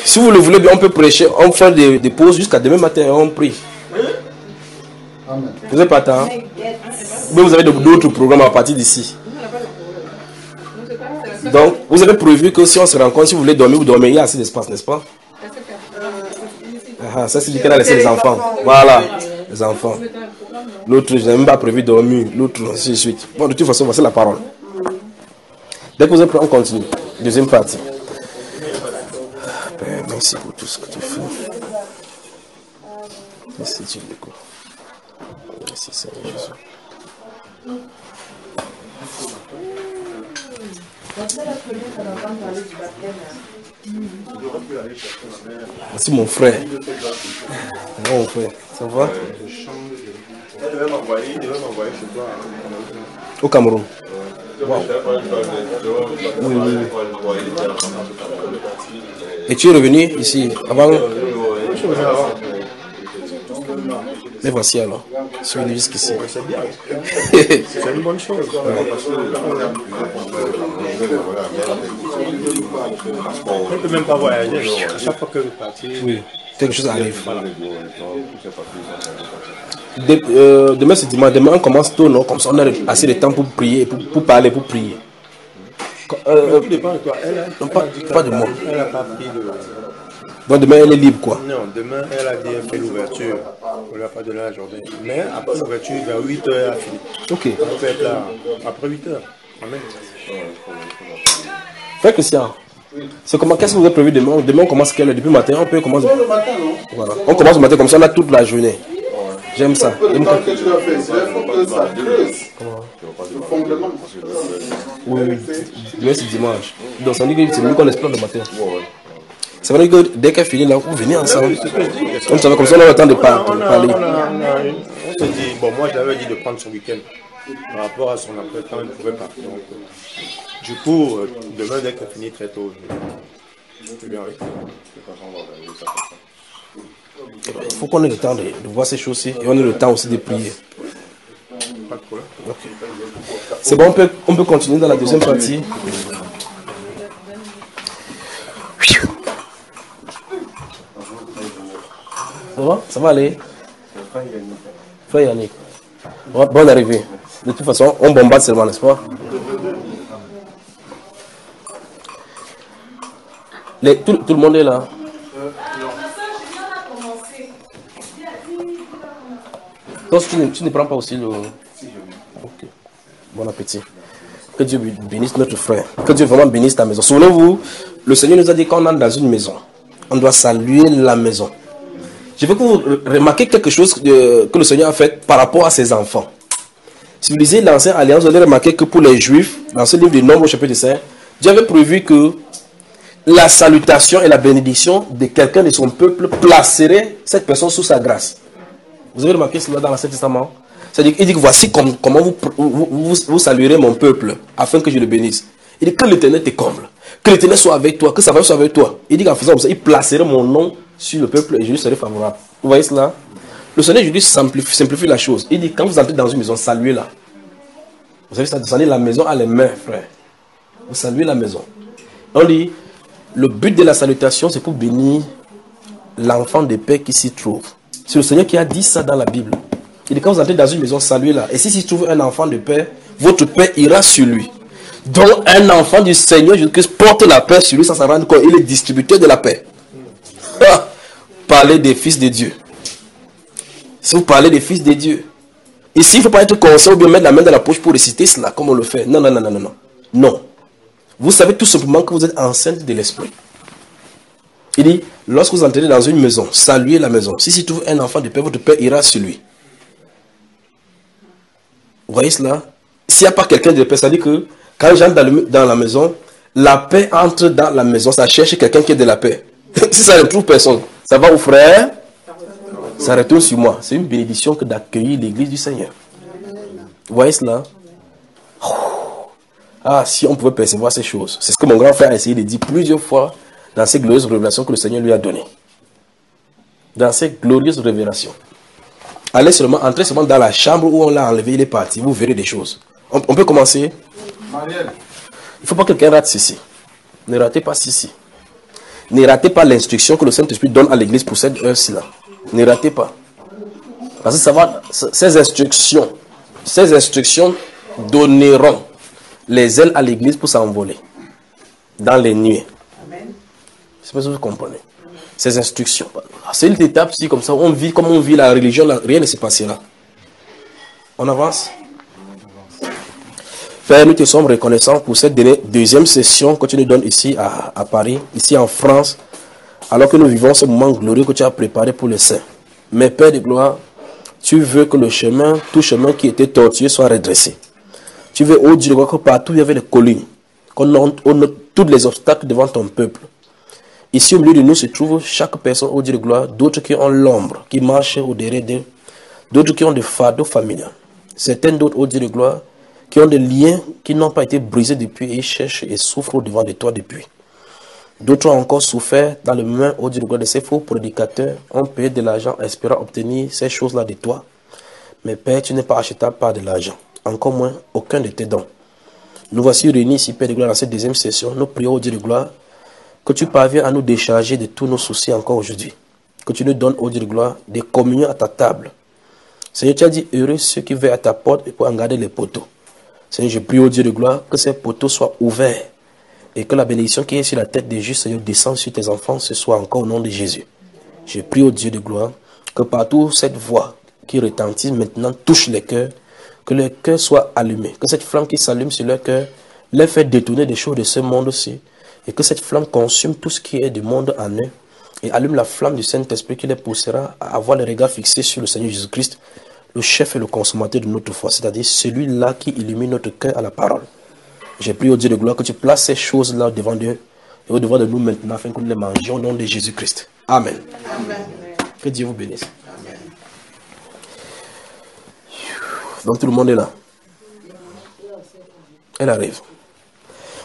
Si vous le voulez bien, on peut prêcher, on fait des pauses jusqu'à demain matin et on prie. Vous n'avez pas temps. Mais vous avez d'autres programmes à partir d'ici. Donc, vous avez prévu que si on se rencontre, si vous voulez dormir, vous dormez. Il y a assez d'espace, n'est-ce pas? Ah, ça, c'est dit qu'elle a laissé les enfants. Voilà, les enfants. L'autre, je n'ai même pas prévu de dormir. L'autre, ainsi de suite. Bon, de toute façon, voici la parole. Dès que vous êtes prêts, on continue. Deuxième partie. Père, merci pour tout ce que tu fais. Merci, Dieu. Merci, Seigneur Jésus. Merci mon frère. Mon frère, ça va? Au Cameroun. Wow. Oui, oui, oui. Et tu es revenu ici avant? Mais voici alors. Suis venu jusqu'ici. C'est bien. C'est une bonne chose. On ne peut même pas voyager. À chaque fois que vous partez. Oui, quelque chose arrive. Demain c'est dimanche. Demain on commence tôt, non? Comme ça on a assez de temps pour prier, pour parler, pour prier. Tout dépend de toi. Non, pas de moi. Elle n'a pas pris de... Donc demain elle est libre quoi? Non, demain elle a bien fait l'ouverture. On ne lui a pas donné la journée. Mais après l'ouverture, vers 8h elle a fini. Ok. On peut être là après 8h. Amen. Frère Christian, c'est comment? Qu'est-ce que vous avez prévu demain? Demain on commence quelle heure? Depuis le matin? On peut commencer. Le matin, non? Voilà. On commence le matin comme ça on a toute la journée. J'aime ça. Le temps que tu as fait, il faut que ça creuse. Le fondement. Oui, oui. Demain c'est dimanche. Donc ça veut dire que c'est mieux qu'on explore le matin. Ça veut dire que dès qu'elle finit là, vous venez ensemble. Comme ça, comme ça on a le temps de parler. On se dit, bon moi j'avais dit de prendre son week-end. Par rapport à son emploi-temps, il ne pouvait pas. Donc, du coup, demain dès qu'elle finit très tôt, je viens avec. Il faut qu'on ait le temps de voir ces choses-ci et on ait le temps aussi de prier. Pas de problème. Okay. C'est bon, on peut continuer dans la deuxième partie. Ça va? Ça va aller? Frère Yannick. Bonne arrivée. De toute façon, on bombarde seulement, n'est-ce pas? Tout le monde est là. Donc tu ne prends pas aussi le... Ok. Bon appétit. Que Dieu bénisse notre frère. Que Dieu vraiment bénisse ta maison. Souvenez-vous, le Seigneur nous a dit qu'on entre dans une maison. On doit saluer la maison. Je veux que vous remarquiez quelque chose que le Seigneur a fait par rapport à ses enfants. Si vous lisez l'Ancienne Alliance, vous allez remarquer que pour les Juifs, dans ce livre de Nombres, chapitre 5, Dieu avait prévu que la salutation et la bénédiction de quelqu'un de son peuple placerait cette personne sous sa grâce. Vous avez remarqué cela dans l'Ancien Testament? C'est-à-dire qu'il dit que voici comment vous saluerez mon peuple afin que je le bénisse. Il dit que l'Éternel te comble, que l'Éternel soit avec toi, que sa faveur soit avec toi. Il dit qu'en faisant comme ça, il placerait mon nom sur le peuple et je lui serai favorable. Vous voyez cela? Le Seigneur Jésus simplifie la chose. Il dit quand vous entrez dans une maison, saluez-la. Vous savez, ça descendez la maison à les mains, frère. Vous saluez la maison. On dit, le but de la salutation, c'est pour bénir l'enfant de paix qui s'y trouve. C'est le Seigneur qui a dit ça dans la Bible. Il dit quand vous entrez dans une maison, saluez-la. Et si s'y trouve un enfant de paix, votre paix ira sur lui. Donc un enfant du Seigneur Jésus-Christ porte la paix sur lui, ça rend compte. Il est distributeur de la paix. Parlez des fils de Dieu. Si vous parlez des fils de Dieu, ici il ne faut pas être conscient ou bien mettre la main dans la poche pour réciter cela comme on le fait. Non, non, non, non, non, non. Non. Vous savez tout simplement que vous êtes enceinte de l'esprit. Il dit, lorsque vous entrez dans une maison, saluez la maison. Si s'y trouve un enfant de paix, votre paix ira sur lui. Vous voyez cela? S'il n'y a pas quelqu'un de paix, ça dit que quand j'entre dans la maison, la paix entre dans la maison, ça cherche quelqu'un qui est de la paix. Si ça ne trouve personne, ça va au frère, ça retourne sur moi. C'est une bénédiction que d'accueillir l'église du Seigneur. Vous voyez cela? Ah, si on pouvait percevoir ces choses. C'est ce que mon grand frère a essayé de dire plusieurs fois dans ces glorieuses révélations que le Seigneur lui a données. Dans ces glorieuses révélations. Allez seulement, entrez seulement dans la chambre où on l'a enlevé, il est parti. Vous verrez des choses. On peut commencer. Marielle. Il ne faut pas que quelqu'un rate ceci. Ne ratez pas ceci. Ne ratez pas l'instruction que le Saint-Esprit donne à l'église pour cette heure-ci-là. Ne ratez pas. Parce que ça va, ces instructions donneront les ailes à l'église pour s'envoler dans les nuées. Je sais pas si vous comprenez. Ces instructions. C'est une étape, si comme ça, on vit comme on vit la religion, là, rien ne se passera. On avance. Père, nous te sommes reconnaissants pour cette deuxième session que tu nous donnes ici à Paris, ici en France, alors que nous vivons ce moment glorieux que tu as préparé pour les saints. Mais Père de gloire, tu veux que le chemin, tout chemin qui était tortueux soit redressé. Tu veux, oh Dieu de gloire, que partout il y avait des collines, qu'on ôte tous les obstacles devant ton peuple. Ici au milieu de nous se trouve chaque personne, oh Dieu de gloire, d'autres qui ont l'ombre, qui marchent au-derrière d'eux, d'autres qui ont des fardeaux familiaux. Certains d'autres, oh Dieu de gloire, qui ont des liens qui n'ont pas été brisés depuis et ils cherchent et souffrent au-devant de toi depuis. D'autres ont encore souffert dans le main, oh Dieu de gloire, de ces faux prédicateurs, ont payé de l'argent espérant obtenir ces choses-là de toi. Mais Père, tu n'es pas achetable par de l'argent, encore moins aucun de tes dons. Nous voici réunis ici, Père de gloire, dans cette deuxième session. Nous prions, oh Dieu de gloire, que tu parviens à nous décharger de tous nos soucis encore aujourd'hui. Que tu nous donnes, oh Dieu de gloire, des communions à ta table. Seigneur, tu as dit, heureux ceux qui veillent à ta porte et pour en garder les poteaux. Seigneur, je prie au Dieu de gloire que ces poteaux soient ouverts et que la bénédiction qui est sur la tête des justes, Seigneur, descende sur tes enfants, ce soit encore au nom de Jésus. Je prie au Dieu de gloire que partout cette voix qui retentit maintenant touche les cœurs, que les cœurs soient allumés, que cette flamme qui s'allume sur leur cœur les fait détourner des choses de ce monde-ci et que cette flamme consume tout ce qui est du monde en eux et allume la flamme du Saint-Esprit qui les poussera à avoir les regards fixés sur le Seigneur Jésus-Christ, le chef et le consommateur de notre foi, c'est-à-dire celui-là qui illumine notre cœur à la parole. J'ai prié au Dieu de gloire que tu places ces choses-là devant Dieu et au-devant de nous maintenant afin que nous les mangions au nom de Jésus-Christ. Amen. Amen. Que Dieu vous bénisse. Amen. Donc tout le monde est là. Elle arrive.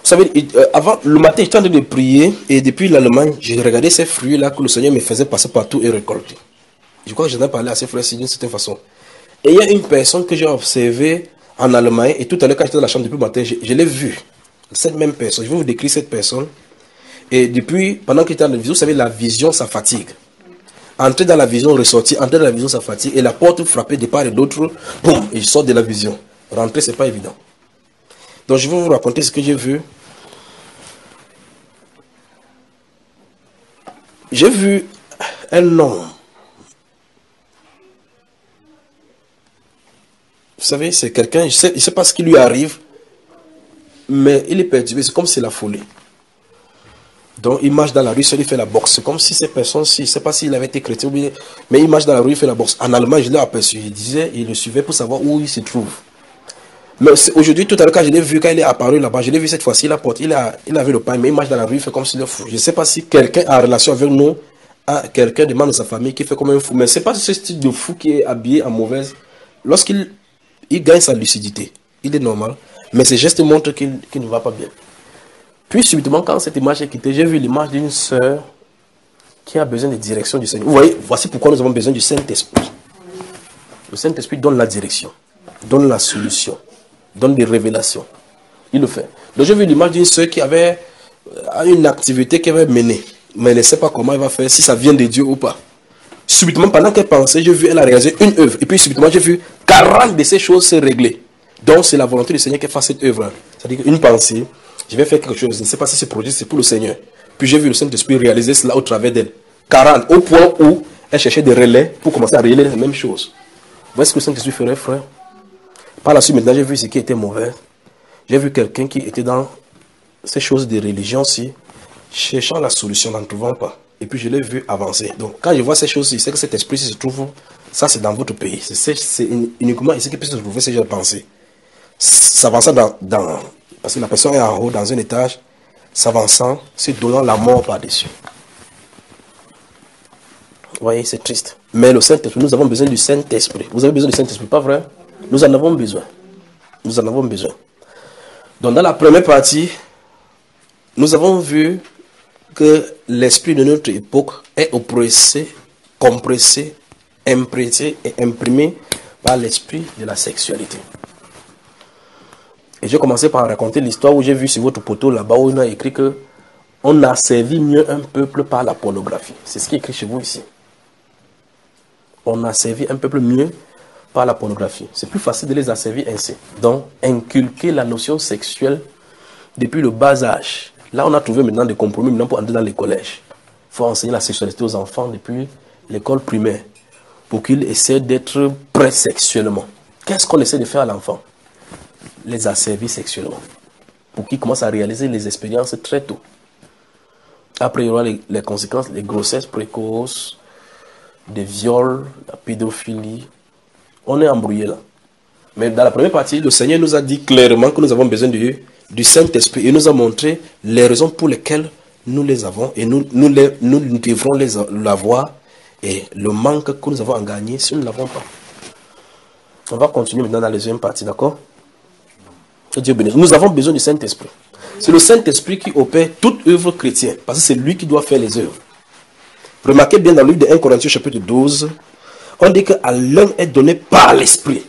Vous savez, avant, le matin, j'étais en train de prier et depuis l'Allemagne, j'ai regardé ces fruits-là que le Seigneur me faisait passer partout et récolter. Je crois que j'en ai parlé à ces frères d'une certaine façon. Et il y a une personne que j'ai observée en Allemagne, et tout à l'heure quand j'étais dans la chambre depuis le matin, je l'ai vue. Cette même personne, je vais vous décrire cette personne. Et depuis, pendant qu'il était dans la vision, vous savez, la vision, ça fatigue. Entrer dans la vision, ressortir, entrer dans la vision, ça fatigue. Et la porte frappée de part et d'autre, boum, et je sors de la vision. Rentrer, c'est pas évident. Donc je vais vous raconter ce que j'ai vu. J'ai vu un homme. Vous savez, c'est quelqu'un, je ne sais pas ce qui lui arrive, mais il est perturbé, c'est comme si c'est la folie. Donc il marche dans la rue, il fait la boxe. C'est comme si ces personnes-ci, je ne sais pas s'il avait été chrétien, mais il marche dans la rue, il fait la boxe. En allemand, je l'ai aperçu, il le suivait pour savoir où il se trouve. Mais aujourd'hui, tout à l'heure, quand je l'ai vu, quand il est apparu là-bas, je l'ai vu cette fois-ci, la porte, il avait le pain, mais il marche dans la rue, il fait comme s'il est fou. Je ne sais pas si quelqu'un a relation avec nous, quelqu'un de membres de sa famille qui fait comme un fou, mais ce n'est pas ce style de fou qui est habillé en mauvaise. Lorsqu'il gagne sa lucidité, il est normal, mais ses gestes montrent qu'il ne va pas bien. Puis subitement, quand cette image est quittée, j'ai vu l'image d'une sœur qui a besoin de direction du Seigneur. Vous voyez, voici pourquoi nous avons besoin du Saint-Esprit. Le Saint-Esprit donne la direction, donne la solution, donne des révélations. Il le fait. Donc j'ai vu l'image d'une sœur qui avait une activité qu'elle avait menée, mais elle ne sait pas comment elle va faire, si ça vient de Dieu ou pas. Subitement, pendant qu'elle pensait, j'ai vu elle a réalisé une œuvre. Et puis subitement, j'ai vu 40 de ces choses se régler. Donc c'est la volonté du Seigneur qu'elle fasse cette œuvre. C'est-à-dire qu'une pensée, je vais faire quelque chose, je ne sais pas si ce projet c'est pour le Seigneur. Puis j'ai vu le Saint-Esprit réaliser cela au travers d'elle. 40, au point où elle cherchait des relais pour commencer à réaliser les mêmes choses. Vous voyez ce que le Saint-Esprit ferait, frère? Par la suite, maintenant, j'ai vu ce qui était mauvais. J'ai vu quelqu'un qui était dans ces choses de religion-ci, cherchant la solution, n'en trouvant pas. Et puis je l'ai vu avancer. Donc quand je vois ces choses-ci, c'est que cet esprit se trouve, ça c'est dans votre pays. C'est uniquement ici que peut se trouver ces gens de pensée. S'avançant parce que la personne est en haut, dans un étage, s'avançant, se donnant la mort par-dessus. Vous voyez, c'est triste. Mais le Saint-Esprit, nous avons besoin du Saint-Esprit. Vous avez besoin du Saint-Esprit, pas vrai? Nous en avons besoin. Nous en avons besoin. Donc dans la première partie, nous avons vu que l'esprit de notre époque est oppressé, compressé, impressé et imprimé par l'esprit de la sexualité. Et j'ai commencé par raconter l'histoire où j'ai vu sur votre poteau là-bas où il a écrit que On a servi mieux un peuple par la pornographie. C'est ce qui est écrit chez vous ici. On a servi un peuple mieux par la pornographie. C'est plus facile de les asservir ainsi. Donc, inculquer la notion sexuelle depuis le bas âge. Là, on a trouvé maintenant des compromis maintenant pour entrer dans les collèges. Il faut enseigner la sexualité aux enfants depuis l'école primaire pour qu'ils essaient d'être prêts sexuellement. Qu'est-ce qu'on essaie de faire à l'enfant? Les asservir sexuellement. Pour qu'ils commencent à réaliser les expériences très tôt. Après, il y aura les conséquences, les grossesses précoces, des viols, la pédophilie. On est embrouillé là. Mais dans la première partie, le Seigneur nous a dit clairement que nous avons besoin du Saint-Esprit. Il nous a montré les raisons pour lesquelles nous les avons et nous devrons l'avoir et le manque que nous avons à gagner si nous ne l'avons pas. On va continuer maintenant dans la deuxième partie, d'accord? Que Dieu bénisse. Nous avons besoin du Saint-Esprit. C'est le Saint-Esprit qui opère toute œuvre chrétienne, parce que c'est lui qui doit faire les œuvres. Remarquez bien dans le livre de 1 Corinthiens chapitre 12, on dit qu'à l'un est donné par l'Esprit.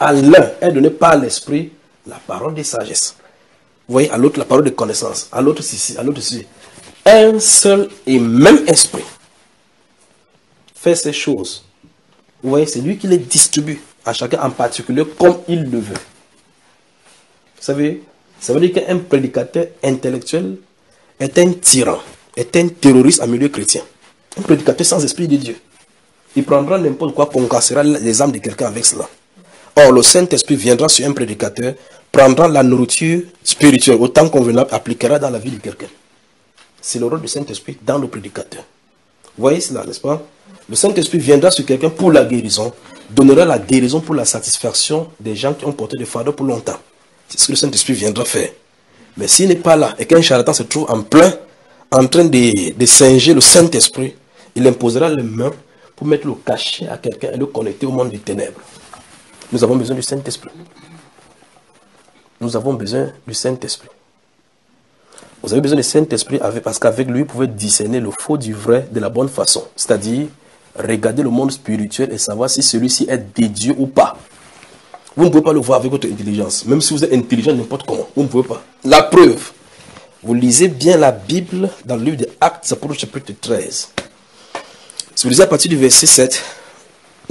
À l'un est donné par l'Esprit la parole de sagesse. Vous voyez, à l'autre la parole de connaissance, à l'autre ceci, à l'autre ceci. Un seul et même Esprit fait ces choses. Vous voyez, c'est lui qui les distribue à chacun en particulier comme il le veut. Vous savez, ça veut dire qu'un prédicateur intellectuel est un tyran, est un terroriste en milieu chrétien. Un prédicateur sans esprit de Dieu. Il prendra n'importe quoi, concassera les âmes de quelqu'un avec cela. Or, le Saint-Esprit viendra sur un prédicateur, prendra la nourriture spirituelle autant convenable, appliquera dans la vie de quelqu'un. C'est le rôle du Saint-Esprit dans le prédicateur. Vous voyez cela, n'est-ce pas? Le Saint-Esprit viendra sur quelqu'un pour la guérison, donnera la guérison pour la satisfaction des gens qui ont porté des fardeaux pour longtemps. C'est ce que le Saint-Esprit viendra faire. Mais s'il n'est pas là et qu'un charlatan se trouve en train de singer le Saint-Esprit, il imposera les mains pour mettre le cachet à quelqu'un et le connecter au monde des ténèbres. Nous avons besoin du Saint-Esprit. Nous avons besoin du Saint-Esprit. Vous avez besoin du Saint-Esprit parce qu'avec lui, vous pouvez discerner le faux du vrai de la bonne façon. C'est-à-dire, regarder le monde spirituel et savoir si celui-ci est de Dieu ou pas. Vous ne pouvez pas le voir avec votre intelligence. Même si vous êtes intelligent n'importe comment, vous ne pouvez pas. La preuve, vous lisez bien la Bible dans le livre des Actes, chapitre 13. Si vous lisez à partir du verset 7,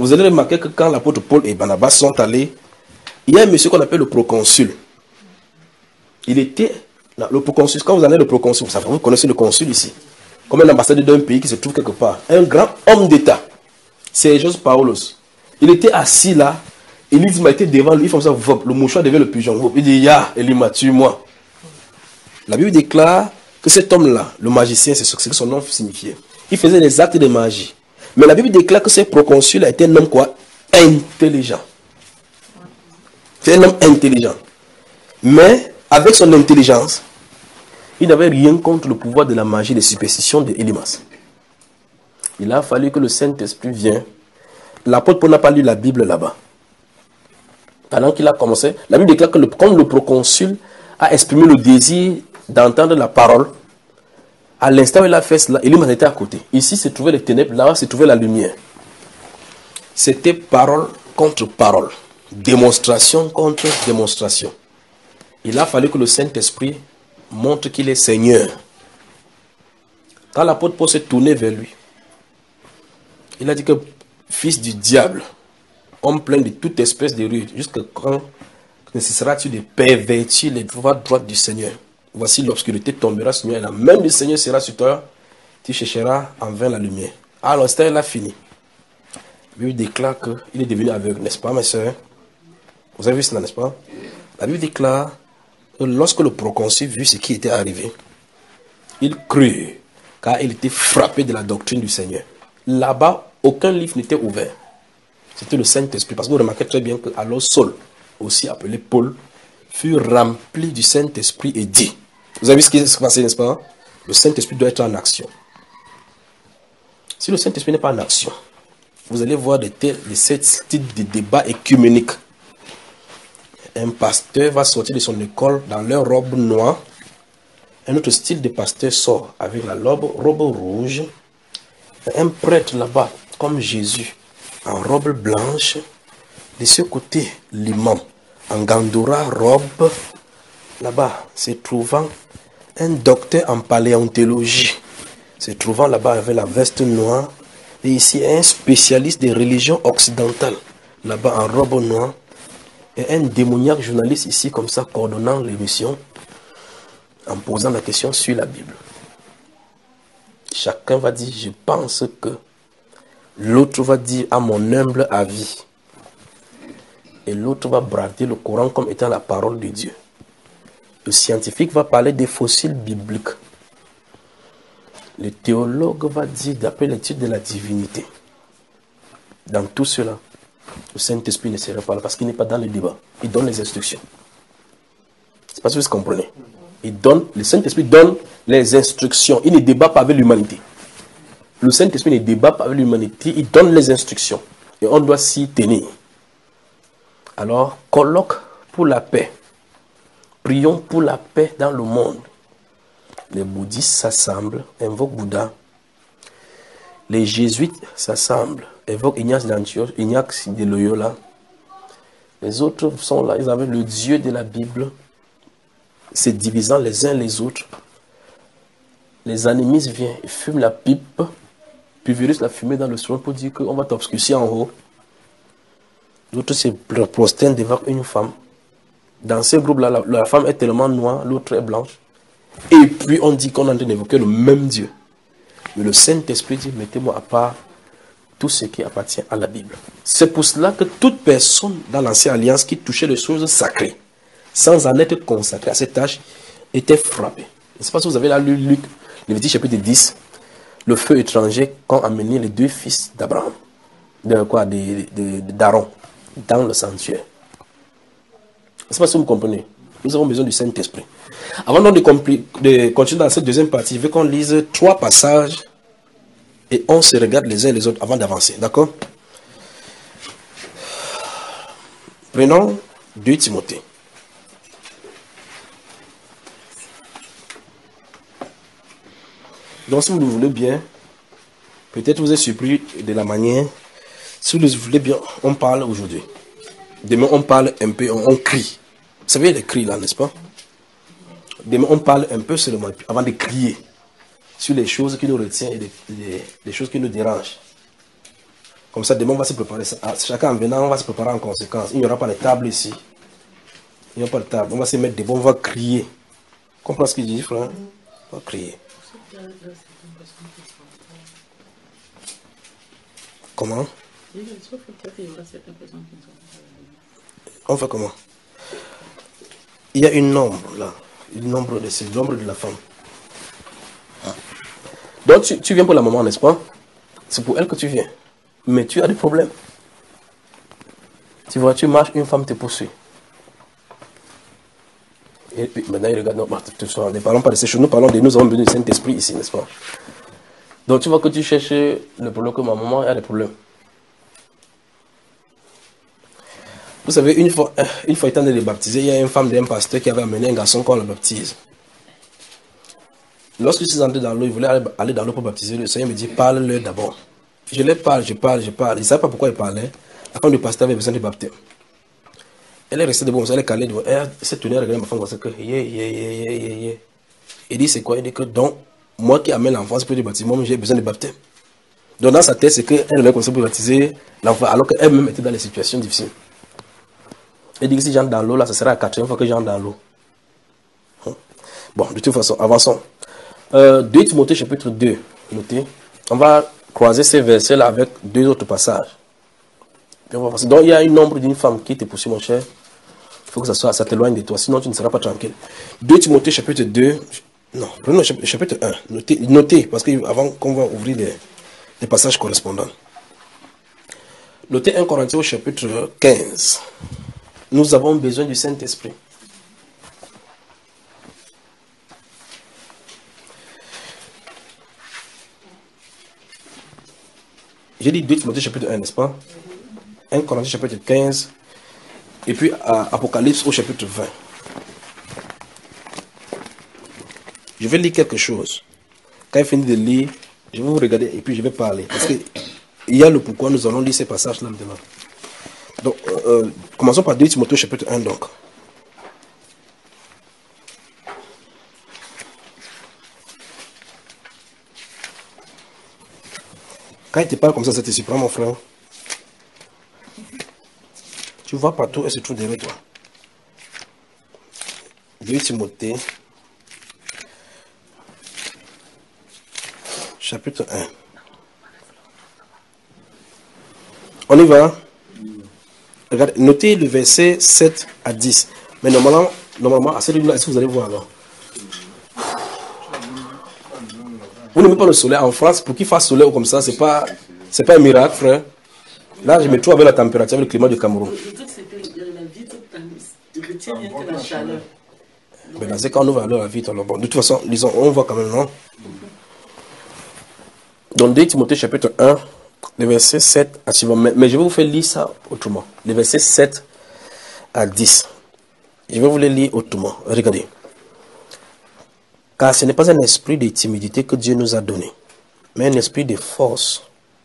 vous allez remarquer que quand l'apôtre Paul et Barnabas sont allés, il y a un monsieur qu'on appelle le proconsul. Il était, le proconsul, quand vous allez le proconsul, vous connaissez le consul ici, comme un ambassadeur d'un pays qui se trouve quelque part, un grand homme d'État, Sergius Paulus. Il était assis là, et il était devant lui, il fait ça, le mouchoir devait le pigeon. Il dit, ya, Elima, tue-moi. La Bible déclare que cet homme-là, le magicien, c'est ce que son nom signifiait. Il faisait des actes de magie. Mais la Bible déclare que ce proconsul était un homme quoi? Intelligent. C'est un homme intelligent. Mais avec son intelligence, il n'avait rien contre le pouvoir de la magie et des superstitions de Élimas. Il a fallu que le Saint-Esprit vienne. L'apôtre Paul n'a pas lu la Bible là-bas. Pendant qu'il a commencé, la Bible déclare que comme le proconsul a exprimé le désir d'entendre la parole, à l'instant où il a fait cela, Élimas était à côté. Ici se trouvaient les ténèbres, là-bas se trouvait la lumière. C'était parole contre parole, démonstration contre démonstration. Il a fallu que le Saint-Esprit montre qu'il est Seigneur. Quand l'apôtre Paul s'est tourné vers lui, il a dit que fils du diable, homme plein de toute espèce de rude, jusqu'à quand nécessitera-tu de pervertir les voies droites du Seigneur? Voici l'obscurité tombera sur nous et la main du Seigneur sera sur toi. Tu chercheras en vain la lumière. Alors, c'est là fini. La Bible déclare qu'il est devenu aveugle, n'est-ce pas, mes soeurs? Vous avez vu cela, n'est-ce pas? La Bible déclare que lorsque le proconsul vit ce qui était arrivé, il crut, car il était frappé de la doctrine du Seigneur. Là-bas, aucun livre n'était ouvert. C'était le Saint-Esprit. Parce que vous remarquez très bien que alors Saul, aussi appelé Paul, fut rempli du Saint-Esprit et dit. Vous avez vu ce qui s'est passé, n'est-ce pas? Le Saint-Esprit doit être en action. Si le Saint-Esprit n'est pas en action, vous allez voir de ce type de débat écuménique. Un pasteur va sortir de son école dans leur robe noire. Un autre style de pasteur sort avec la robe rouge. Un prêtre là-bas, comme Jésus, en robe blanche. De ce côté, l'imam, en gandoura robe. Là-bas, se trouvant un docteur en paléontologie, se trouvant là-bas avec la veste noire, et ici un spécialiste des religions occidentales, là-bas en robe noire, et un démoniaque journaliste ici, comme ça, coordonnant l'émission, en posant la question sur la Bible. Chacun va dire, je pense que. L'autre va dire, à mon humble avis. Et l'autre va brader le Coran comme étant la parole de Dieu. Le scientifique va parler des fossiles bibliques. Le théologue va dire, d'après l'étude de la divinité. Dans tout cela, le Saint-Esprit ne serait pas là parce qu'il n'est pas dans le débat. Il donne les instructions. C'est pas ce que vous comprenez. Le Saint-Esprit donne les instructions. Il ne débat pas avec l'humanité. Le Saint-Esprit ne débat pas avec l'humanité. Il donne les instructions. Et on doit s'y tenir. Alors, colloque pour la paix. Prions pour la paix dans le monde. Les bouddhistes s'assemblent, invoquent Bouddha. Les jésuites s'assemblent, invoquent Ignace d'Antioche, Ignace de Loyola. Les autres sont là, ils avaient le Dieu de la Bible, se divisant les uns les autres. Les animistes viennent, ils fument la pipe, pulvérisent la fumée dans le sol pour dire qu'on va t'obscurcir en haut. D'autres se prosternent devant une femme. Dans ce groupe-là, la femme est tellement noire, l'autre est blanche. Et puis on dit qu'on est en train d'évoquer le même Dieu. Mais le Saint-Esprit dit, mettez-moi à part tout ce qui appartient à la Bible. C'est pour cela que toute personne dans l'Ancienne Alliance qui touchait les choses sacrées, sans en être consacrée à cette tâche, était frappée. Je ne sais pas si vous avez là lu Luc, Lévitique chapitre 10, le feu étranger qu'ont amené les deux fils d'Abraham, d'Aaron, dans le sanctuaire. Je ne sais pas si vous comprenez. Nous avons besoin du Saint-Esprit. Avant donc de continuer dans cette deuxième partie, je veux qu'on lise 3 passages et on se regarde les uns les autres avant d'avancer. D'accord? Prenons 2 Timothée. Donc si vous le voulez bien, peut-être vous êtes surpris de la manière, si vous le voulez bien, on parle aujourd'hui. Demain on parle un peu, on crie. Vous savez les cris là, n'est-ce pas? Demain on parle un peu seulement avant de crier sur les choses qui nous retiennent et les choses qui nous dérangent. Comme ça demain on va se préparer. Chacun en venant on va se préparer en conséquence. Il n'y aura pas de table ici. Il n'y aura pas de table. On va se mettre debout, on va crier. Comprends ce qu'il dit, frère? On va crier. Comment? On fait comment? Il y a une ombre là. Une ombre de c'est l'ombre de la femme. Donc tu viens pour la maman, n'est-ce pas? C'est pour elle que tu viens. Mais tu as des problèmes. Tu vois, tu marches, une femme te poursuit. Et puis, maintenant, il regarde, non, ne parlons pas de ces choses, nous parlons de nous avons besoin du Saint-Esprit ici, n'est-ce pas? Donc tu vois que tu cherches le problème que ma maman a des problèmes. Vous savez, une fois étant de les baptiser, il y a une femme d'un pasteur qui avait amené un garçon qu'on le baptise. Lorsque je suis entré dans l'eau, il voulait aller dans l'eau pour baptiser, le Seigneur me dit, parle-leur d'abord. Je leur parle. Je ne savais pas pourquoi il parlait. La femme du pasteur avait besoin de baptême. Elle est restée debout, elle est calée devant. Elle s'est tournée à regarder ma femme comme ça que Il dit, c'est quoi? Il dit que donc, moi qui amène l'enfant pour le baptême, moi j'ai besoin de baptême. Donc dans sa tête, c'est qu'elle avait commencé pour baptiser l'enfant, alors qu'elle-même était dans des situations difficiles. Elle dit que si j'entre dans l'eau, là, ce sera la 4e fois que j'entre dans l'eau. Bon, de toute façon, avançons. 2 Timothée chapitre 2, notez. On va croiser ces versets-là avec 2 autres passages. Donc il y a une nombre d'une femme qui te poursuit, mon cher. Il faut que ça t'éloigne de toi, sinon tu ne seras pas tranquille. 2 Timothée chapitre 2, non, prenons le chapitre 1. Notez, parce qu'avant qu'on va ouvrir les passages correspondants. Notez 1 Corinthiens au chapitre 15. Nous avons besoin du Saint-Esprit. J'ai dit 2 Timothée chapitre 1, n'est-ce pas? 1 Corinthiens chapitre 15. Et puis Apocalypse au chapitre 20. Je vais lire quelque chose. Quand il finit de lire, je vais vous regarder et puis je vais parler. Parce qu'il y a le pourquoi nous allons lire ces passages-là maintenant. Donc, commençons par 2 Timothée chapitre 1 donc. Quand il te parle comme ça te surprend, mon frère. Tu vois partout, elle se trouve derrière toi. 2 Timothée, chapitre 1. On y va. Regardez, notez le verset 7 à 10. Mais normalement à cette ligne-là, est-ce que vous allez voir alors? Vous n'aimez pas le soleil en France, pour qu'il fasse soleil comme ça, c'est pas un miracle, frère. Là, je me trouve avec la température, avec le climat du Cameroun. Mais dans ce cas, on ouvre alors la vitre. Alors, bon, de toute façon, disons, on voit quand même, non? Donc, 2 Timothée chapitre 1, le verset 7 à suivant. Mais je vais vous faire lire ça autrement. Le verset 7 à 10. Je vais vous le lire autrement. Regardez. Car ce n'est pas un esprit de timidité que Dieu nous a donné, mais un esprit de force,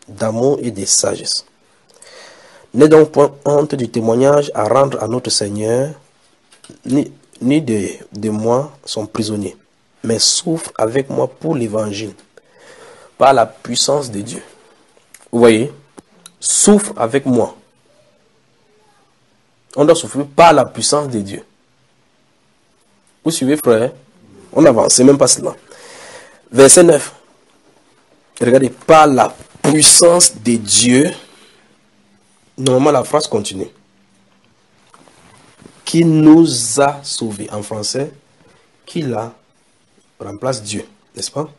d'amour et de sagesse. N'aie donc point honte du témoignage à rendre à notre Seigneur, ni de moi, son prisonnier, mais souffre avec moi pour l'évangile, par la puissance de Dieu. Vous voyez, souffre avec moi. On doit souffrir par la puissance de Dieu. Vous suivez, frère? On avance, c'est même pas cela. Verset 9. Regardez, par la puissance de Dieu, normalement la phrase continue. Qui nous a sauvés. En français, qui là remplace Dieu, n'est-ce pas?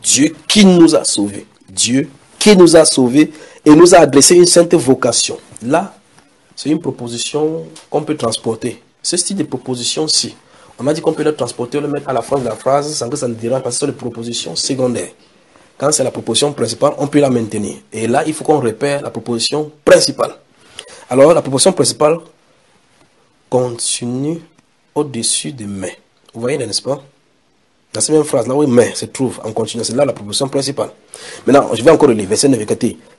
Dieu qui nous a sauvés. Dieu qui nous a sauvés et nous a adressé une sainte vocation. Là, c'est une proposition qu'on peut transporter. Ce style de proposition-ci, on a dit qu'on peut le transporter, le mettre à la fin de la phrase sans que ça ne dérange, parce que c'est une proposition secondaire. Quand c'est la proposition principale, on peut la maintenir. Et là, il faut qu'on repère la proposition principale. Alors, la proposition principale continue au-dessus de mais. Vous voyez, n'est-ce pas? Dans cette même phrase, là où mais se trouve en continu, c'est là la proposition principale. Maintenant, je vais encore relire, verset 9,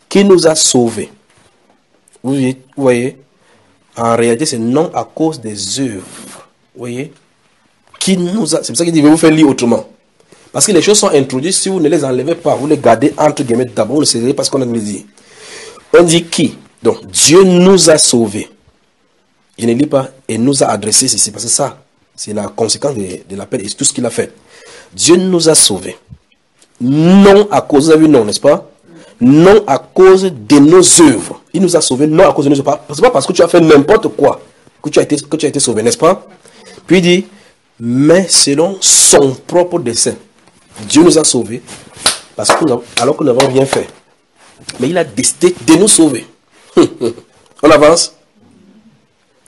qui nous a sauvés. Vous voyez, en réalité, c'est non à cause des œuvres. Vous voyez? Qui nous a... C'est pour ça qu'il dit, je vais vous faire lire autrement. Parce que les choses sont introduites, si vous ne les enlevez pas, vous les gardez entre guillemets d'abord, vous ne savez pas ce qu'on a dit. On dit qui? Donc, Dieu nous a sauvés. Je ne lis pas, et nous a adressé ceci, parce que ça, c'est la conséquence de l'appel et tout ce qu'il a fait. Dieu nous a sauvés. Non à cause, vous avez vu non, n'est-ce pas? Non à cause de nos œuvres. Il nous a sauvés, non à cause de nos œuvres. Ce n'est pas parce que tu as fait n'importe quoi que tu as été sauvé, n'est-ce pas? Puis il dit, mais selon son propre dessein. Dieu nous a sauvés, alors que nous n'avons rien fait. Mais il a décidé de nous sauver. On avance.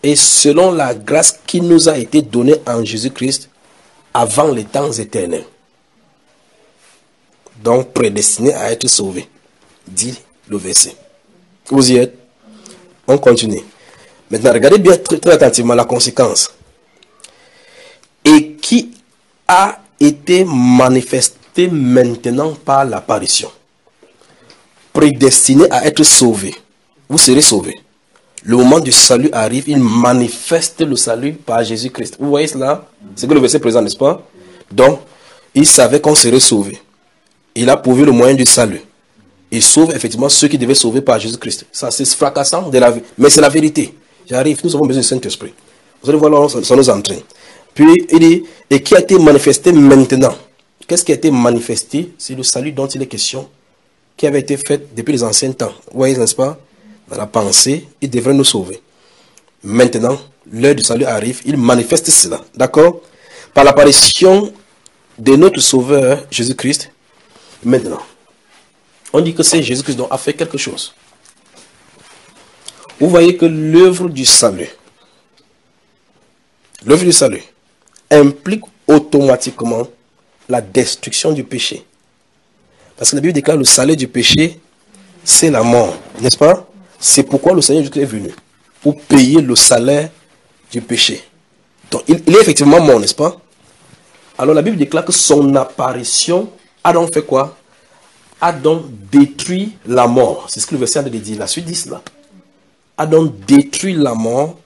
Et selon la grâce qui nous a été donnée en Jésus-Christ avant les temps éternels. Donc prédestiné à être sauvé, dit le verset. Vous y êtes? On continue. Maintenant, regardez bien très attentivement la conséquence. Et qui a été manifesté maintenant par l'apparition. Prédestiné à être sauvé. Vous serez sauvés. Le moment du salut arrive, il manifeste le salut par Jésus-Christ. Vous voyez cela? C'est que le verset présent, n'est-ce pas? Donc, il savait qu'on serait sauvé. Il a pourvu le moyen du salut. Il sauve effectivement ceux qui devaient sauver par Jésus-Christ. Ça, c'est fracassant de la vie. Mais c'est la vérité. J'arrive, nous avons besoin du Saint-Esprit. Vous allez voir là, ça nous entraîne. Puis, il dit, et qui a été manifesté maintenant. Qu'est-ce qui a été manifesté? C'est le salut dont il est question, qui avait été fait depuis les anciens temps. Vous voyez, n'est-ce pas? Dans la pensée, il devrait nous sauver. Maintenant, l'heure du salut arrive, il manifeste cela. D'accord? Par l'apparition de notre Sauveur, Jésus-Christ. Maintenant, on dit que c'est Jésus-Christ dont a fait quelque chose. Vous voyez que l'œuvre du salut implique automatiquement la destruction du péché. Parce que la Bible déclare le salaire du péché, c'est la mort. N'est-ce pas? C'est pourquoi le Seigneur Jésus est venu. Pour payer le salaire du péché. Donc, il est effectivement mort, n'est-ce pas? Alors la Bible déclare que son apparition a donc fait quoi? A donc détruit la mort. C'est ce que le verset a dit. La suite dit cela. A donc détruit la mort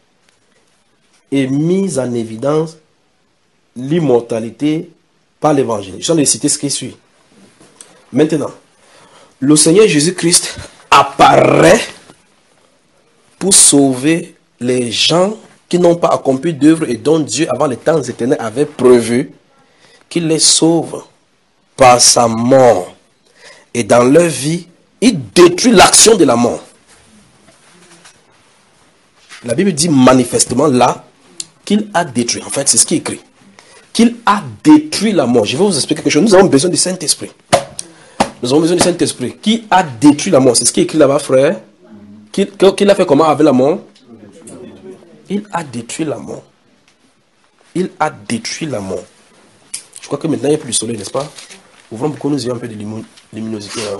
et mis en évidence l'immortalité par l'évangile. Je viens de citer ce qui suit. Maintenant, le Seigneur Jésus-Christ apparaît pour sauver les gens qui n'ont pas accompli d'œuvre et dont Dieu, avant les temps éternels, avait prévu qu'il les sauve par sa mort. Et dans leur vie, il détruit l'action de la mort. La Bible dit manifestement là qu'il a détruit. En fait, c'est ce qui est écrit. Qu'il a détruit la mort. Je vais vous expliquer quelque chose. Nous avons besoin du Saint-Esprit. Nous avons besoin du Saint-Esprit. Qui a détruit la mort? C'est ce qui est écrit là-bas, frère. Qu'il a fait comment avec la mort? Il a détruit la mort. Il a détruit la mort. Je crois que maintenant il n'y a plus de soleil, n'est-ce pas? Ouvrons beaucoup, nous ayons un peu de luminosité. Hein.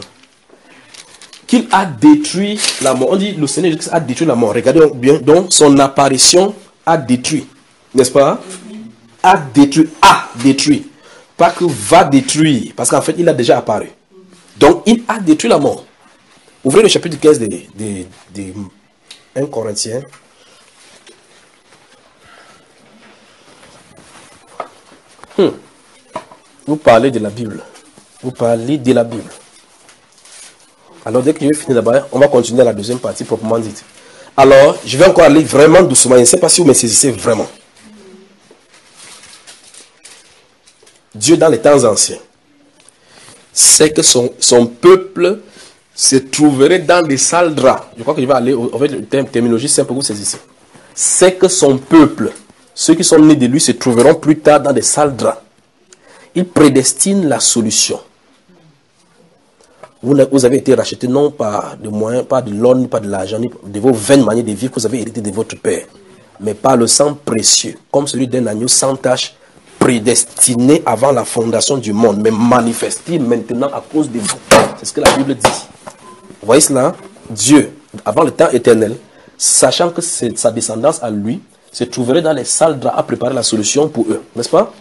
Qu'il a détruit la mort. On dit le Seigneur Jésus a détruit la mort. Regardez bien, donc son apparition a détruit. N'est-ce pas? A détruit. Pas que va détruire. Parce qu'en fait, il a déjà apparu. Donc, il a détruit la mort. Ouvrez le chapitre 15 de 1 Corinthiens. Vous parlez de la Bible. Vous parlez de la Bible. Alors, dès que je vais finir là-bas, on va continuer à la deuxième partie proprement dite. Alors, je vais encore aller vraiment doucement. Je ne sais pas si vous me saisissez vraiment. Dieu, dans les temps anciens, sait que son peuple se trouverait dans des sales draps. Je crois que je vais aller avec le terminologie simple que vous saisissez. C'est que son peuple, ceux qui sont nés de lui, se trouveront plus tard dans des sales draps. Il prédestine la solution. Vous avez été racheté non pas de moyens, pas de l'or, pas de l'argent, ni de vos vaines manières de vivre que vous avez hérité de votre père, mais par le sang précieux, comme celui d'un agneau sans tache, prédestiné avant la fondation du monde, mais manifesté maintenant à cause de vous. C'est ce que la Bible dit. Vous voyez cela? Dieu, avant le temps éternel, sachant que sa descendance à lui se trouverait dans les sales draps à préparer la solution pour eux, n'est-ce pas?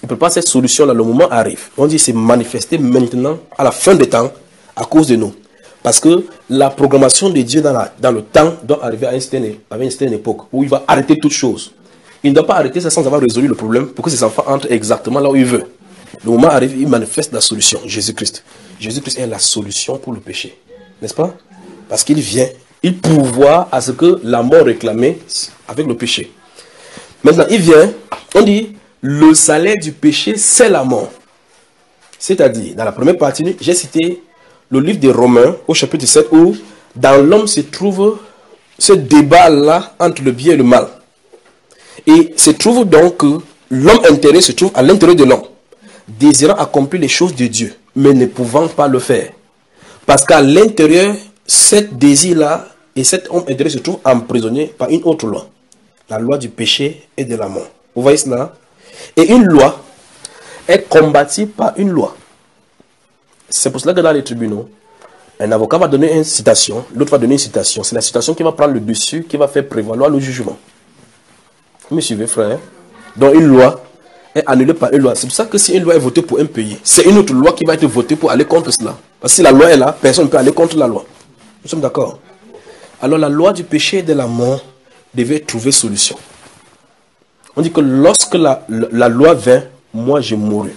Il prépare cette solution-là, le moment arrive. On dit c'est manifesté maintenant, à la fin des temps, à cause de nous. Parce que la programmation de Dieu dans le temps doit arriver à une certaine époque où il va arrêter toutes choses. Il ne doit pas arrêter ça sans avoir résolu le problème pour que ses enfants entrent exactement là où il veut. Le moment arrive, il manifeste la solution, Jésus-Christ. Jésus-Christ est la solution pour le péché. N'est-ce pas? Parce qu'il vient, il pourvoit à ce que la mort réclamait avec le péché. Maintenant, il vient, on dit, le salaire du péché, c'est la mort. C'est-à-dire, dans la première partie, j'ai cité le livre des Romains, au chapitre 7, où dans l'homme se trouve ce débat-là entre le bien et le mal. Et se trouve donc que l'homme intérieur se trouve à l'intérieur de l'homme, désirant accomplir les choses de Dieu, mais ne pouvant pas le faire. Parce qu'à l'intérieur, cet désir-là et cet homme intérieur se trouve emprisonné par une autre loi, la loi du péché et de la mort. Vous voyez cela? Et une loi est combattue par une loi. C'est pour cela que dans les tribunaux, un avocat va donner une citation, l'autre va donner une citation. C'est la citation qui va prendre le dessus, qui va faire prévaloir le jugement. Vous me suivez, frère? Donc une loi est annulée par une loi. C'est pour ça que si une loi est votée pour un pays, c'est une autre loi qui va être votée pour aller contre cela. Parce que si la loi est là, personne ne peut aller contre la loi. Nous sommes d'accord? Alors la loi du péché et de la mort devait trouver solution. On dit que lorsque la loi vint, moi j'ai mouru.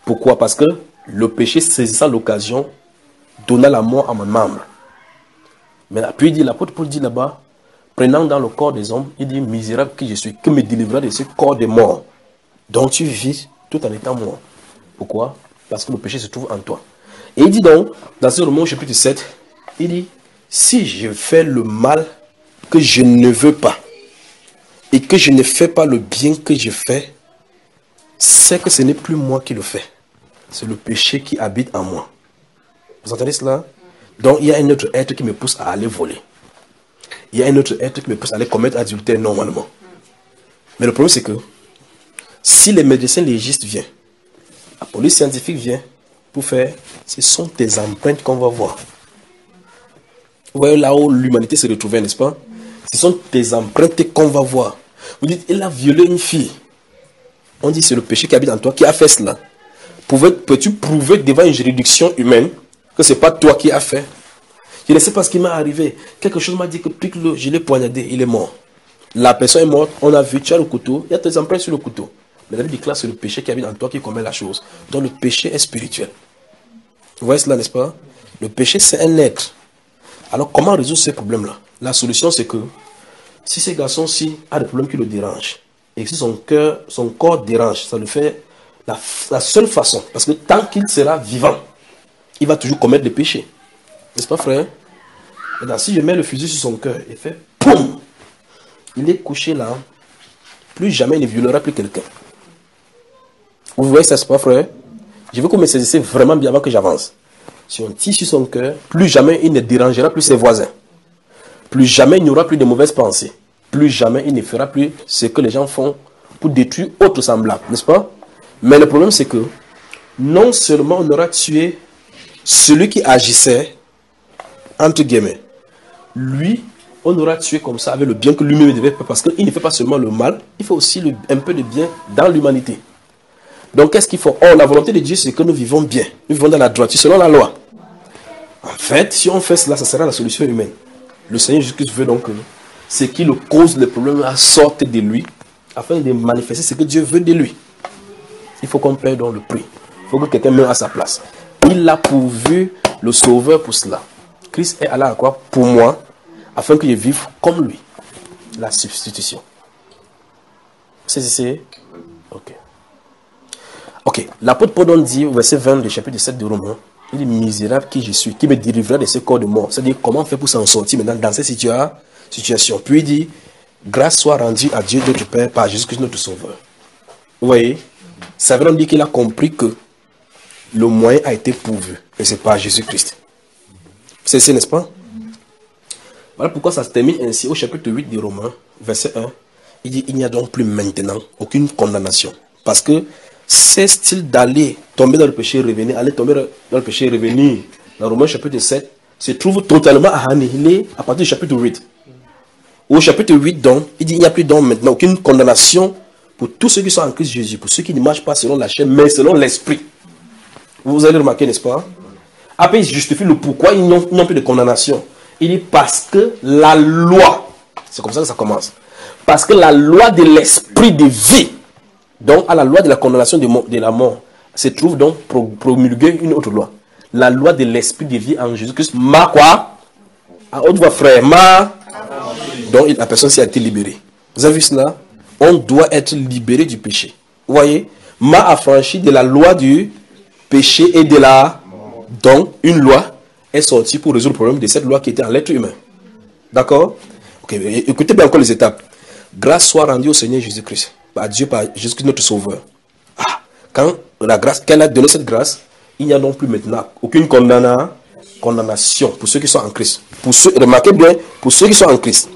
Pourquoi? Parce que le péché saisissant l'occasion donna la mort à mon membre. Mais puis il dit, l'apôtre Paul dit là-bas, prenant dans le corps des hommes, il dit, misérable qui je suis, que me délivrera de ce corps de mort dont tu vis tout en étant mort. Pourquoi? Parce que le péché se trouve en toi. Et il dit donc, dans ce Romains chapitre 7, il dit, si je fais le mal que je ne veux pas, et que je ne fais pas le bien que je fais, c'est que ce n'est plus moi qui le fais. C'est le péché qui habite en moi. Vous entendez cela? Donc il y a un autre être qui me pousse à aller voler. Il y a un autre être qui me pousse à aller commettre adultère normalement. Mais le problème c'est que, si les médecins légistes viennent, la police scientifique vient pour faire, ce sont tes empreintes qu'on va voir. Vous voyez là où l'humanité se retrouvait, n'est-ce pas? Ce sont tes empreintes qu'on va voir. Vous dites, il a violé une fille. On dit, c'est le péché qui habite en toi qui a fait cela. Peux-tu prouver devant une juridiction humaine que ce n'est pas toi qui as fait? Je ne sais pas ce qui m'est arrivé. Quelque chose m'a dit que pique-le, je l'ai poignardé, il est mort. La personne est morte, on a vu, tu as le couteau, il y a tes empreintes sur le couteau. Mais la Bible déclare que c'est le péché qui habite en toi qui commet la chose. Donc le péché est spirituel. Vous voyez cela, n'est-ce pas? Le péché, c'est un être. Alors, comment résoudre ce problème-là? La solution, c'est que si ce garçon-ci a des problèmes qui le dérangent, et si son corps dérange, ça le fait la seule façon. Parce que tant qu'il sera vivant, il va toujours commettre des péchés. N'est-ce pas, frère? Maintenant, si je mets le fusil sur son cœur et fait POUM, il est couché là, plus jamais il ne violera plus quelqu'un. Vous voyez ça, c'est pas, frère? Je veux que vous me saisissez vraiment bien avant que j'avance. Si on tire sur son cœur, plus jamais il ne dérangera plus ses voisins. Plus jamais il n'y aura plus de mauvaises pensées. Plus jamais il ne fera plus ce que les gens font pour détruire autres semblables, n'est-ce pas? Mais le problème, c'est que non seulement on aura tué celui qui agissait, entre guillemets, lui, on aura tué comme ça avec le bien que lui-même devait faire, parce qu'il ne fait pas seulement le mal, il fait aussi un peu de bien dans l'humanité. Donc, qu'est-ce qu'il faut? Oh, la volonté de Dieu, c'est que nous vivons bien. Nous vivons dans la droiture, selon la loi. En fait, si on fait cela, ça sera la solution humaine. Le Seigneur Jésus-Christ veut donc que ce qui le cause le problème sorte de lui, afin de manifester ce que Dieu veut de lui. Il faut qu'on paie donc le prix. Il faut que quelqu'un meure à sa place. Il a pourvu le Sauveur pour cela. Christ est allé à la croix pour moi, afin que je vive comme lui. La substitution. C'est ok. Ok. L'apôtre Paul dit, au verset 20 du chapitre 7 de Romains, il dit, misérable qui je suis, qui me délivra de ce corps de mort. C'est-à-dire, comment faire pour s'en sortir maintenant dans cette situation. Puis il dit, grâce soit rendue à Dieu notre Père par Jésus-Christ notre Sauveur. Vous voyez? Ça veut dire qu'il a compris que le moyen a été pourvu. Et c'est par Jésus-Christ. C'est n'est-ce pas? Voilà pourquoi ça se termine ainsi au chapitre 8 de Romains, verset 1. Il dit, il n'y a donc plus maintenant aucune condamnation. Parce que cesse-t-il d'aller tomber dans le péché et revenir, aller tomber dans le péché et revenir dans Romains chapitre 7, se trouve totalement annihilé à partir du chapitre 8. Au chapitre 8, donc, il dit, il n'y a plus donc maintenant aucune condamnation pour tous ceux qui sont en Christ Jésus, pour ceux qui ne marchent pas selon la chair, mais selon l'esprit. Vous allez remarquer, n'est-ce pas? Après, il justifie le pourquoi ils n'ont plus de condamnation. Il dit parce que la loi, c'est comme ça que ça commence, parce que la loi de l'esprit de vie, donc à la loi de la condamnation de la mort, se trouve donc promulguer une autre loi. La loi de l'esprit de vie en Jésus-Christ m'a quoi? À haute voix, frère, m'a. Donc la personne a été libérée. Vous avez vu cela? On doit être libéré du péché. Vous voyez? M'a affranchi de la loi du péché et de la... Donc, une loi est sortie pour résoudre le problème de cette loi qui était en l'être humain. D'accord? Ok, écoutez bien encore les étapes. Grâce soit rendue au Seigneur Jésus-Christ. Par Dieu, par Jésus-Christ notre Sauveur. Ah, quand la grâce, qu'elle a donné cette grâce, il n'y a donc plus maintenant aucune condamnation pour ceux qui sont en Christ. Remarquez bien, pour ceux qui sont en Christ.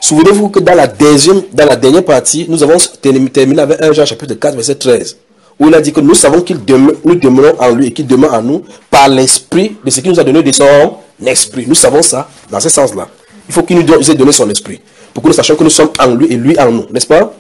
Souvenez-vous que dans la dernière partie, nous avons terminé avec 1 Jean chapitre 4, verset 13. Où il a dit que nous savons nous demeurons en lui et qu'il demeure en nous par l'esprit de ce qu'il nous a donné de son esprit. Nous savons ça dans ce sens-là. Il faut qu'il nous ait donné son esprit pour que nous sachions que nous sommes en lui et lui en nous, n'est-ce pas?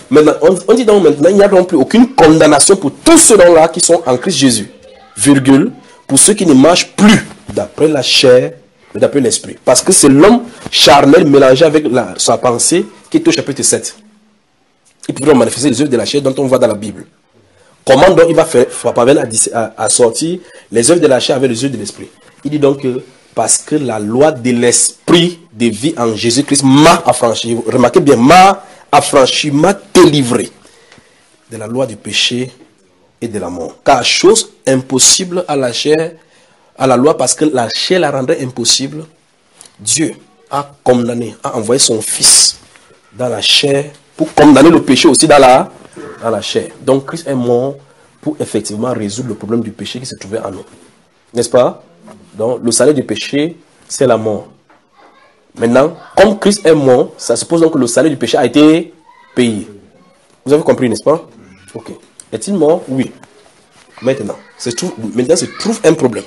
Maintenant, on dit donc maintenant, il n'y a donc plus aucune condamnation pour tous ceux-là qui sont en Christ Jésus. Virgule, pour ceux qui ne marchent plus d'après la chair, mais d'après l'esprit. Parce que c'est l'homme charnel mélangé avec sa pensée qui est au chapitre 7. Il peut manifester les œuvres de la chair dont on voit dans la Bible. Comment donc il va parvenir à sortir les œuvres de la chair avec les œuvres de l'esprit? Il dit donc que parce que la loi de l'esprit de vie en Jésus-Christ m'a affranchi. Remarquez bien, m'a affranchi, m'a délivré de la loi du péché et de la mort. Car chose impossible à la chair, à la loi, parce que la chair la rendrait impossible, Dieu a condamné, a envoyé son Fils dans la chair pour condamner le péché aussi dans la chair. Donc Christ est mort pour effectivement résoudre le problème du péché qui se trouvait en nous. N'est-ce pas? Donc le salaire du péché, c'est la mort. Maintenant, comme Christ est mort, ça suppose donc que le salaire du péché a été payé. Vous avez compris, n'est-ce pas? Ok. Est-il mort? Oui. Maintenant, se trouve un problème.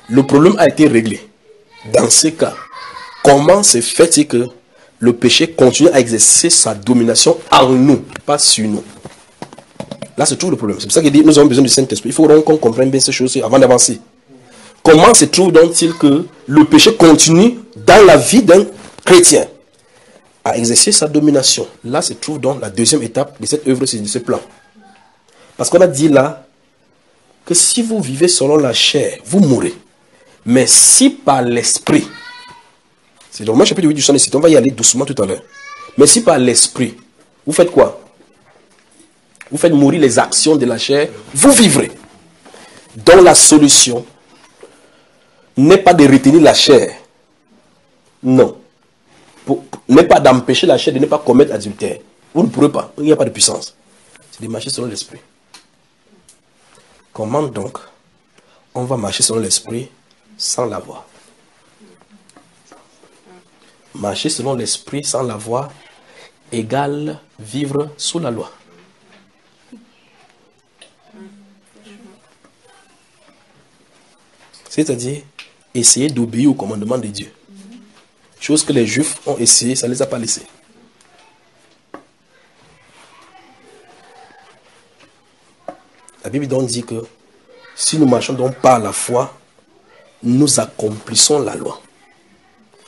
Le problème a été réglé. Dans ce cas, comment se fait-il que le péché continue à exercer sa domination en nous, pas sur nous? Là se trouve le problème. C'est pour ça qu'il dit nous avons besoin du Saint-Esprit. Il faut donc qu'on comprenne bien ces choses avant d'avancer. Comment se trouve donc-il que le péché continue dans la vie d'un chrétien à exercer sa domination? Là se trouve donc la deuxième étape de cette œuvre, de ce plan. Parce qu'on a dit là, que si vous vivez selon la chair, vous mourrez. Mais si par l'esprit, c'est dans Romains chapitre 8 du chant des Cités, on va y aller doucement tout à l'heure. Mais si par l'esprit, vous faites quoi? Vous faites mourir les actions de la chair, vous vivrez. Donc la solution n'est pas de retenir la chair. Non. N'est pas d'empêcher la chair de ne pas commettre adultère. Vous ne pourrez pas. Il n'y a pas de puissance. C'est de marcher selon l'esprit. Comment donc on va marcher selon l'esprit sans la voix? Marcher selon l'esprit sans la voix égale vivre sous la loi. C'est-à-dire essayer d'obéir au commandement de Dieu. Chose que les Juifs ont essayé, ça ne les a pas laissés. La Bible donc dit que si nous marchons donc par la foi, nous accomplissons la loi.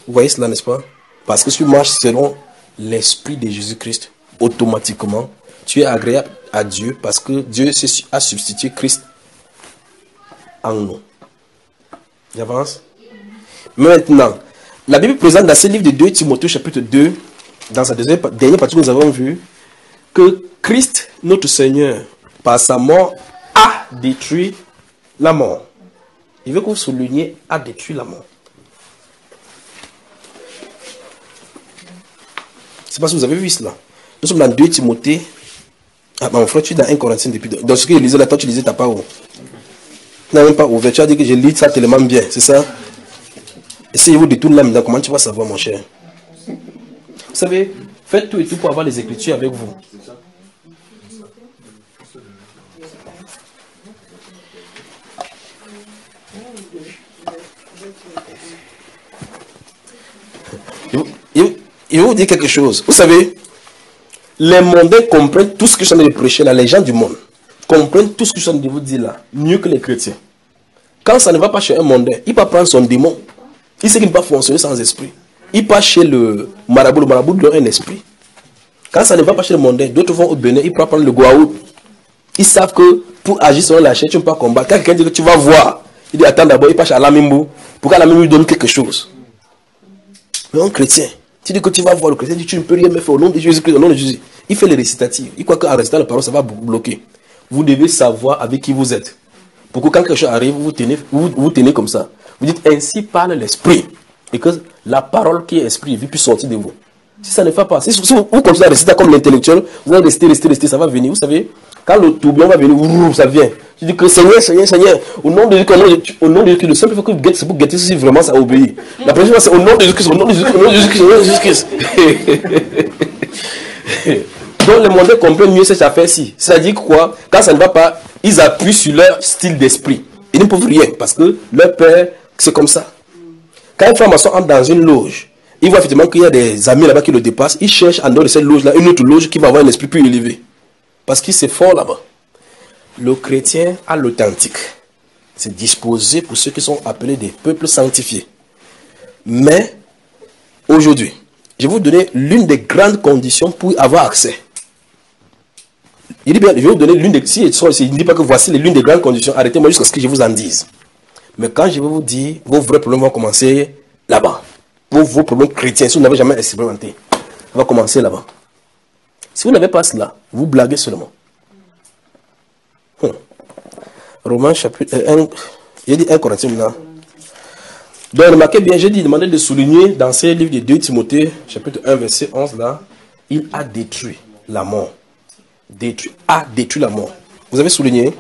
Vous voyez cela, n'est-ce pas? Parce que si tu marches selon l'esprit de Jésus-Christ, automatiquement, tu es agréable à Dieu parce que Dieu a substitué Christ en nous. J'avance. Maintenant, la Bible présente dans ce livre de 2 Timothée chapitre 2, dans sa dernière partie que nous avons vu, que Christ, notre Seigneur, par sa mort, a détruit la mort. Il veut que vous souligniez, a détruit la mort. Je ne sais pas si vous avez vu cela. Nous sommes dans 2 Timothée. Ah, mon frère, tu es dans 1 Corinthiens depuis. Dans ce que je lisais là, toi tu lisais, tu n'as pas où. Tu n'as même pas ouvert. Tu as dit que je lis ça tellement bien, c'est ça? Et si je vous détourne là maintenant, comment tu vas savoir, mon cher? Vous savez, faites tout et tout pour avoir les Écritures avec vous. Il va vous dire quelque chose. Vous savez, les mondains comprennent tout ce que je suis en train de prêcher là, les gens du monde comprennent tout ce que je suis en train de vous dire là, mieux que les chrétiens. Quand ça ne va pas chez un mondain, il va prendre son démon. Il sait qu'il ne peut pas fonctionner sans esprit. Il part chez le marabout lui donne un esprit. Quand ça ne va pas chez le mondain, d'autres vont au Bénin, il peut prendre le Goaou. Ils savent que pour agir selon la chair, tu ne peux pas combattre. Quand quelqu'un dit que tu vas voir, il dit attends d'abord, il passe à Lamimbo. Pour qu'Alamimbo lui donne quelque chose. Mais un chrétien, tu dis que tu vas voir le chrétien, tu dis tu ne peux rien me faire au nom de Jésus-Christ, au nom de Jésus. Il fait les récitatifs. Il croit qu'en récitant la parole, ça va bloquer. Vous devez savoir avec qui vous êtes. Pour que quand quelque chose arrive, vous tenez comme ça. Vous dites ainsi parle l'esprit. Et que la parole qui est esprit et vie puisse sortir de vous. Si ça ne fait pas, si vous continuez à réciter comme l'intellectuel, vous allez rester, ça va venir. Vous savez, quand le tourbillon va venir, ça vient. Tu dis que Seigneur, au nom de Jésus-Christ, le simple fait que c'est pour guetter si vraiment ça obéit. La première fois, c'est au nom de Jésus-Christ, au nom de Jésus-Christ, au nom de Jésus-Christ, au nom de Jésus-Christ. Donc les mondains comprennent mieux cette affaire-ci. C'est-à-dire quoi? Quand ça ne va pas, ils appuient sur leur style d'esprit. Ils ne peuvent rien parce que leur père, c'est comme ça. Quand un franc-maçon entre dans une loge, il voit effectivement qu'il y a des amis là-bas qui le dépassent. Il cherche en dehors de cette loge-là une autre loge qui va avoir un esprit plus élevé. Parce qu'il c'est fort là-bas. Le chrétien a l'authentique. C'est disposé pour ceux qui sont appelés des peuples sanctifiés. Mais, aujourd'hui, je vais vous donner l'une des grandes conditions pour avoir accès. Il dit bien, je vais vous donner l'une des... Si il ne dit pas que voici l'une des grandes conditions, arrêtez-moi jusqu'à ce que je vous en dise. Mais quand je vais vous dire, vos vrais problèmes vont commencer là-bas. Vos problèmes chrétiens, si vous n'avez jamais expérimenté, ça va commencer là-bas. Si vous n'avez pas cela, vous blaguez seulement. Romains chapitre 1, j'ai dit 1 Corinthiens maintenant. Donc remarquez bien, j'ai demandé de souligner dans ces livres de 2 Timothée, chapitre 1, verset 11 là, il a détruit la mort. A détruit la mort. Vous avez souligné?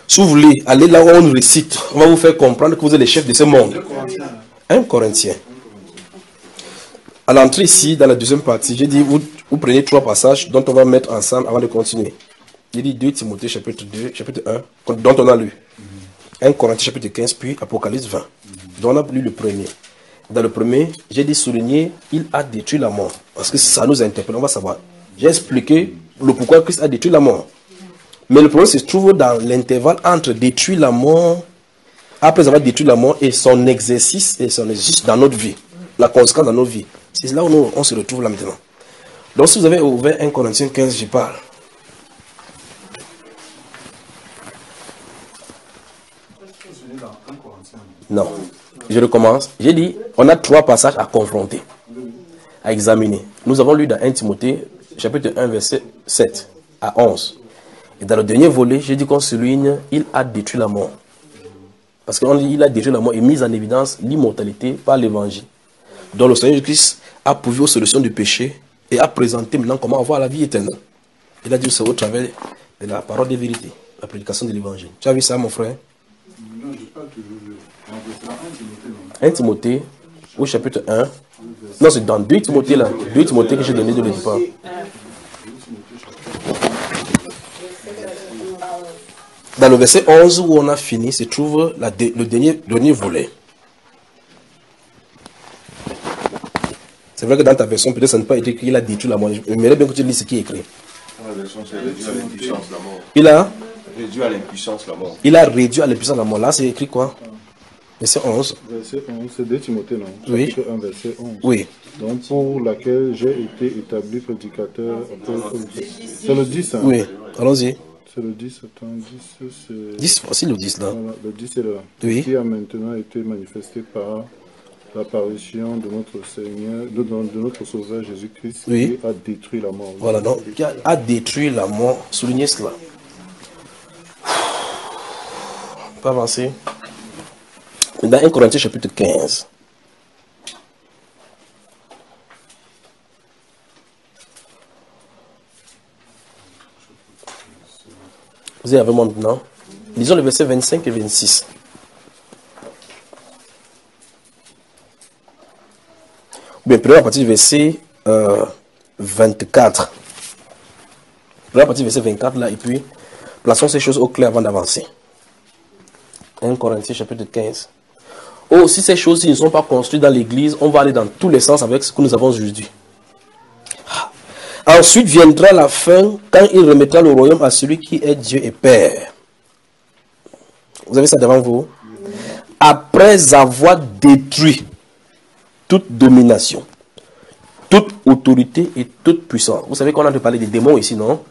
Si vous voulez aller là où on récite, on va vous faire comprendre que vous êtes les chefs de ce monde. 1 Corinthiens. À l'entrée ici, dans la deuxième partie, j'ai dit, vous prenez 3 passages dont on va mettre ensemble avant de continuer. J'ai dit 2 Timothée chapitre 2, chapitre 1, dont on a lu. 1 Corinthiens chapitre 15, puis Apocalypse 20. Dont on a lu le premier. Dans le premier, j'ai dit souligner, il a détruit la mort. Parce que ça nous interpelle, on va savoir. J'ai expliqué le pourquoi Christ a détruit la mort. Mais le problème se trouve dans l'intervalle entre détruire la mort, après avoir détruit la mort, et son exercice dans notre vie. La conséquence dans notre vie. C'est là où on se retrouve là maintenant. Donc si vous avez ouvert 1 Corinthiens 15, j'y parle. Non. Je recommence. J'ai dit, on a 3 passages à confronter, à examiner. Nous avons lu dans 1 Timothée, chapitre 1, verset 7 à 11. Et dans le dernier volet, j'ai dit qu'on souligne, il a détruit la mort. Parce qu'on dit, il a détruit la mort et mis en évidence l'immortalité par l'évangile. Donc le Seigneur Jésus-Christ a pourvu aux solutions du péché et a présenté maintenant comment avoir la vie éternelle. Il a dit c'est au travers de la parole de vérité, la prédication de l'évangile. Tu as vu ça, mon frère? Non, je n'ai pas toujours lu. 1 Timothée, au chapitre 1. Non, c'est dans 2 Timothée là. 2 Timothée que j'ai donné de départ. Dans le verset 11 où on a fini, se trouve le dernier volet. C'est vrai que dans ta version, peut-être ça n'a pas été écrit, il a détruit la mort. J'aimerais bien que tu lis ce qui est écrit. Il a réduit à l'impuissance la mort. Il a réduit à l'impuissance la mort. Là, c'est écrit quoi? Verset 11. Verset 11, c'est 2 Timothée, non? Oui. Chapitre 1, verset 11. Oui. Donc, pour laquelle j'ai été établi prédicateur. C'est le 10, hein? Oui, allons-y. C'est le 10, attends, 10, c'est... 10, voici le 10 là. Voilà, le 10 est là. Oui. Qui a maintenant été manifesté par l'apparition de notre Seigneur, de notre Sauveur Jésus-Christ, Oui. qui a détruit la mort. Voilà, donc, qui a détruit la mort. Soulignez cela. On peut avancer. Dans 1 Corinthiens chapitre 15. Vous êtes avec moi maintenant. Lisons les versets 25 et 26. Bien, prenons à partir du verset 24. Prenons à partir du verset 24 là, et puis plaçons ces choses au clair avant d'avancer. 1 Corinthiens chapitre 15. Oh, si ces choses ne sont pas construites dans l'église, on va aller dans tous les sens avec ce que nous avons aujourd'hui. Ensuite viendra la fin quand il remettra le royaume à celui qui est Dieu et Père. Vous avez ça devant vous? Après avoir détruit toute domination, toute autorité et toute puissance. Vous savez qu'on a de parler des démons ici, non?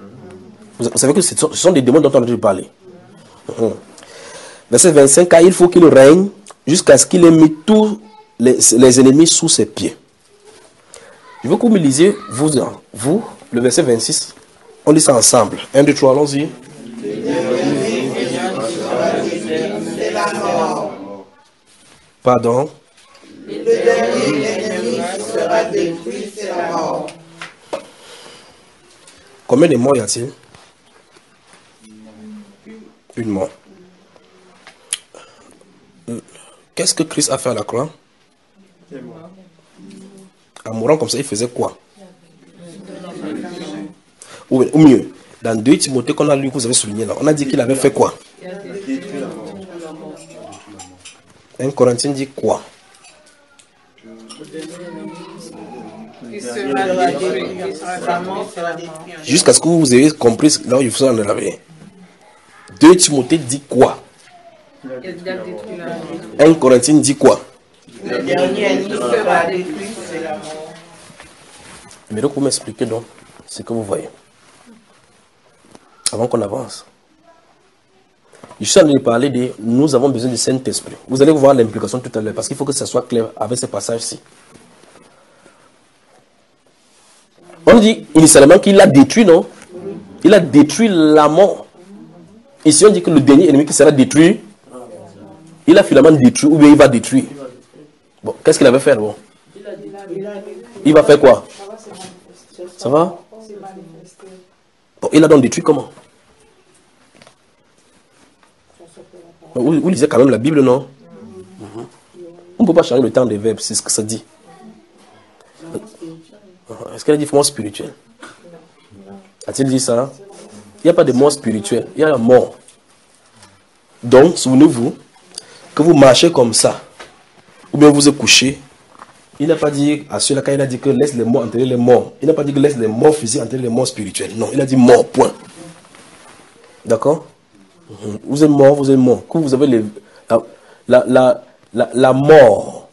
Vous savez que ce sont des démons dont on a de parler. Verset 25, car il faut qu'il règne jusqu'à ce qu'il ait mis tous les ennemis sous ses pieds. Je veux que vous me lisiez, vous, le verset 26. On lit ça ensemble. 1, 2, 3, allons-y. Pardon. Le dernier ennemi sera détruit, c'est la mort. Combien de morts y a-t-il? Une mort. Qu'est-ce que Christ a fait à la croix? En mourant comme ça, il faisait quoi? Ou mieux, dans 2 Timothée qu'on a lu, que vous avez souligné là, on a dit qu'il avait fait quoi? 1 Corinthiens dit quoi? Jusqu'à ce que vous ayez compris là où il faut en arriver. 2 Timothée dit quoi? 1 Corinthiens dit quoi? Le dernier ennemi sera détruit, c'est la mort. Mais donc vous m'expliquez donc ce que vous voyez. Avant qu'on avance. Je suis en train de parler de nous avons besoin du Saint-Esprit. Vous allez voir l'implication tout à l'heure parce qu'il faut que ça soit clair avec ce passage-ci. On dit initialement qu'il a détruit, non? Il a détruit la mort. Ici on dit que le dernier ennemi qui sera détruit, il a finalement détruit ou bien il va détruire. Bon, qu'est-ce qu'il avait fait bon? Il va faire quoi? Ça va? Bon, il a donc détruit comment? Vous lisez quand même la Bible, non? On ne peut pas changer le temps des verbes, c'est ce que ça dit. Est-ce qu'elle a dit mort spirituelle? A-t-il dit ça? Il n'y a pas de mort spirituelle, il y a la mort. Donc, souvenez-vous que vous marchez comme ça, ou bien vous êtes couché. Il n'a pas dit à ceux-là, quand il a dit que laisse les morts enterrer les morts, il n'a pas dit que laisse les morts physiques enterrer les morts spirituels. Non, il a dit mort, point. D'accord? Vous êtes mort, vous êtes mort. Quand vous avez la mort,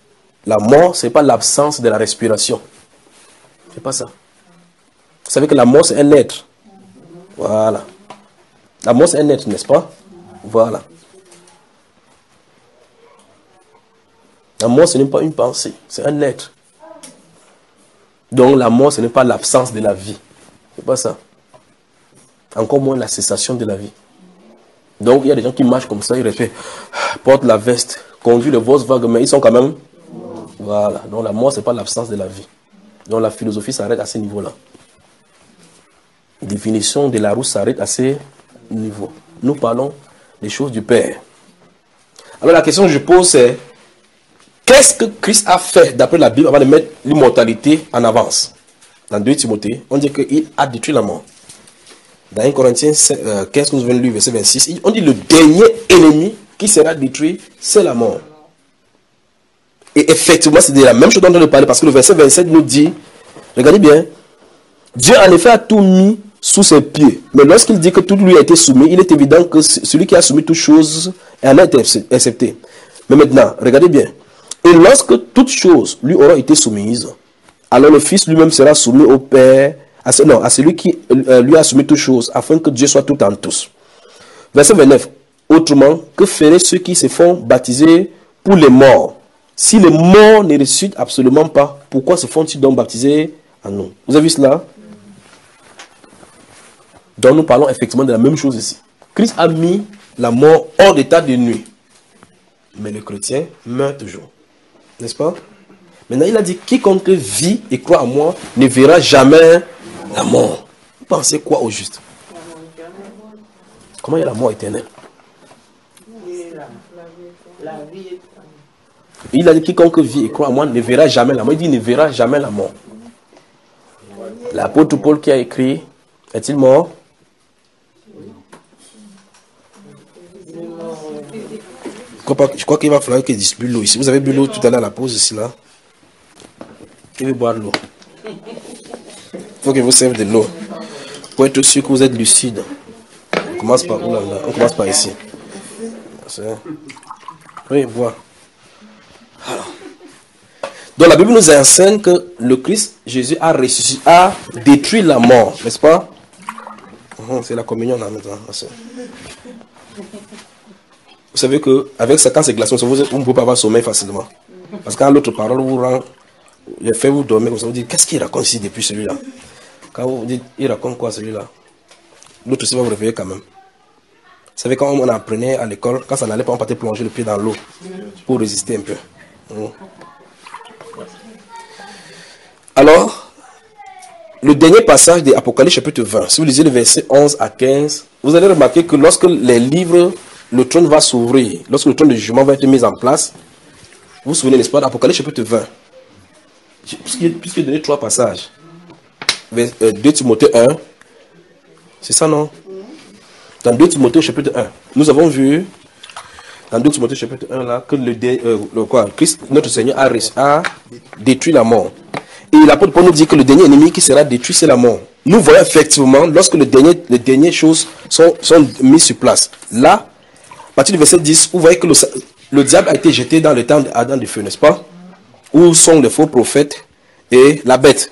ce n'est pas l'absence de la respiration. C'est pas ça. Vous savez que la mort, c'est un être. Voilà. La mort, c'est un être, n'est-ce pas? Voilà. La mort, ce n'est pas une pensée, c'est un être. Donc la mort, ce n'est pas l'absence de la vie. C'est pas ça. Encore moins la cessation de la vie. Donc il y a des gens qui marchent comme ça, ils répètent, portent la veste, conduisent le Volkswagen, mais ils sont quand même... Voilà. Donc la mort, ce n'est pas l'absence de la vie. Donc la philosophie s'arrête à ce niveau-là. La définition de la roue s'arrête à ce niveau. Nous parlons des choses du Père. Alors la question que je pose, c'est qu'est-ce que Christ a fait d'après la Bible avant de mettre l'immortalité en avance? Dans 2 Timothée, on dit qu'il a détruit la mort. Dans 1 Corinthiens 15, que nous venons de lire, verset 26, on dit le dernier ennemi qui sera détruit, c'est la mort. Et effectivement, c'est de la même chose dont on parle, parce que le verset 27 nous dit, regardez bien, Dieu en effet a tout mis sous ses pieds. Mais lorsqu'il dit que tout lui a été soumis, il est évident que celui qui a soumis toutes choses en a été accepté. Mais maintenant, regardez bien. Et lorsque toutes choses lui auront été soumises, alors le Fils lui-même sera soumis au Père, à celui qui lui a soumis toutes choses, afin que Dieu soit tout en tous. Verset 29. Autrement, que feraient ceux qui se font baptiser pour les morts? Si les morts ne ressuscitent absolument pas, pourquoi se font-ils donc baptiser en nous? Vous avez vu cela? Donc nous parlons effectivement de la même chose ici. Christ a mis la mort hors d'état de nuit. Mais le chrétien meurt toujours. N'est-ce pas? Maintenant, il a dit, quiconque vit et croit en moi ne verra jamais la mort. Vous pensez quoi au juste? Comment il y a la mort éternelle? Il a dit, quiconque vit et croit en moi ne verra jamais la mort. Il dit, ne verra jamais la mort. L'apôtre Paul qui a écrit, est-il mort? Je crois qu'il va falloir qu'il distribue l'eau ici. Vous avez bu l'eau tout à l'heure à la pause ici, là. Il veut boire l'eau. Il faut qu'il vous serve de l'eau. Pour être sûr que vous êtes lucide. On commence par où là? On commence par ici. Oui, bois. Alors. Donc la Bible nous enseigne que le Christ, Jésus, a ressuscité, a détruit la mort, n'est-ce pas? C'est la communion là maintenant. Vous savez qu'avec ça, quand c'est glacé, vous ne pouvez pas avoir sommeil facilement. Parce que quand l'autre parole vous rend, il fait vous dormir comme ça, vous dites, qu'est-ce qu'il raconte ici depuis celui-là? Quand vous dites, il raconte quoi celui-là? L'autre aussi va vous réveiller quand même. Vous savez, quand on apprenait à l'école, quand ça n'allait pas, on partait plonger le pied dans l'eau pour résister un peu. Alors, le dernier passage de Apocalypse chapitre 20, si vous lisez le verset 11 à 15, vous allez remarquer que lorsque les livres, le trône va s'ouvrir, lorsque le trône de jugement va être mis en place, vous vous souvenez, n'est-ce pas, d'Apocalypse chapitre 20, puisqu'il donné 3 passages, 2 Timothée 1, c'est ça non? Dans 2 Timothée chapitre 1, nous avons vu, dans 2 Timothée chapitre 1, là, que Christ, notre Seigneur, a détruit la mort. Et l'apôtre Paul nous dit que le dernier ennemi qui sera détruit, c'est la mort. Nous voyons effectivement, lorsque les dernières choses sont mises sur place. Là, à partir du verset 10, vous voyez que le diable a été jeté dans le temps d'Adam de feu, n'est-ce pas? Où sont les faux prophètes et la bête.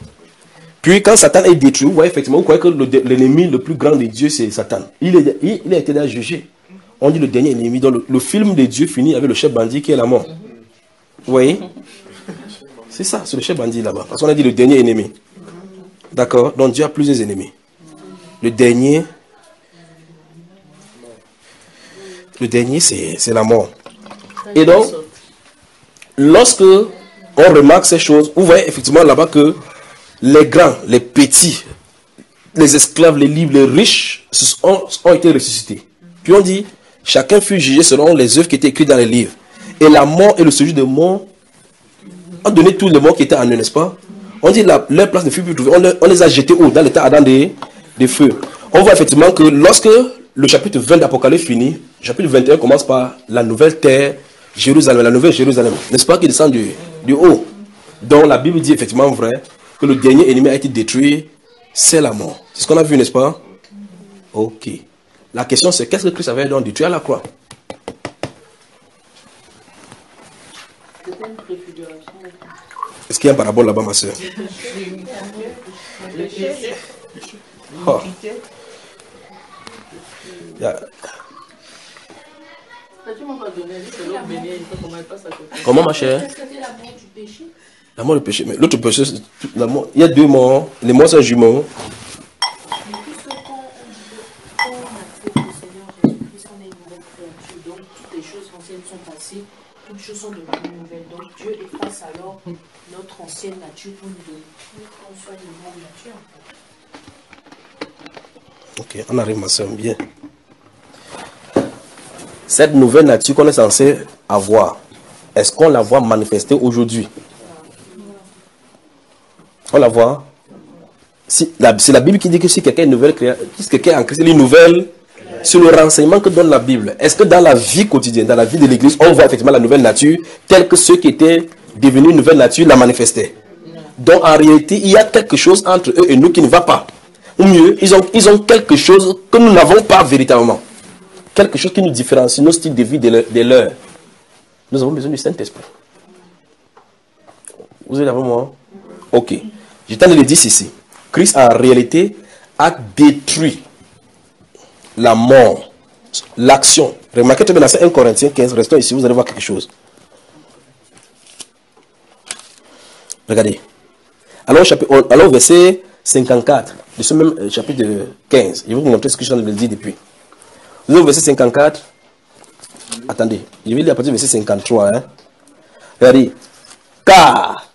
Puis quand Satan est détruit, vous voyez effectivement, vous voyez que l'ennemi le plus grand de Dieu, c'est Satan. Il a été déjà jugé. On dit le dernier ennemi. Donc le film de Dieu finit avec le chef bandit qui est la mort. Vous voyez? C'est ça, c'est le chef bandit là-bas. Parce qu'on a dit le dernier ennemi. D'accord? Donc Dieu a plusieurs ennemis. Le dernier, c'est la mort. Et donc, lorsque on remarque ces choses, vous voyez effectivement là-bas que les grands, les petits, les esclaves, les libres, les riches ont été ressuscités. Puis on dit, chacun fut jugé selon les œuvres qui étaient écrites dans les livres. Et la mort et le séjour de mort ont donné tous les morts qui étaient en eux, n'est-ce pas? On dit leur place ne fut plus trouvée. On les a jetés haut dans l'état Adam des feux. On voit effectivement que lorsque le chapitre 20 d'Apocalypse finit, le chapitre 21 commence par la nouvelle terre, Jérusalem, la nouvelle Jérusalem. N'est-ce pas, qui descend du haut? Donc la Bible dit effectivement vrai que le dernier ennemi a été détruit, c'est la mort. C'est ce qu'on a vu, n'est-ce pas? Ok. La question c'est qu'est-ce que Christ avait donc détruit à la croix? Est-ce qu'il y a un parabole là-bas, ma soeur? Oh. Yeah. Comment ma chère? La mort du péché. Mais l'autre péché, la mort, il y a deux morts. Les morts sont jumeaux. Mais puisque quand on accepte le Seigneur Jésus-Christ, on est une nouvelle créature. Donc toutes les choses anciennes sont passées, toutes choses sont devenues nouvelles. Donc Dieu efface alors notre ancienne nature pour nous donner qu'on soit une nouvelle nature. Ok, on arrive ma soeur, bien. Cette nouvelle nature qu'on est censé avoir, est-ce qu'on la voit manifester aujourd'hui? On la voit? C'est la Bible qui dit que si quelqu'un est nouvelle créature, si quelqu'un est en Christ, il est nouvelle, sur le renseignement que donne la Bible. Est-ce que dans la vie quotidienne, dans la vie de l'Église, on voit effectivement la nouvelle nature telle que ceux qui étaient devenus une nouvelle nature la manifestaient? Donc en réalité, il y a quelque chose entre eux et nous qui ne va pas. Ou mieux, ils ont quelque chose que nous n'avons pas véritablement. Quelque chose qui nous différencie, nos styles de vie de leurs. Nous avons besoin du Saint-Esprit. Vous êtes avec moi? Ok. Je t'en ai dit ici. Christ en réalité a détruit la mort, l'action. Remarquez très bien dans 1 Corinthiens 15, restons ici, vous allez voir quelque chose. Regardez. Alors au verset 54 de ce même chapitre 15. Je vais vous montrer ce que je viens de dire depuis. Vous avez au verset 54. Attendez, je vais lire à partir du verset 53. Hein. Regardez. Car,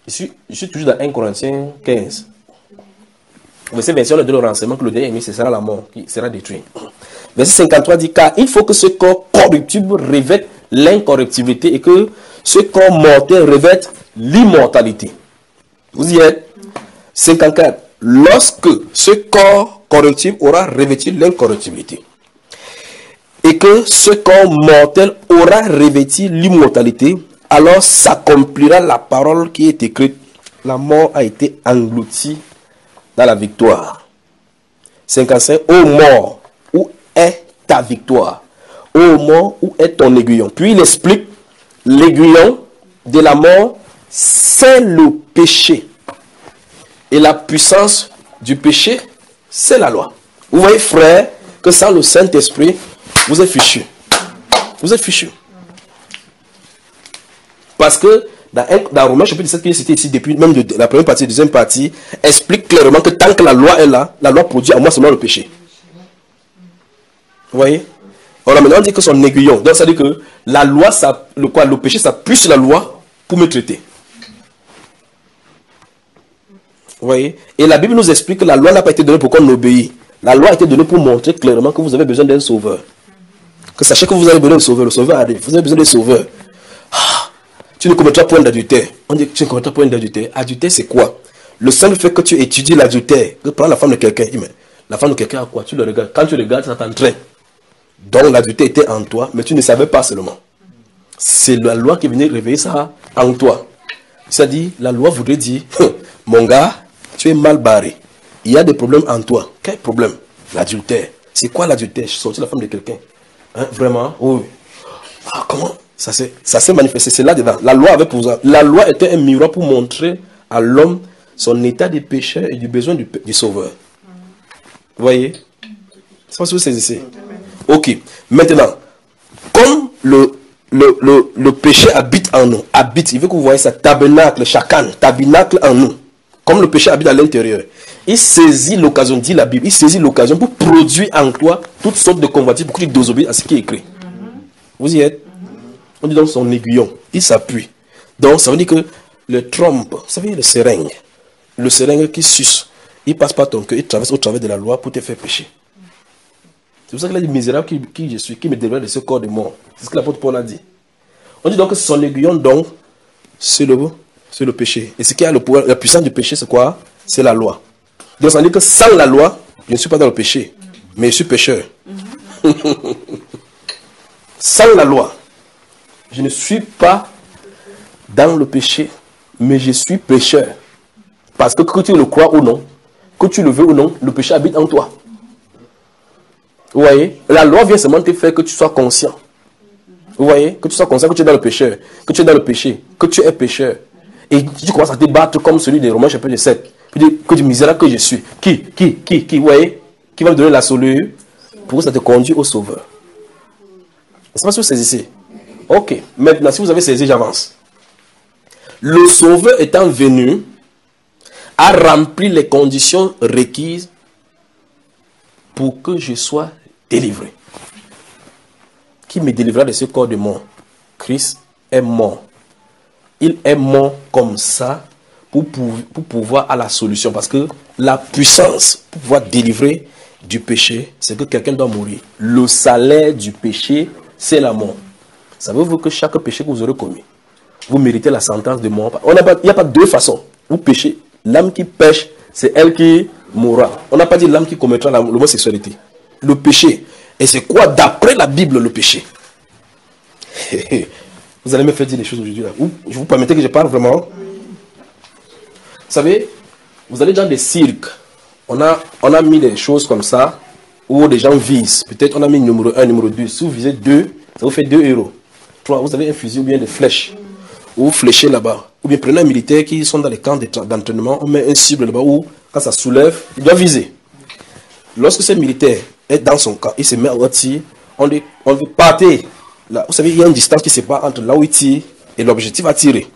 je suis toujours dans 1 Corinthiens 15. Verset 21, on a donné le renseignement que le dernier ennemi, ce sera la mort qui sera détruit. Verset 53 dit, car il faut que ce corps corruptible revête l'incorruptibilité et que ce corps mortel revête l'immortalité. Vous y êtes? 54. Lorsque ce corps corruptible aura revêtu l'incorruptibilité et que ce corps mortel aura revêtu l'immortalité, alors s'accomplira la parole qui est écrite. La mort a été engloutie dans la victoire. 55. Ô mort, où est ta victoire? Ô mort, où est ton aiguillon? Puis il explique l'aiguillon de la mort, c'est le péché. Et la puissance du péché, c'est la loi. Vous voyez, frère, que sans le Saint-Esprit, vous êtes fichu. Vous êtes fichu. Parce que dans Romains chapitre 17, qui est cité ici depuis même de la première partie, la deuxième partie, explique clairement que tant que la loi est là, la loi produit à moi seulement le péché. Vous voyez? Alors maintenant on dit que son aiguillon. Donc ça veut dire que la loi, le péché s'appuie sur la loi pour me traiter. Vous voyez? Et la Bible nous explique que la loi n'a pas été donnée pour qu'on obéisse. La loi a été donnée pour montrer clairement que vous avez besoin d'un sauveur. Que sachez que vous avez besoin d'un sauveur. Le sauveur arrive. Vous avez besoin d'un sauveur. Tu ne commettras point d'adultère. On dit que tu ne commettras point d'adultère. Adultère, c'est quoi? Le simple fait que tu étudies l'adultère, que prends la femme de quelqu'un, mais la femme de quelqu'un a quoi? Tu le regardes. Quand tu regardes, ça t'entraîne. Donc l'adultère était en toi, mais tu ne savais pas seulement. C'est la loi qui venait réveiller ça en toi. C'est-à-dire, la loi voudrait dire, mon gars, tu es mal barré. Il y a des problèmes en toi. Quel problème? L'adultère. C'est quoi l'adultère? Je suis sorti la femme de quelqu'un. Hein? Vraiment? Oui. Ah, comment? Ça s'est manifesté. C'est là-dedans. La loi avait pour ça. La loi était un miroir pour montrer à l'homme son état de péché et du besoin du sauveur. Vous voyez? C'est pas ce que vous saisissez. Ok. Maintenant, comme le péché habite en nous, il veut que vous voyez ça, tabernacle, chakan, tabernacle en nous. Comme le péché habite à l'intérieur, il saisit l'occasion, dit la Bible, il saisit l'occasion pour produire en toi toutes sortes de convoitises pour que tu désobéisses à ce qui est écrit. Vous y êtes? On dit donc son aiguillon, il s'appuie. Donc ça veut dire que le trompe, vous savez le seringue qui suce, il passe par ton cœur, il traverse au travers de la loi pour te faire pécher. C'est pour ça qu'il a dit misérable qui je suis, qui me délivre de ce corps de mort. C'est ce que l'apôtre Paul a dit. On dit donc que son aiguillon, donc, c'est le péché. Et ce qui a le pouvoir, la puissance du péché, c'est quoi? C'est la loi. Donc ça veut dire que sans la loi, je ne suis pas dans le péché, mais je suis pécheur. Sans la loi, je ne suis pas dans le péché, mais je suis pécheur. Parce que tu le crois ou non, que tu le veux ou non, le péché habite en toi. Vous voyez? La loi vient seulement te faire que tu sois conscient. Vous voyez? Que tu sois conscient que tu es dans le péché, que tu es dans le péché, que tu es pécheur. Et tu commences à te battre comme celui de Romains chapitre 7. Que du misérable que je suis. Qui, vous voyez, qui va me donner la solution pour que ça te conduise au sauveur. C'est pas si vous saisissez. Ok, maintenant, si vous avez saisi, j'avance. Le sauveur étant venu, a rempli les conditions requises pour que je sois délivré. Qui me délivrera de ce corps de mort? Christ est mort. Il est mort comme ça pour pouvoir à la solution. Parce que la puissance pour pouvoir délivrer du péché, c'est que quelqu'un doit mourir. Le salaire du péché, c'est la mort. Savez-vous que chaque péché que vous aurez commis, vous méritez la sentence de mort? Il n'y a pas deux façons. Vous péchez. L'âme qui pêche, c'est elle qui mourra. On n'a pas dit l'âme qui commettra l'homosexualité. Le péché. Et c'est quoi d'après la Bible le péché? Vous allez me faire dire les choses aujourd'hui. Je vous permettez que je parle vraiment? Vous savez, vous allez dans des cirques. On a mis des choses comme ça où les gens visent. Peut-être on a mis numéro 1, numéro 2. Si vous visez 2, ça vous fait 2 euros. 3, vous avez un fusil ou bien des flèches. Ou vous fléchez là-bas. Ou bien prenez un militaire qui sont dans les camps d'entraînement. On met un cible là-bas où, quand ça soulève, il doit viser. Lorsque ce militaire est dans son camp, il se met à tirer, on dit partez. Là, vous savez, il y a une distance qui sépare entre là où il tire et l'objectif à tirer.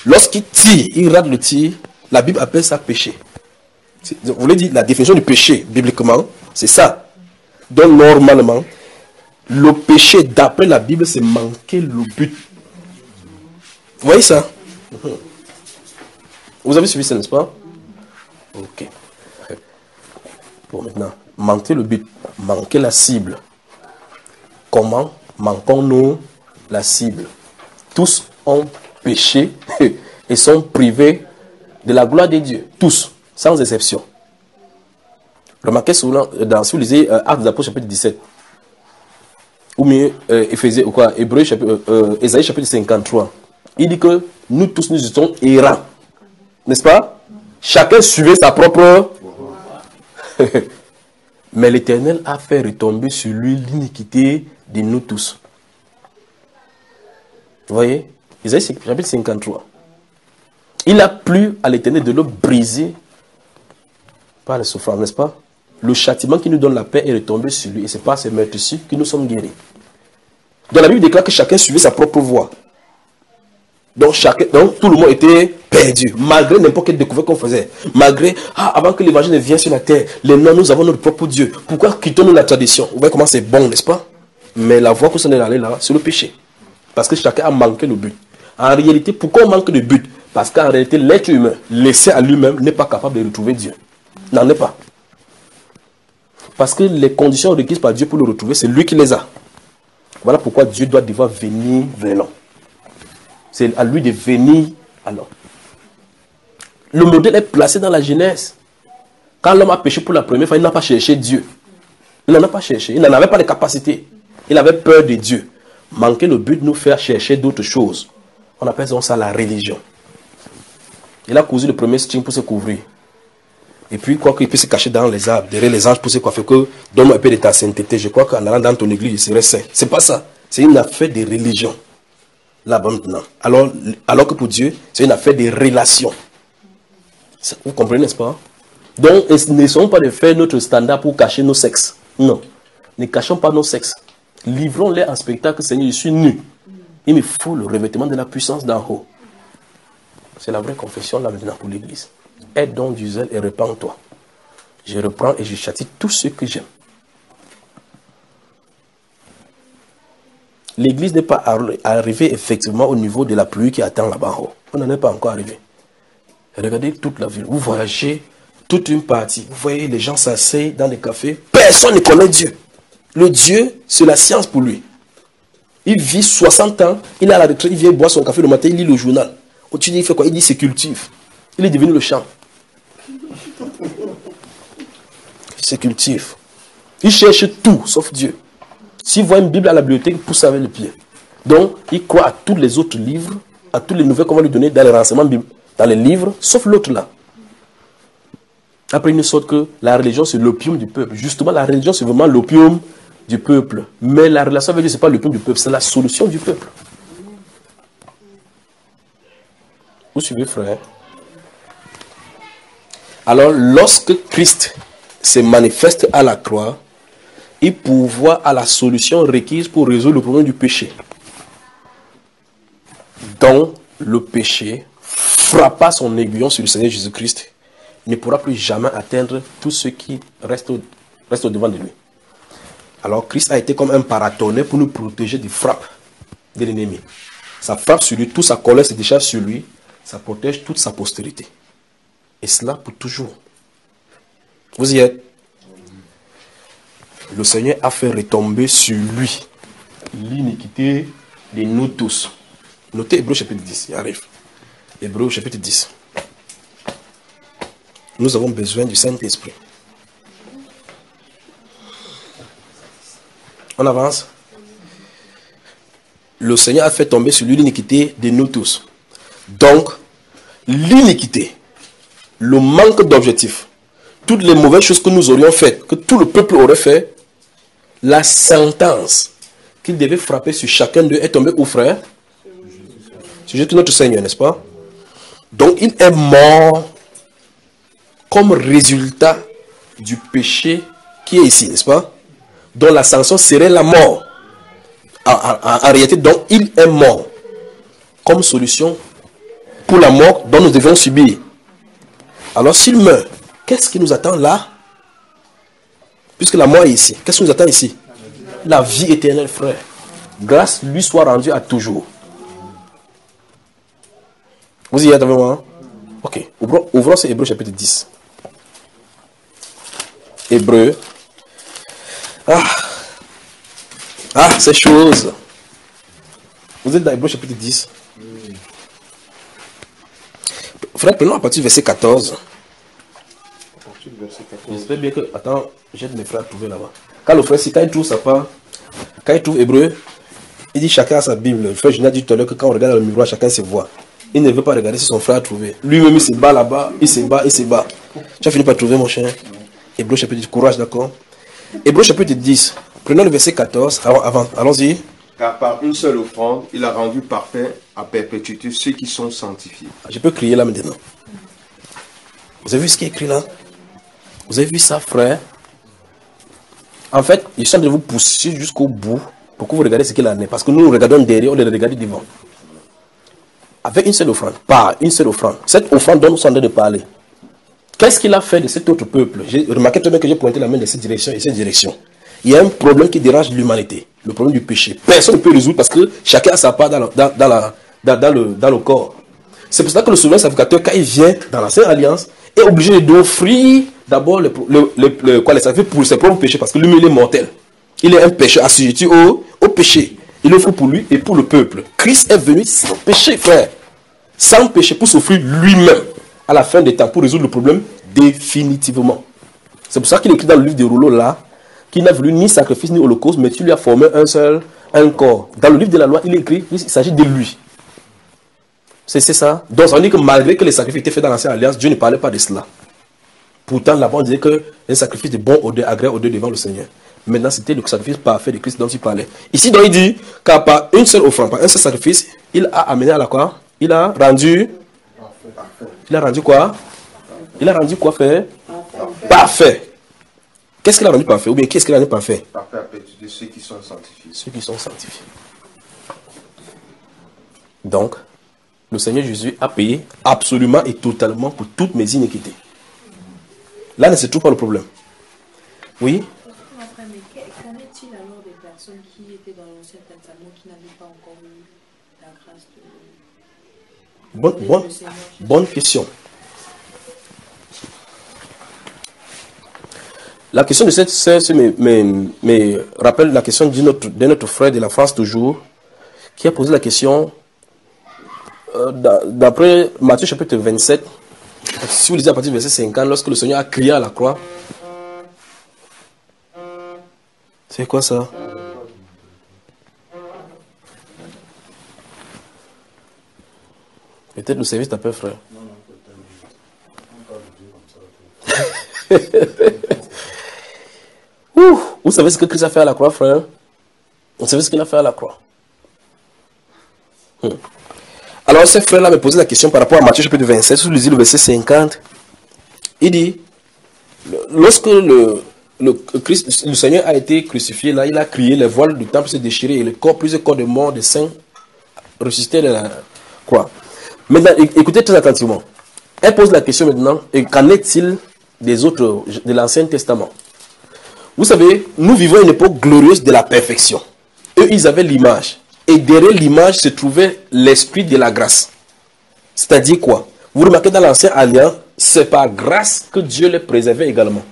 Lorsqu'il tire, il rate le tir, la Bible appelle ça péché. Vous voulez dire la définition du péché, bibliquement, c'est ça. Donc, normalement, le péché, d'après la Bible, c'est manquer le but. Vous voyez ça? Vous avez suivi ça, n'est-ce pas? Ok. Bon, maintenant, manquer le but, manquer la cible. Comment manquons-nous la cible? Tous ont péché et sont privés de la gloire de Dieu. Tous, sans exception. Remarquez souvent, si vous lisez Actes des Apôtres chapitre 17, ou mieux Éphésiens, ou quoi, Ésaïe chapitre 53, il dit que nous tous nous étions errants. N'est-ce pas? Chacun suivait sa propre... Mais l'Éternel a fait retomber sur lui l'iniquité de nous tous. Vous voyez? Isaïe chapitre 53. Il a plu à l'Éternel de le briser par la souffrance, n'est-ce pas? Le châtiment qui nous donne la paix est retombé sur lui. Et c'est par ces meurtres-ci que nous sommes guéris. Donc la Bible déclare que chacun suivait sa propre voie. Donc tout le monde était perdu, malgré n'importe quelle découverte qu'on faisait. Malgré, avant que l'évangile ne vienne sur la terre, les noms, nous avons notre propre Dieu. Pourquoi quittons-nous la tradition? Vous voyez comment c'est bon, n'est-ce pas? Mais la voie que nous sommes allés là, c'est le péché. Parce que chacun a manqué le but. En réalité, pourquoi on manque de but? Parce qu'en réalité, l'être humain, laissé à lui-même, n'est pas capable de retrouver Dieu. N'en est pas. Parce que les conditions requises par Dieu pour le retrouver, c'est lui qui les a. Voilà pourquoi Dieu doit devoir venir vers l'homme. C'est à lui de venir à l'homme. Le modèle est placé dans la Genèse. Quand l'homme a péché pour la première fois, il n'a pas cherché Dieu. Il n'en a pas cherché. Il n'en avait pas les capacités. Il avait peur de Dieu. Manquer le but nous fait chercher d'autres choses. On appelle ça la religion. Il a cousu le premier string pour se couvrir. Et puis, quoi qu'il puisse se cacher dans les arbres, derrière les anges pour se coiffer, que donne-moi un peu de ta sainteté. Je crois qu'en allant dans ton église, je serai saint. C'est pas ça. C'est une affaire de religion. Là-bas maintenant. Alors que pour Dieu, c'est une affaire de relation. Vous comprenez, n'est-ce pas? Donc, n'essayons pas de faire notre standard pour cacher nos sexes. Non. Ne cachons pas nos sexes. Livrons-les en spectacle. Seigneur, je suis nu. Il me faut le revêtement de la puissance d'en haut. C'est la vraie confession là maintenant pour l'église. Aide donc du zèle et répands-toi. Je reprends et je châtie tous ceux que j'aime. L'église n'est pas arrivée effectivement au niveau de la pluie qui attend là-bas en haut. On n'en est pas encore arrivé. Regardez toute la ville. Vous voyagez toute une partie. Vous voyez les gens s'asseyent dans des cafés. Personne ne connaît Dieu. Le Dieu, c'est la science pour lui. Il vit 60 ans. Il est à la retraite. Il vient boire son café le matin. Il lit le journal. Tu dis, il fait quoi? Il dit, c'est cultive. Il est devenu le champ. C'est cultive. Il cherche tout sauf Dieu. S'il voit une Bible à la bibliothèque, il pousse avec le pied. Donc, il croit à tous les autres livres, à toutes les nouvelles qu'on va lui donner dans les renseignements, dans les livres, sauf l'autre là. Après, il nous sort que la religion, c'est l'opium du peuple. Justement, la religion, c'est vraiment l'opium du peuple. Mais la relation avec Dieu, ce n'est pas l'opium du peuple, c'est la solution du peuple. Vous suivez, frère? Alors, lorsque Christ se manifeste à la croix, il pourvoit à la solution requise pour résoudre le problème du péché. Donc, le péché frappa son aiguillon sur le Seigneur Jésus-Christ, ne pourra plus jamais atteindre tout ce qui reste au devant de lui. Alors, Christ a été comme un paratonnerre pour nous protéger des frappes de l'ennemi. Ça frappe sur lui, toute sa colère se décharge sur lui, ça protège toute sa postérité. Et cela pour toujours. Vous y êtes? Le Seigneur a fait retomber sur lui l'iniquité de nous tous. Notez Hébreux chapitre 10, il arrive. Hébreux chapitre 10. Nous avons besoin du Saint-Esprit. On avance. Le Seigneur a fait tomber sur lui l'iniquité de nous tous. Donc, l'iniquité, le manque d'objectif, toutes les mauvaises choses que nous aurions faites, que tout le peuple aurait fait, la sentence qu'il devait frapper sur chacun d'eux est tombée où, frère? Sur Jésus notre Seigneur, n'est-ce pas? Donc, il est mort comme résultat du péché qui est ici, n'est-ce pas? Dont la sanction serait la mort. En réalité, donc, il est mort comme solution pour la mort dont nous devons subir. Alors, s'il meurt, qu'est-ce qui nous attend là? Puisque la mort est ici, qu'est-ce qui nous attend ici? La vie éternelle, frère. Grâce lui soit rendue à toujours. Vous y êtes avec moi? Ok. Ouvrons ce Hébreux chapitre 10. Hébreux. Ces choses. Vous êtes dans Hébreux chapitre 10. Frère, prenons à partir du verset 14. J'espère bien que... Attends, j'aide mes frères à trouver là-bas. Quand le frère, quand il trouve sa part, quand il trouve Hébreux, il dit chacun a sa Bible. Le frère Julien a dit tout à l'heure que quand on regarde dans le miroir, chacun se voit. Il ne veut pas regarder si son frère a trouvé. Lui-même, il se bat là-bas, il se bat. Tu as fini par trouver, mon cher. Hébreux chapitre 10, courage, d'accord? Hébreux chapitre 10, prenons le verset 14. Allons-y. Car par une seule offrande, il a rendu parfait à perpétuité ceux qui sont sanctifiés. Je peux crier là maintenant. Vous avez vu ce qui est écrit là? Vous avez vu ça, frère? En fait, je suis en train de vous pousser jusqu'au bout pour que vous regardiez ce qu'il en est. Parce que nous regardons derrière, on les regarde devant. Avec une seule offrande, pas une seule offrande. Cette offrande dont nous sommes en train de parler. Qu'est-ce qu'il a fait de cet autre peuple? J'ai remarqué très bien que j'ai pointé la main dans cette direction et cette direction. Il y a un problème qui dérange l'humanité. Le problème du péché. Personne ne peut le résoudre parce que chacun a sa part dans le corps. C'est pour ça que le souverain sacrificateur, quand il vient dans l'ancienne alliance, est obligé d'offrir d'abord les sacrifices pour ses propres péchés parce que lui, il est mortel. Il est un pécheur assujetti au péché. Il offre pour lui et pour le peuple. Christ est venu sans péché, frère. Sans péché pour s'offrir lui-même à la fin des temps pour résoudre le problème définitivement. C'est pour ça qu'il écrit dans le livre des rouleaux là qu'il n'a voulu ni sacrifice ni holocauste, mais tu lui as formé un corps. Dans le livre de la loi, il écrit qu'il s'agit de lui. C'est ça. Donc ça veut dire que malgré que les sacrifices étaient faits dans l'ancienne alliance, Dieu ne parlait pas de cela. Pourtant, là-bas, on disait que un sacrifice de bon odeur, agréable odeur devant le Seigneur. Maintenant, c'était le sacrifice parfait de Christ dont il parlait. Ici, donc, il dit qu'à part une seule offrande, par un seul sacrifice, il a amené à la quoi? Il a rendu quoi? Il a rendu quoi, frère? Parfait. Qu'est-ce qu'il a rendu parfait? Ou bien qu'est-ce qu'il a rendu parfait? Parfait à perpétuité ceux qui sont sanctifiés. Ceux qui sont sanctifiés. Donc, le Seigneur Jésus a payé absolument et totalement pour toutes mes iniquités. Là ne se trouve pas le problème. Oui? Mais qu'en est-il alors des personnes qui étaient dans l'Ancien Testament qui n'avaient pas encore eu la grâce de... Bonne question. La question de cette sœur me rappelle la question de notre frère de la France toujours, qui a posé la question d'après Matthieu chapitre 27. Si vous lisez à partir du verset 50, lorsque le Seigneur a crié à la croix, c'est quoi ça? Peut-être le service t'appelle, frère. Vous savez ce que Christ a fait à la croix, frère? Vous savez ce qu'il a fait à la croix? Alors, ce frère-là me posait la question par rapport à Matthieu chapitre 27. Si vous lisez le verset 50, Il dit, lorsque le Seigneur a été crucifié, là, il a crié, les voiles du temple se déchiraient et plusieurs corps de morts, de saints, ressuscitaient de la croix. Maintenant, écoutez très attentivement. Elle pose la question maintenant, et qu'en est-il des autres, de l'Ancien Testament? Vous savez, nous vivons une époque glorieuse de la perfection. Eux, ils avaient l'image. Et derrière l'image se trouvait l'esprit de la grâce. C'est-à-dire quoi? Vous remarquez dans l'Ancienne Alliance, c'est par grâce que Dieu les préservait également.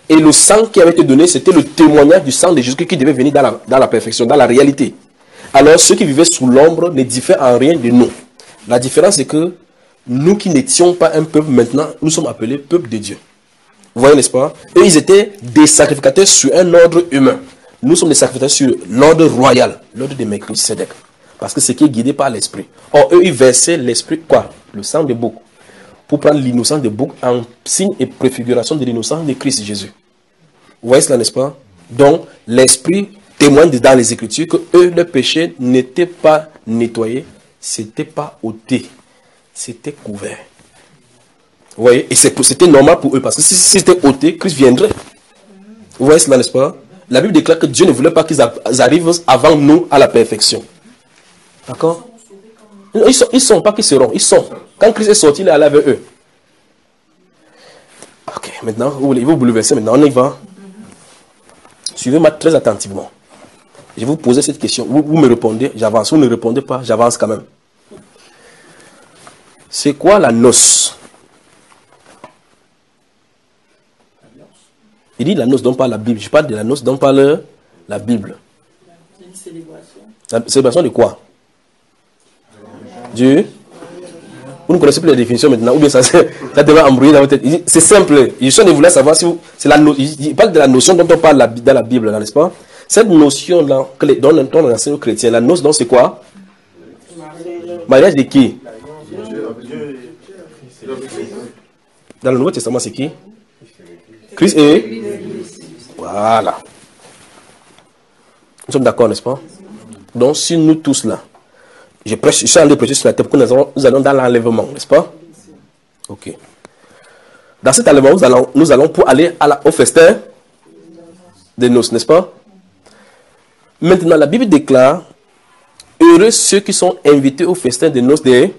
Et le sang qui avait été donné, c'était le témoignage du sang de Jésus qui devait venir dans la perfection, dans la réalité. Alors, ceux qui vivaient sous l'ombre ne diffèrent en rien de nous. La différence, c'est que nous qui n'étions pas un peuple, maintenant, nous sommes appelés peuple de Dieu. Vous voyez, n'est-ce pas? Eux, ils étaient des sacrificateurs sur un ordre humain. Nous sommes des sacrificateurs sur l'ordre royal, l'ordre de Melchisédek. Parce que c'est qui est guidé par l'esprit. Or, eux, ils versaient l'esprit, quoi? Le sang de bouc. Pour prendre l'innocence de bouc en signe et préfiguration de l'innocence de Christ Jésus. Vous voyez cela, n'est-ce pas? Donc, l'esprit témoigne dans les Écritures que eux, le péché n'était pas nettoyé, c'était pas ôté, c'était couvert. Vous voyez? Et c'était normal pour eux, parce que si c'était ôté, Christ viendrait. Vous voyez cela, n'est-ce pas? La Bible déclare que Dieu ne voulait pas qu'ils arrivent avant nous à la perfection. D'accord? Ils sont pas qu'ils seront, ils sont. Quand Christ est sorti, il est allé avec eux. Ok, maintenant, vous voulez vous bouleverser, maintenant on y va. Suivez-moi très attentivement. Je vais vous poser cette question. Vous me répondez, j'avance. Vous ne répondez pas, j'avance quand même. C'est quoi la noce? Il dit la noce dont parle la Bible. Je parle de la noce dont parle la Bible. C'est une célébration. La célébration de quoi? Dieu. Vous ne connaissez plus la définition maintenant, ou bien ça devrait embrouiller dans votre tête. C'est simple. Je voulais savoir si il parle de la notion dont on parle dans la Bible, n'est-ce pas? Cette notion-là, dont on enseigne aux chrétiens, la noce, c'est quoi? Mariage de qui? Dans le Nouveau Testament, c'est qui? Christ et... Voilà. Nous sommes d'accord, n'est-ce pas? Donc, si nous tous là, je suis allé prêcher sur la terre, parce que nous allons dans l'enlèvement, n'est-ce pas? Ok. Dans cet enlèvement, nous allons pour aller au festin des noces, n'est-ce pas? Maintenant, la Bible déclare, heureux ceux qui sont invités au festin des noces des...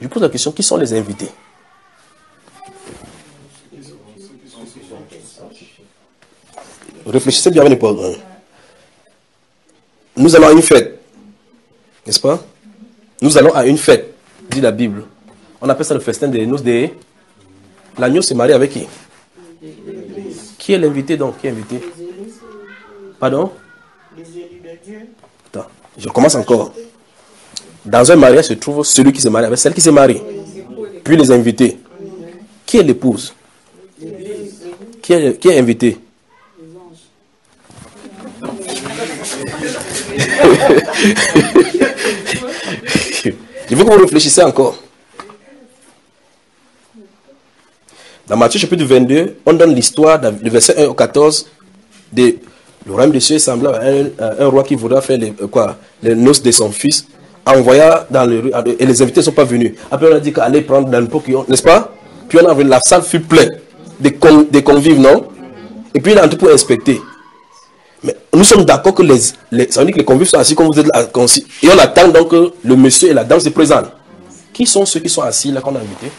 Je pose la question, qui sont les invités? Réfléchissez bien avec les programmes. Nous allons à une fête. N'est-ce pas? Nous allons à une fête, dit la Bible. On appelle ça le festin des noces des... L'agneau s'est marié avec qui? Qui est l'invité donc? Qui est invité? Pardon? Les élus de Dieu. Attends, je commence encore. Dans un mariage se trouve celui qui se marie avec celle qui se marie. Puis les invités. Qui est l'épouse? Qui est invité? Je veux que vous réfléchissez encore. Dans Matthieu chapitre 22, on donne l'histoire du verset 1 au 14 de le royaume des cieux semblable à un roi qui voudra faire les noces de son fils, envoya dans les rues, et les invités ne sont pas venus. Après on a dit qu'aller prendre dans le pot, n'est-ce pas? Puis on a vu la salle fut pleine des convives, non? Et puis il a entré pour inspecter. Mais nous sommes d'accord que ça veut dire que les convives sont assis comme vous êtes là, et on attend donc que le monsieur et la dame se présentent. Qui sont ceux qui sont assis là qu'on a invités?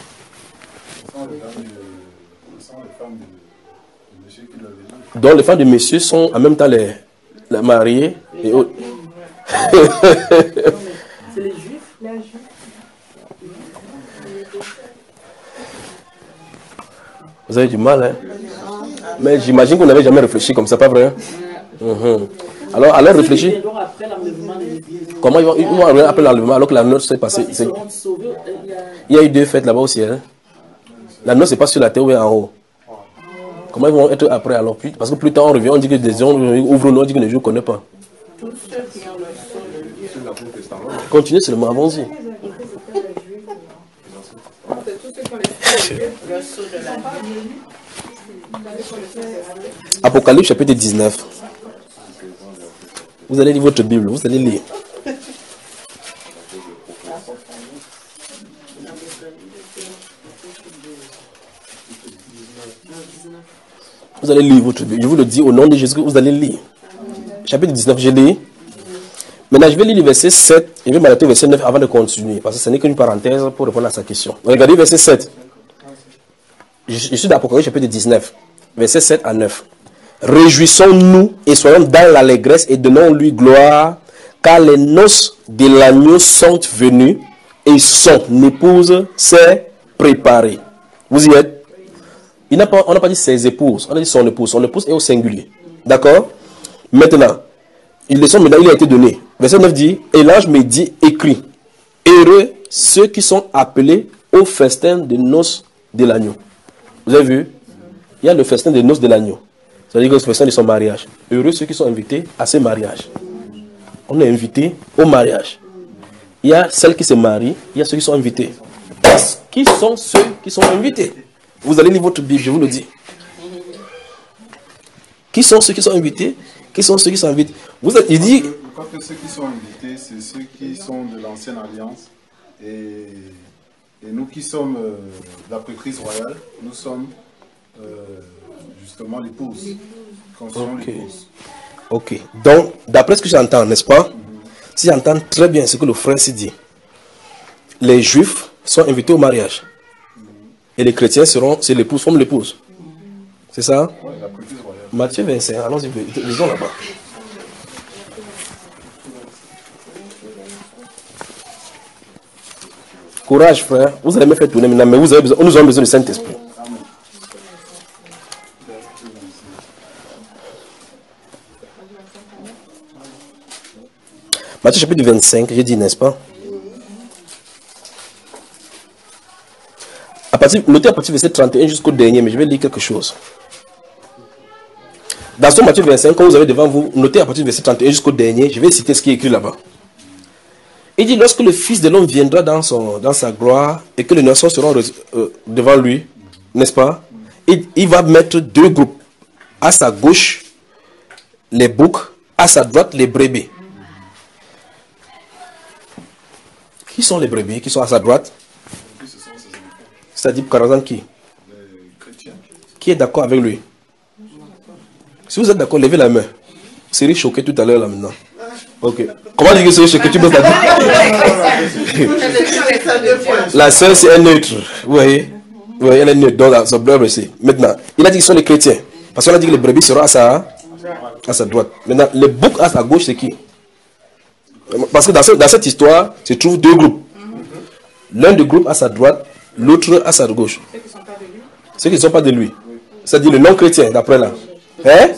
Donc les femmes de monsieur sont en même temps les mariés et autres. C'est les juifs. Vous avez du mal, hein? Mais j'imagine que vous n'avez jamais réfléchi comme ça, pas vrai? Alors réfléchis. Comment ils vont arriver après l'enlèvement alors que la noce s'est passée? Il y a eu 2 fêtes là-bas au ciel. La noce n'est pas sur la terre ou en haut. Comment ils vont être après alors? Parce que plus tard on revient, on dit que des gens ouvrent nos, on dit que les gens ne connaissent pas. Tous ceux qui ont le sceau de Dieu. Continuez seulement, allons-y. Le sceau de la vie. Apocalypse chapitre 19. Vous allez lire votre Bible, vous allez lire. Vous allez lire votre Bible. Je vous le dis au nom de Jésus, vous allez lire. Chapitre 19, je lis. Maintenant, je vais lire le verset 7 et je vais m'arrêter au verset 9 avant de continuer. Parce que ce n'est qu'une parenthèse pour répondre à sa question. Regardez le verset 7. Je suis d'Apocalypse, chapitre 19, verset 7 à 9. Réjouissons-nous et soyons dans l'allégresse et donnons-lui gloire, car les noces de l'agneau sont venues et son épouse s'est préparée. Vous y êtes? On n'a pas dit ses épouses, on a dit son épouse. Son épouse est au singulier. D'accord? Maintenant, il a été donné. Verset 9 dit, et l'ange me dit, écrit, heureux ceux qui sont appelés au festin des noces de l'agneau. Vous avez vu? Il y a le festin des noces de l'agneau. C'est-à-dire que le festin de son mariage. Heureux ceux qui sont invités à ce mariage. On est invité au mariage. Il y a celles qui se marient, il y a ceux qui sont invités. Qui sont ceux qui sont invités? Vous allez lire votre Bible, je vous le dis. Qui sont ceux qui sont invités? Qui sont ceux qui sont invités? Il dit... Je crois que ceux qui sont invités, c'est ceux qui sont de l'ancienne alliance. Et nous qui sommes d'après Christ royal, nous sommes justement l'épouse. Ok. Donc, d'après ce que j'entends, n'est-ce pas? Si j'entends très bien ce que le frère s'est dit, les juifs sont invités au mariage. Et les chrétiens seront, c'est l'épouse, comme l'épouse. C'est ça? Oui, d'après Christ royal. Matthieu 25, allons-y, lisons là-bas. Courage, frère. Vous allez me faire tourner maintenant, mais nous avons besoin du Saint-Esprit. Matthieu chapitre 25, j'ai dit, n'est-ce pas? Notez à partir du verset 31 jusqu'au dernier, mais je vais lire quelque chose. Dans ce Matthieu 25, quand vous avez devant vous, notez à partir du verset 31 jusqu'au dernier, je vais citer ce qui est écrit là-bas. Il dit, lorsque le Fils de l'homme viendra dans sa gloire et que les nations seront devant lui, n'est-ce pas? Il va mettre deux groupes. À sa gauche, les boucs, à sa droite, les brebis. Qui sont les brebis qui sont à sa droite? C'est-à-dire, par exemple, qui? Qui est d'accord avec lui? Si vous êtes d'accord, levez la main. Série choqué tout à l'heure là maintenant. Ok. Comment dire que c'est choqué? Tu peux la dire. La seule, c'est un neutre. Vous voyez? Oui, elle est neutre. Donc, ça bleu aussi. Maintenant, il a dit qu'ils sont les chrétiens. Parce qu'on a dit que les brebis seront à sa droite. Maintenant, les boucs à sa gauche, c'est qui? Parce que dans cette histoire, se trouvent deux groupes. L'un des groupes à sa droite, l'autre à sa gauche. Ceux qui ne sont pas de lui. C'est-à-dire le non-chrétien, d'après là. Hein?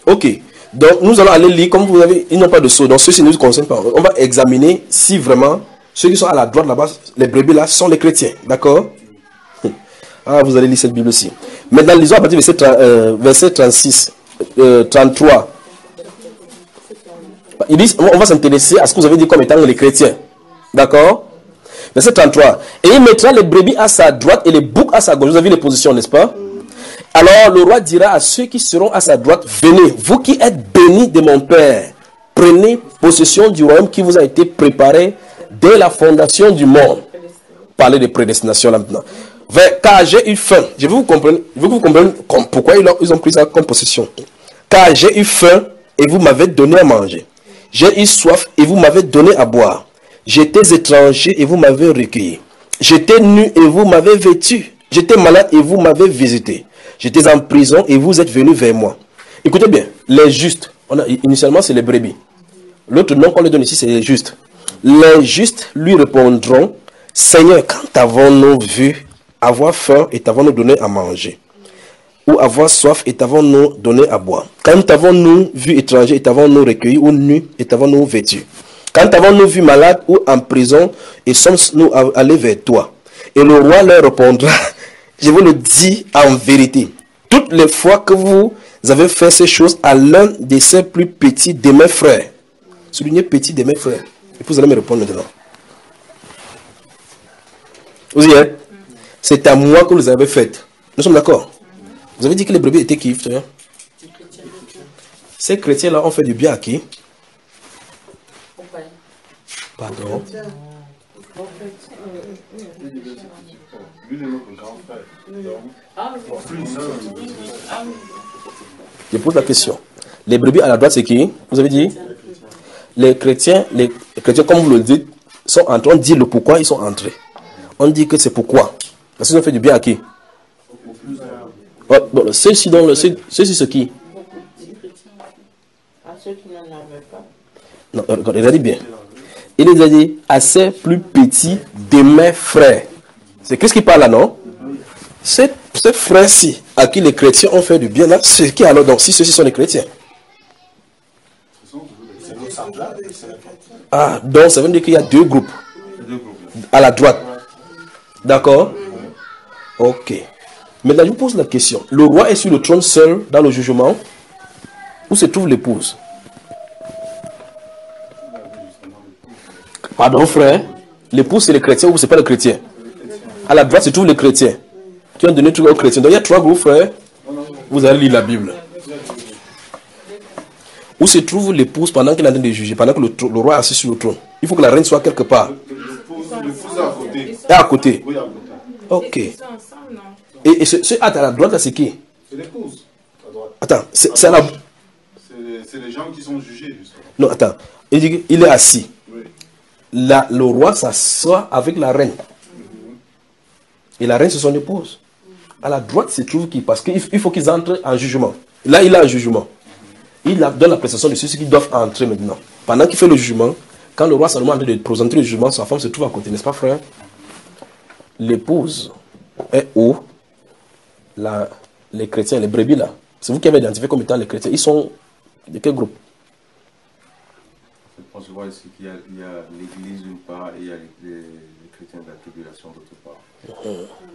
Ok. Donc, nous allons aller lire, comme vous avez, ils n'ont pas de sceau. Donc, ceux-ci ne nous concernent pas. On va examiner si vraiment ceux qui sont à la droite là-bas, les brebis là, sont les chrétiens. D'accord? Ah, vous allez lire cette Bible aussi. Maintenant, lisons à partir du verset 36, 33. Il dit, on va s'intéresser à ce que vous avez dit comme étant les chrétiens. D'accord? Verset 33. Et il mettra les brebis à sa droite et les boucs à sa gauche. Vous avez vu les positions, n'est-ce pas? Alors le roi dira à ceux qui seront à sa droite, venez, vous qui êtes bénis de mon Père, prenez possession du royaume qui vous a été préparé dès la fondation du monde. Parlez de prédestination là maintenant. Car j'ai eu faim. Je veux que vous compreniez pourquoi ils ont pris ça comme possession. Car j'ai eu faim et vous m'avez donné à manger. J'ai eu soif et vous m'avez donné à boire. J'étais étranger et vous m'avez recueilli. J'étais nu et vous m'avez vêtu. J'étais malade et vous m'avez visité. J'étais en prison et vous êtes venus vers moi. Écoutez bien, les justes, initialement c'est les brebis. L'autre nom qu'on lui donne ici c'est les justes. Les justes lui répondront, Seigneur, quand avons-nous vu avoir faim et t'avons-nous donné à manger? Ou avoir soif et t'avons-nous donné à boire? Quand avons-nous vu étranger et t'avons-nous recueilli, ou nu et t'avons-nous vêtu? Quand avons-nous vu malade ou en prison et sommes-nous allés vers toi? Et le roi leur répondra, je vous le dis en vérité, toutes les fois que vous avez fait ces choses à l'un de ces plus petits de mes frères, soulignez petit de mes frères, et vous allez me répondre maintenant. Vous y êtes? C'est à moi que vous les avez faites. Nous sommes d'accord? Vous avez dit que les brebis étaient qui? Ces chrétiens-là ont fait du bien à qui? Pardon. Lui, il est notre grand frère. Donc, plus un. Je pose la question. Les brebis à la droite, c'est qui? Vous avez dit? Les chrétiens, comme vous le dites, sont entrés. On dit le pourquoi ils sont entrés. On dit que c'est pourquoi. Parce qu'ils ont fait du bien à qui? Ouais, bon, ceux-ci, c'est qui? À ceux qui n'en avaient pas. Non, regardez bien. Il les a dit à ces plus petits de mes frères. C'est Christ qui parle là, non? Ces frères-ci, à qui les chrétiens ont fait du bien, là, c'est qui alors? Donc, si ceux-ci sont les chrétiens. Ah, donc ça veut dire qu'il y a deux groupes. À la droite. D'accord? Ok. Maintenant, je vous pose la question. Le roi est sur le trône seul dans le jugement? Où se trouve l'épouse? Pardon, frère. L'épouse, c'est les chrétiens ou c'est pas les chrétiens? À la droite se trouvent les chrétiens qui ont donné tout aux chrétiens. Donc il y a trois groupes, frère. Vous allez lire la Bible. Où se trouve l'épouse pendant qu'il est en train de juger, pendant que le roi est assis sur le trône? Il faut que la reine soit quelque part. L'épouse est à côté. Et à côté. Oui, à côté. Ok. Ils sont ensemble, non? Et ce à la droite, là, c'est qui? C'est l'épouse, à droite. Attends, c'est à la... C'est les gens qui sont jugés, justement. Non, attends. Il dit qu'il est assis. Oui. Là, le roi s'assoit avec la reine. Et la reine, c'est son épouse. À la droite, se trouve qui? Parce qu'il faut qu'ils entrent en jugement. Là, il a un jugement. Il donne la prestation de ceux qui doivent entrer maintenant. Pendant qu'il fait le jugement, quand le roi Salomon est en train de présenter le jugement, sa femme se trouve à côté, n'est-ce pas, frère? L'épouse est où? Les chrétiens, les brebis là. C'est vous qui avez identifié comme étant les chrétiens. Ils sont de quel groupe? Je pense voir ici qu'il y a l'église d'une part et il y a les chrétiens de la tribulation d'autre part.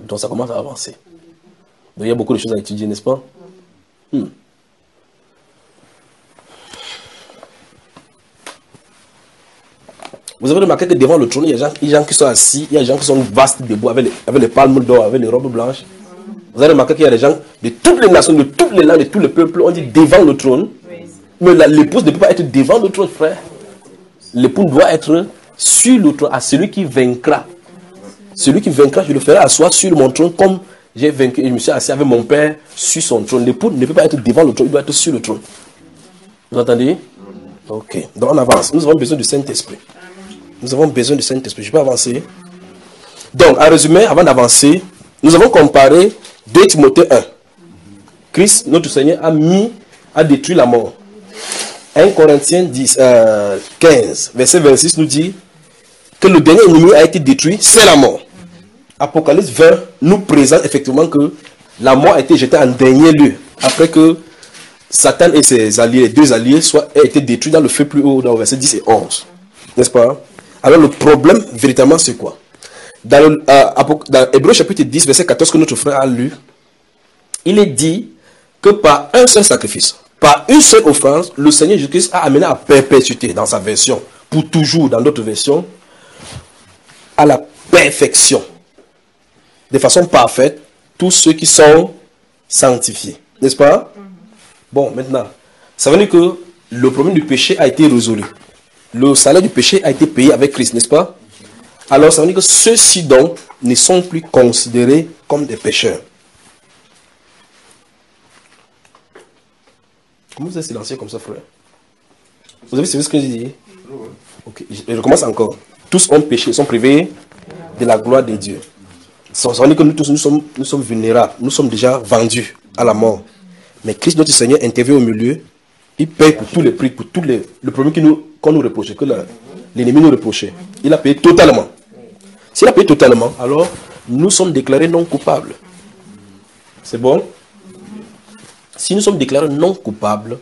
Donc ça commence à avancer. Donc il y a beaucoup de choses à étudier, n'est-ce pas? Vous avez remarqué que devant le trône, il y a des gens qui sont assis, il y a des gens qui sont vastes debout avec les palmes d'or, avec les robes blanches. Vous avez remarqué qu'il y a des gens de toutes les nations, de toutes les langues, de tous les peuples, on dit devant le trône. Mais l'épouse ne peut pas être devant le trône, frère. L'épouse doit être sur le trône, à celui qui vaincra. Celui qui vaincra, je le ferai asseoir sur mon trône comme j'ai vaincu. Je me suis assis avec mon père sur son trône. L'époux ne peut pas être devant le trône, il doit être sur le trône. Vous entendez? Ok. Donc on avance. Nous avons besoin du Saint-Esprit. Nous avons besoin du Saint-Esprit. Je peux avancer? Donc, en résumé, avant d'avancer, nous avons comparé 2 Timothée 1. Christ, notre Seigneur, a détruit la mort. 1 Corinthiens 15, verset 26 nous dit que le dernier ennemi a été détruit, c'est la mort. Apocalypse 20 nous présente effectivement que la mort a été jetée en dernier lieu, après que Satan et ses alliés, les deux alliés, aient été détruits dans le feu plus haut, dans le verset 10 et 11. N'est-ce pas? Alors le problème, véritablement, c'est quoi? Dans Hébreux chapitre 10, verset 14 que notre frère a lu, il est dit que par un seul sacrifice, par une seule offrande, le Seigneur Jésus-Christ a amené à perpétuité, dans sa version, pour toujours, dans d'autres versions, à la perfection, de façon parfaite, tous ceux qui sont sanctifiés. N'est-ce pas? Bon, maintenant, ça veut dire que le problème du péché a été résolu. Le salaire du péché a été payé avec Christ, n'est-ce pas? Alors, ça veut dire que ceux-ci donc ne sont plus considérés comme des pécheurs. Comment vous êtes silencieux comme ça, frère? Vous avez suivi ce que j'ai dit? Ok, je recommence encore. Tous ont péché, sont privés de la gloire de Dieu. Ça veut dire que nous tous, nous sommes vulnérables. Nous sommes déjà vendus à la mort. Mais Christ, notre Seigneur, intervient au milieu. Il paye pour tous les prix, pour tous le problème qu'on nous reprochait, que l'ennemi nous reprochait. Il a payé totalement. S'il a payé totalement, alors nous sommes déclarés non coupables. C'est bon? Si nous sommes déclarés non coupables,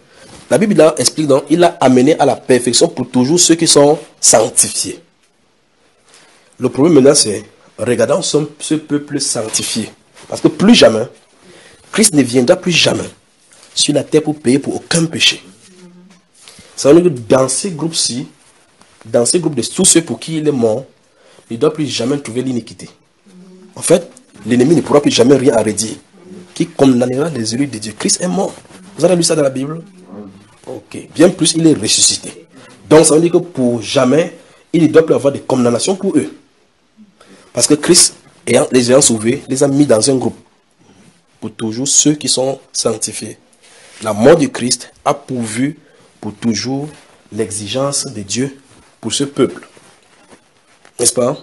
la Bible là explique donc, il a amené à la perfection pour toujours ceux qui sont sanctifiés. Le problème maintenant c'est, regardons ce peuple sanctifié. Parce que plus jamais, Christ ne viendra plus jamais sur la terre pour payer pour aucun péché. Ça veut dire que dans ces groupes-ci, dans ces groupes de tous ceux pour qui il est mort, il ne doit plus jamais trouver l'iniquité. En fait, l'ennemi ne pourra plus jamais rien arrêter. Qui condamnera les élus de Dieu. Christ est mort. Vous avez lu ça dans la Bible? Ok. Bien plus, il est ressuscité. Donc, ça veut dire que pour jamais, il ne doit plus avoir de condamnation pour eux. Parce que Christ les ayant sauvés, les a mis dans un groupe. Pour toujours ceux qui sont sanctifiés. La mort du Christ a pourvu pour toujours l'exigence de Dieu pour ce peuple. N'est-ce pas?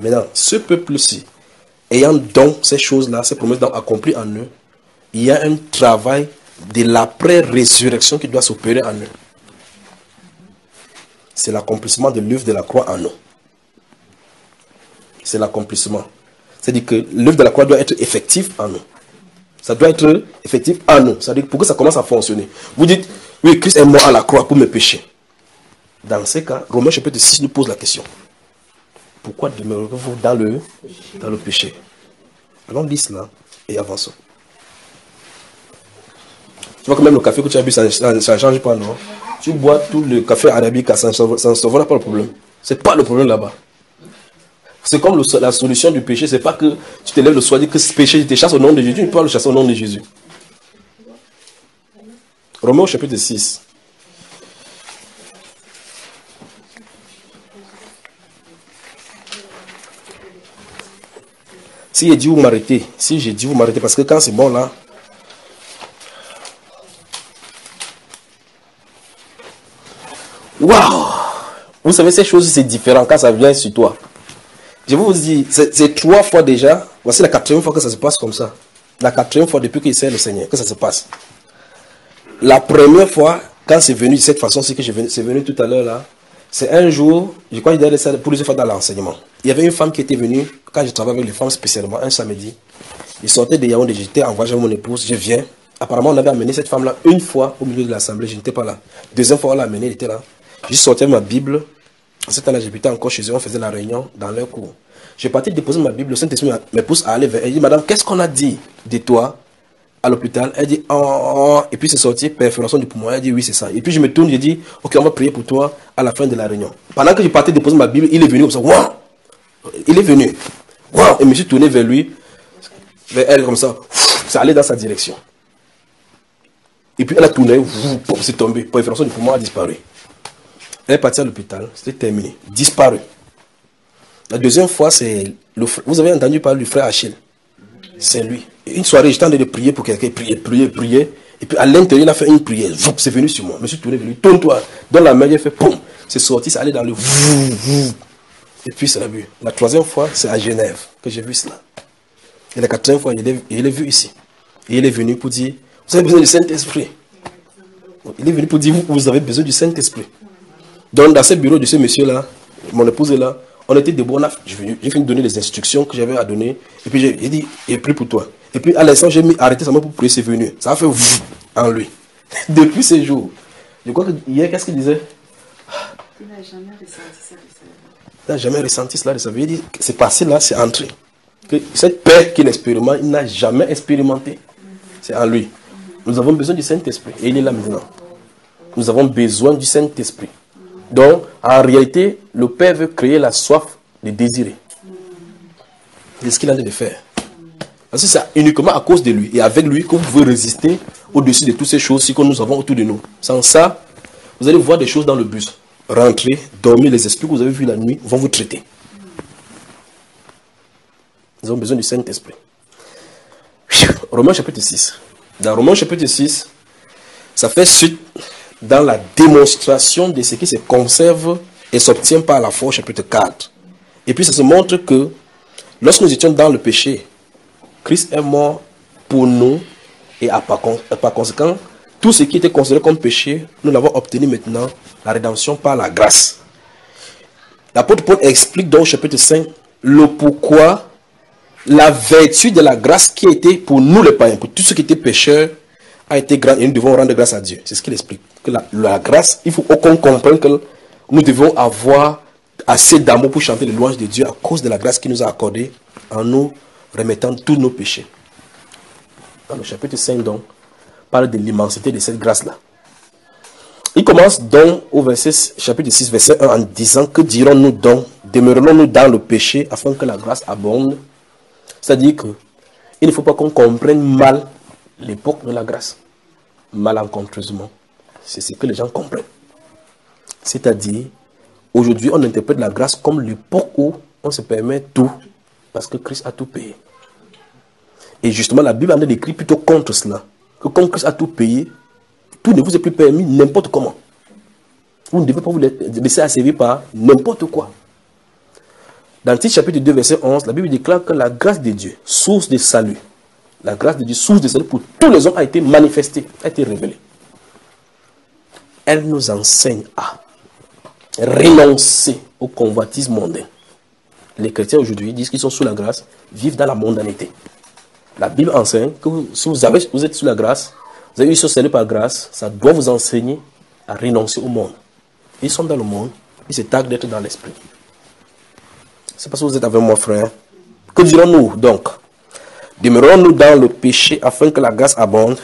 Maintenant, ce peuple-ci, ayant donc ces choses-là, ces promesses accomplies en eux, il y a un travail de l'après-résurrection qui doit s'opérer en eux. C'est l'accomplissement de l'œuvre de la croix en nous. C'est l'accomplissement. C'est-à-dire que l'œuvre de la croix doit être effective en nous. Ça doit être effectif en nous. C'est-à-dire pour que ça commence à fonctionner. Vous dites, oui, Christ est mort à la croix pour mes péchés. Dans ces cas, Romains chapitre 6 nous pose la question. Pourquoi demeurez-vous dans le péché? Allons lire cela et avançons. Tu vois que même le café que tu as bu, ça ne change pas, non? Tu bois tout le café arabique, ça ne sauvera pas le problème. Ce n'est pas le problème là-bas. C'est comme la solution du péché, c'est pas que tu te lèves le soir et dis que ce péché, je te chasse au nom de Jésus, tu ne peux pas le chasser au nom de Jésus. Romains chapitre 6. Si j'ai dit vous m'arrêtez, parce que quand c'est bon là, waouh! Vous savez, ces choses, c'est différent quand ça vient sur toi. Je vous dis, c'est 3 fois déjà. Voici la 4e fois que ça se passe comme ça. La 4e fois depuis qu'il sert le Seigneur, que ça se passe. La première fois, quand c'est venu de cette façon, c'est venu tout à l'heure là. C'est un jour, je crois qu'il y a ça plusieurs fois dans l'enseignement. Il y avait une femme qui était venue, quand je travaille avec les femmes spécialement, un samedi. Il sortait de Yaoundé, j'étais en voyage avec mon épouse, je viens. Apparemment, on avait amené cette femme là une fois au milieu de l'assemblée, je n'étais pas là. Deuxième fois, on l'a amenée, elle était là. Je sortais ma Bible. À ce temps-là, j'habitais encore chez eux, on faisait la réunion dans leur cours. J'ai parti déposer ma Bible, le Saint-Esprit me pousse à aller vers elle. Il dit, madame, qu'est-ce qu'on a dit de toi à l'hôpital? Elle dit, oh, et puis c'est sorti, perforation du poumon. Elle dit, oui, c'est ça. Et puis je me tourne, je dis, ok, on va prier pour toi à la fin de la réunion. Pendant que je partais déposer ma Bible, il est venu comme ça, waouh! Il est venu, waouh! Et je me suis tourné vers lui, vers elle comme ça, ça allait dans sa direction. Et puis elle a tourné, c'est tombé, perforation du poumon a disparu. Elle est partie à l'hôpital, c'était terminé, disparu. La deuxième fois, c'est vous avez entendu parler du frère Achille. C'est lui. Et une soirée, j'étais en train de prier pour quelqu'un, prier. Et puis à l'intérieur, il a fait une prière. C'est venu sur moi. Je me suis tourné vers lui. Tourne-toi. Dans la main, il a fait poum. C'est sorti, ça allait dans le Et puis c'est la vue. La 3e fois, c'est à Genève que j'ai vu cela. Et la 4e fois, il est vu ici. Et il est venu pour dire, vous avez besoin du Saint-Esprit. Il est venu pour dire, vous avez besoin du Saint-Esprit. Donc dans ce bureau de ce monsieur-là, mon épouse est là, on était debout, j'ai fini de donner les instructions que j'avais à donner, et puis j'ai dit, il prie pour toi. Et puis à l'instant, j'ai arrêté sa main pour prier, c'est venu. Ça a fait en lui. Depuis ces jours. Je crois que hier, qu'est-ce qu'il disait? Il n'a jamais ressenti ça de sa vie. Il n'a jamais ressenti cela de sa vie. Il dit, c'est passé là, c'est entré. Que cette paix qu'il expérimente, il n'a jamais expérimenté. C'est en lui. Nous avons besoin du Saint-Esprit. Et il est là maintenant. Nous avons besoin du Saint-Esprit. Donc, en réalité, le Père veut créer la soif de désirer. C'est ce qu'il a de faire. Parce que c'est uniquement à cause de lui et avec lui que vous pouvez résister au-dessus de toutes ces choses que nous avons autour de nous. Sans ça, vous allez voir des choses dans le bus. Rentrer, dormir, les esprits que vous avez vus la nuit vont vous traiter. Nous avons besoin du Saint-Esprit. Romains chapitre 6. Dans Romains chapitre 6, ça fait suite dans la démonstration de ce qui se conserve et s'obtient par la foi, chapitre 4. Et puis ça se montre que lorsque nous étions dans le péché, Christ est mort pour nous et par conséquent, tout ce qui était considéré comme péché, nous l'avons obtenu maintenant, la rédemption par la grâce. L'apôtre Paul explique dans le chapitre 5 le pourquoi la vertu de la grâce qui était pour nous les païens, pour tous ceux qui étaient pécheurs, a été grande et nous devons rendre grâce à Dieu. C'est ce qu'il explique. Que la grâce, il faut qu'on comprenne que nous devons avoir assez d'amour pour chanter les louanges de Dieu à cause de la grâce qu'il nous a accordée en nous remettant tous nos péchés. Dans le chapitre 5 donc, parle de l'immensité de cette grâce-là. Il commence donc au chapitre 6, verset 1 en disant, que dirons-nous donc? Demeurons-nous dans le péché afin que la grâce abonde? C'est-à-dire qu'il ne faut pas qu'on comprenne mal l'époque de la grâce. Malencontreusement. C'est ce que les gens comprennent. C'est-à-dire, aujourd'hui, on interprète la grâce comme l'époque où on se permet tout Parce que Christ a tout payé. Et justement, la Bible en a écrit plutôt contre cela. Que comme Christ a tout payé, tout ne vous est plus permis n'importe comment. Vous ne devez pas vous laisser asservir par n'importe quoi. Dans Tite chapitre 2, verset 11, la Bible déclare que la grâce de Dieu, source de salut, la grâce de Dieu, source de salut pour tous les hommes a été manifestée, a été révélée. Elle nous enseigne à renoncer au convoitisme mondain. Les chrétiens aujourd'hui disent qu'ils sont sous la grâce, vivent dans la mondanité. La Bible enseigne que si vous êtes sous la grâce, vous avez eu ce salut par grâce, ça doit vous enseigner à renoncer au monde. Ils sont dans le monde, ils se targuent d'être dans l'esprit. C'est parce que vous êtes avec moi, frère. Que dirons-nous donc? Demeurons-nous dans le péché afin que la grâce abonde?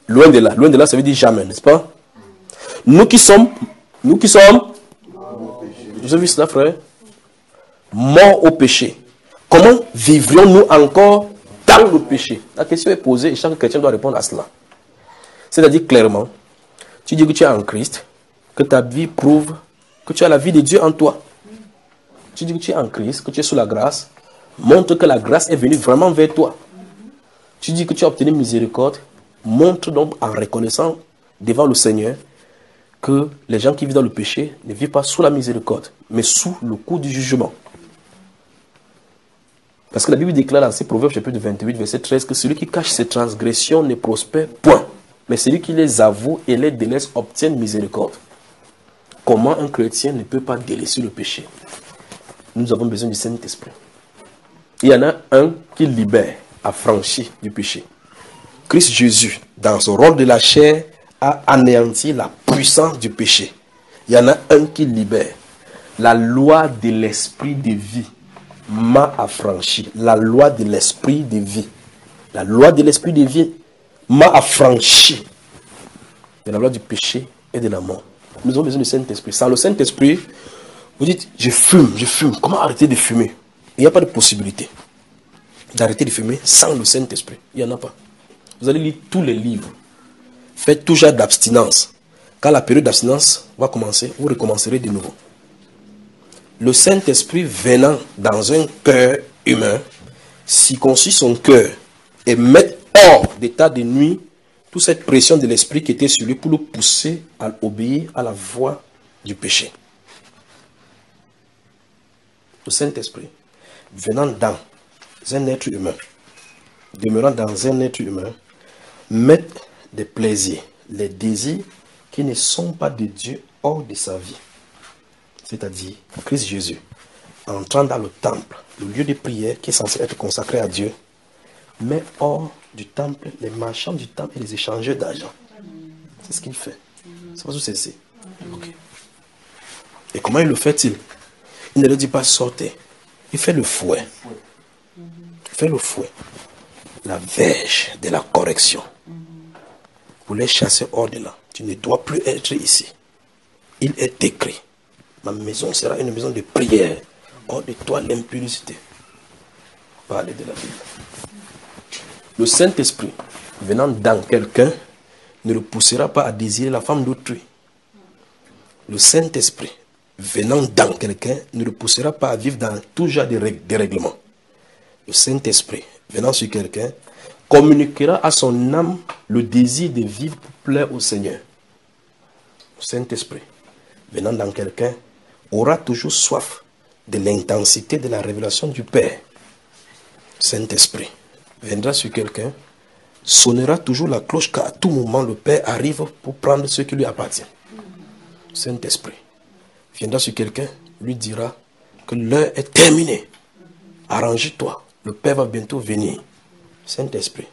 Loin de là, ça veut dire jamais, n'est-ce pas? Nous qui sommes, vous avez vu cela, frère? Morts au péché. Comment vivrions-nous encore dans le péché? La question est posée et chaque chrétien doit répondre à cela. C'est-à-dire clairement, tu dis que tu es en Christ, que ta vie prouve que tu as la vie de Dieu en toi. Tu dis que tu es en Christ, que tu es sous la grâce, montre que la grâce est venue vraiment vers toi. Tu dis que tu as obtenu miséricorde, montre donc en reconnaissant devant le Seigneur que les gens qui vivent dans le péché ne vivent pas sous la miséricorde, mais sous le coup du jugement. Parce que la Bible déclare dans ces Proverbes chapitre 28, verset 13, que celui qui cache ses transgressions ne prospère point, mais celui qui les avoue et les délaisse obtient miséricorde. Comment un chrétien ne peut pas délaisser le péché? Nous avons besoin du Saint-Esprit. Il y en a un qui libère, affranchi du péché. Christ Jésus, dans son rôle de la chair, a anéanti la puissance du péché. Il y en a un qui libère. La loi de l'esprit de vie m'a affranchi. La loi de l'esprit de vie. La loi de l'esprit de vie m'a affranchi de la loi du péché et de la mort. Nous avons besoin du Saint-Esprit. Sans le Saint-Esprit, vous dites, je fume. Comment arrêter de fumer? Il n'y a pas de possibilité d'arrêter de fumer sans le Saint-Esprit. Il n'y en a pas. Vous allez lire tous les livres. Faites toujours d'abstinence. Quand la période d'abstinence va commencer, vous recommencerez de nouveau. Le Saint-Esprit venant dans un cœur humain, circoncit son cœur et met hors d'état de nuit toute cette pression de l'esprit qui était sur lui pour le pousser à obéir à la voix du péché. Le Saint-Esprit venant dans un être humain, demeurant dans un être humain, met des plaisirs, les désirs qui ne sont pas de Dieu hors de sa vie. C'est-à-dire Christ Jésus, entrant dans le temple, le lieu de prière qui est censé être consacré à Dieu, met hors du temple les marchands du temple et les échangeurs d'argent. C'est ce qu'il fait. C'est pas ce que c'est. Okay. Et comment il le fait-il? Il ne leur dit pas sortez. Il fait le fouet. Il fait le fouet. La verge de la correction. Pour les chasser hors de là. Tu ne dois plus être ici. Il est écrit. Ma maison sera une maison de prière. Hors de toi l'impudicité. Parlez de la Bible. Le Saint-Esprit, venant dans quelqu'un, ne le poussera pas à désirer la femme d'autrui. Le Saint-Esprit, venant dans quelqu'un, ne le poussera pas à vivre dans tout genre de dérèglement. Le Saint-Esprit, venant sur quelqu'un, communiquera à son âme le désir de vivre pour plaire au Seigneur. Le Saint-Esprit, venant dans quelqu'un, aura toujours soif de l'intensité de la révélation du Père. Le Saint-Esprit viendra sur quelqu'un, sonnera toujours la cloche qu'à tout moment le Père arrive pour prendre ce qui lui appartient. Le Saint-Esprit viendra sur quelqu'un, lui dira que l'heure est terminée. Arrange-toi, le Père va bientôt venir. Saint-Esprit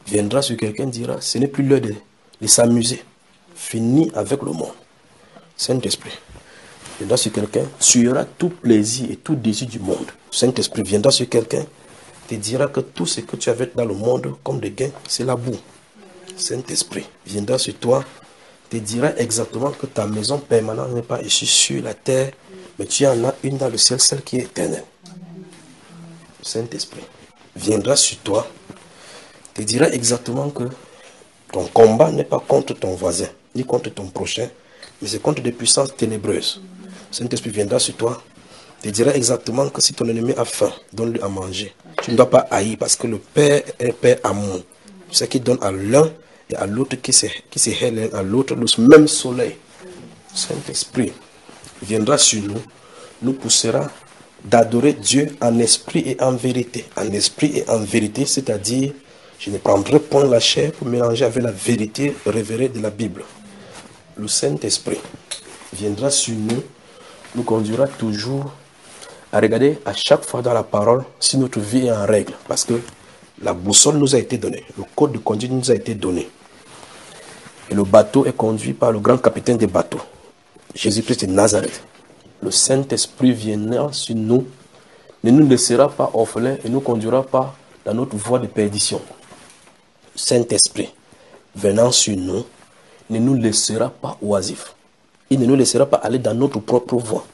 viendra sur quelqu'un, dira ce n'est plus l'heure de s'amuser. Fini avec le monde. Saint-Esprit viendra sur quelqu'un, tuera tout plaisir et tout désir du monde. Saint-Esprit viendra sur quelqu'un, te dira que tout ce que tu avais dans le monde comme des gains, c'est la boue. Saint-Esprit viendra sur toi, te dira exactement que ta maison permanente n'est pas ici sur la terre, mais tu en as une dans le ciel, celle qui est éternelle. Saint-Esprit viendra sur toi, te dira exactement que ton combat n'est pas contre ton voisin, ni contre ton prochain, mais c'est contre des puissances ténébreuses. Saint-Esprit viendra sur toi, te dirait exactement que si ton ennemi a faim, donne-lui à manger. Tu ne dois pas haïr parce que le Père est Père amour. C'est qui donne à l'un et à l'autre qui se hait l'un à l'autre le même soleil. Saint-Esprit viendra sur nous, nous poussera d'adorer Dieu en esprit et en vérité. En esprit et en vérité, c'est-à-dire, je ne prendrai point la chair pour mélanger avec la vérité révélée de la Bible. Le Saint-Esprit viendra sur nous, nous conduira toujours à regarder à chaque fois dans la parole si notre vie est en règle. Parce que la boussole nous a été donnée, le code de conduite nous a été donné. Et le bateau est conduit par le grand capitaine des bateaux, Jésus-Christ de Nazareth. Le Saint-Esprit viendra sur nous, ne nous laissera pas orphelins et ne nous conduira pas dans notre voie de perdition. Le Saint-Esprit venant sur nous, ne nous laissera pas oisifs. Il ne nous laissera pas aller dans notre propre voie.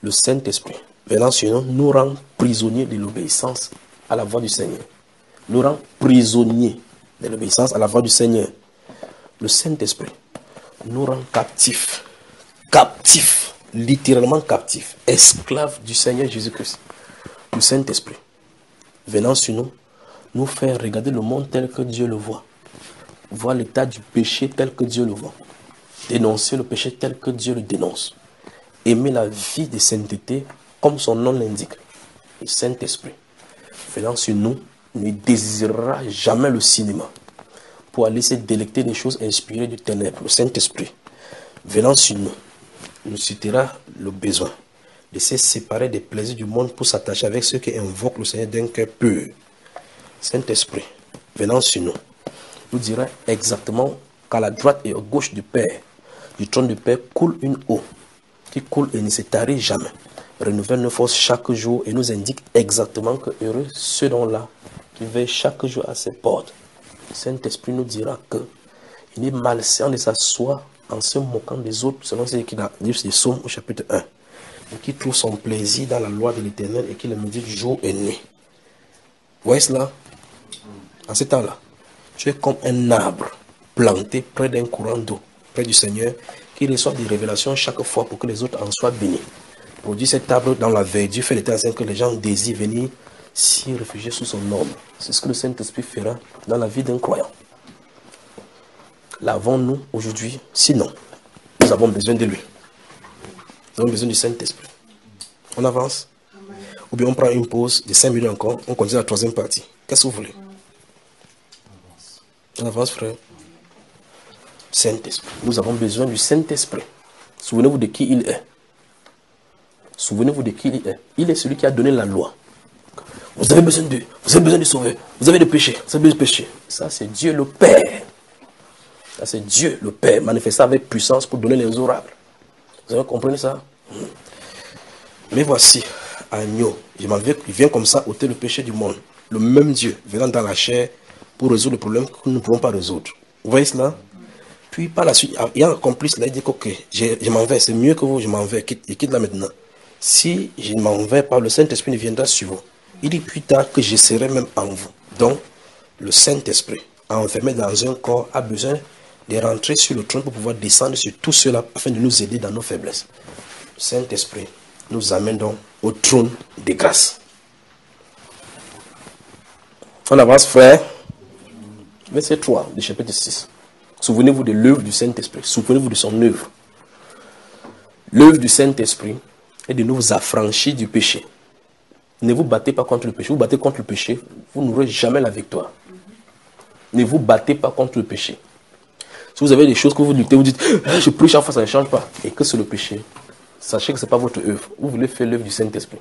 Le Saint-Esprit venant sur nous, nous rend prisonniers de l'obéissance à la voix du Seigneur. Nous rend prisonniers de l'obéissance à la voix du Seigneur. Le Saint-Esprit nous rend captifs. Captifs. Littéralement captifs. Esclaves du Seigneur Jésus-Christ. Le Saint-Esprit venant sur nous, nous faire regarder le monde tel que Dieu le voit. Voir l'état du péché tel que Dieu le voit. Dénoncer le péché tel que Dieu le dénonce. Aimer la vie de sainteté comme son nom l'indique. Le Saint-Esprit venant sur nous ne désirera jamais le cinéma pour aller se délecter des choses inspirées du ténèbre. Le Saint-Esprit venant sur nous nous citera le besoin de se séparer des plaisirs du monde pour s'attacher avec ceux qui invoquent le Seigneur d'un cœur pur. Saint-Esprit venant sur nous nous dira exactement qu'à la droite et à gauche du Père, du trône du Père, coule une eau qui coule et ne se tarit jamais, renouvelle nos forces chaque jour et nous indique exactement que heureux ceux dont-là qui veillent chaque jour à ses portes. Le Saint-Esprit nous dira que il est malsain de s'asseoir en se moquant des autres, selon ce qu'il a dit sur Psaume au chapitre 1, et qui trouve son plaisir dans la loi de l'Éternel et qui le médite jour et nuit. Vous voyez cela? En ce temps-là, tu es comme un arbre planté près d'un courant d'eau, près du Seigneur, qui reçoit des révélations chaque fois pour que les autres en soient bénis. Produit cet arbre dans la verdure, fait l'état que les gens désirent venir s'y réfugier sous son ombre. C'est ce que le Saint-Esprit fera dans la vie d'un croyant. L'avons-nous aujourd'hui? Sinon, nous avons besoin de lui. Nous avons besoin du Saint-Esprit. On avance? Ou bien on prend une pause de 5 minutes encore, on continue la troisième partie. Qu'est-ce que vous voulez? On avance, frère. Saint-Esprit. Nous avons besoin du Saint-Esprit. Souvenez-vous de qui il est. Souvenez-vous de qui il est. Il est celui qui a donné la loi. Vous avez besoin de, vous avez besoin de sauver. Vous avez des péchés. Vous avez besoin de péchés. Ça, c'est Dieu le Père. Ça, c'est Dieu le Père manifesté avec puissance pour donner les oracles. Vous avez compris ça? Mais voici, agneau. Il vient comme ça ôter le péché du monde. Le même Dieu venant dans la chair pour résoudre le problème que nous ne pouvons pas résoudre. Vous voyez cela? Puis par la suite, il y a un complice là, il dit ok, je m'en vais, c'est mieux que vous, je m'en vais, il quitte là maintenant. Si je ne m'en vais pas, le Saint-Esprit ne viendra sur vous. Il dit plus tard que je serai même en vous. Donc, le Saint-Esprit, enfermé dans un corps, a besoin de rentrer sur le trône pour pouvoir descendre sur tout cela afin de nous aider dans nos faiblesses. Le Saint-Esprit nous amène donc au trône des grâces. On avance, frère. Verset 3 du chapitre 6. Souvenez-vous de l'œuvre du Saint-Esprit. Souvenez-vous de son œuvre. L'œuvre du Saint-Esprit est de nous affranchir du péché. Ne vous battez pas contre le péché. Vous battez contre le péché, vous n'aurez jamais la victoire. Ne vous battez pas contre le péché. Si vous avez des choses que vous luttez, vous dites je prie chaque fois, ça ne change pas. Et que c'est le péché. Sachez que ce n'est pas votre œuvre. Vous voulez faire l'œuvre du Saint-Esprit.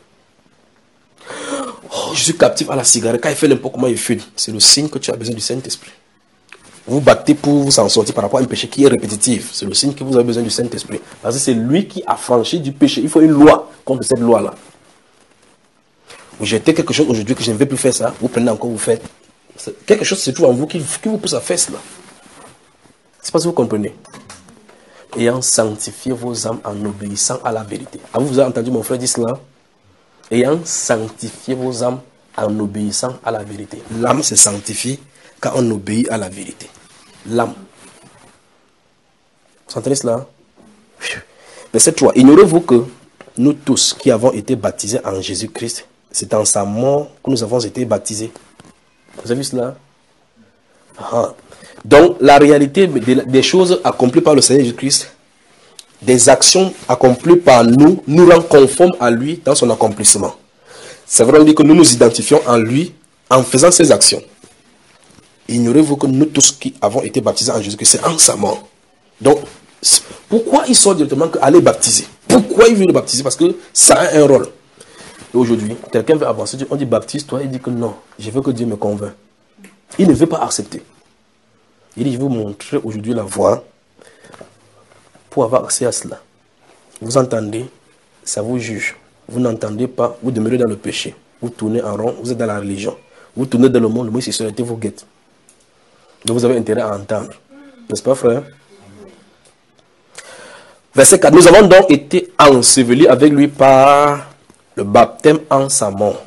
Oh, je suis captif à la cigarette. Quand il fait n'importe comment il fume. C'est le signe que tu as besoin du Saint-Esprit. Vous battez pour vous en sortir par rapport à un péché qui est répétitif. C'est le signe que vous avez besoin du Saint-Esprit. Parce que c'est lui qui a franchi du péché. Il faut une loi contre cette loi-là. Vous jetez quelque chose aujourd'hui que je ne vais plus faire ça. Vous prenez encore, vous faites. Quelque chose se trouve en vous qui vous pousse à faire cela. C'est pas ce que vous comprenez. Ayant sanctifié vos âmes en obéissant à la vérité. Vous avez entendu mon frère dire cela? Ayant sanctifié vos âmes en obéissant à la vérité. L'âme se sanctifie quand on obéit à la vérité. L'âme. Vous entendez cela? Verset 3. Ignorez-vous que nous tous qui avons été baptisés en Jésus-Christ, c'est en sa mort que nous avons été baptisés. Vous avez vu cela? Donc, la réalité des choses accomplies par le Seigneur Jésus-Christ, des actions accomplies par nous, nous rend conformes à lui dans son accomplissement. C'est vraiment dire que nous nous identifions en lui en faisant ces actions. Ignorez-vous que nous tous qui avons été baptisés en Jésus-Christ, c'est en sa mort. Donc, pourquoi il sort directement qu'aller baptiser? Pourquoi il veut le baptiser? Parce que ça a un rôle. Et aujourd'hui, quelqu'un veut avancer, on dit baptise-toi, il dit que non, je veux que Dieu me convainc. Il ne veut pas accepter. Il dit, je vais vous montrer aujourd'hui la voie pour avoir accès à cela. Vous entendez, ça vous juge. Vous n'entendez pas, vous demeurez dans le péché. Vous tournez en rond, vous êtes dans la religion. Vous tournez dans le monde, le monde sexualité vous guette. Donc vous avez intérêt à entendre. N'est-ce pas, frère? Verset 4. Nous avons donc été ensevelis avec lui par le baptême en sa mort.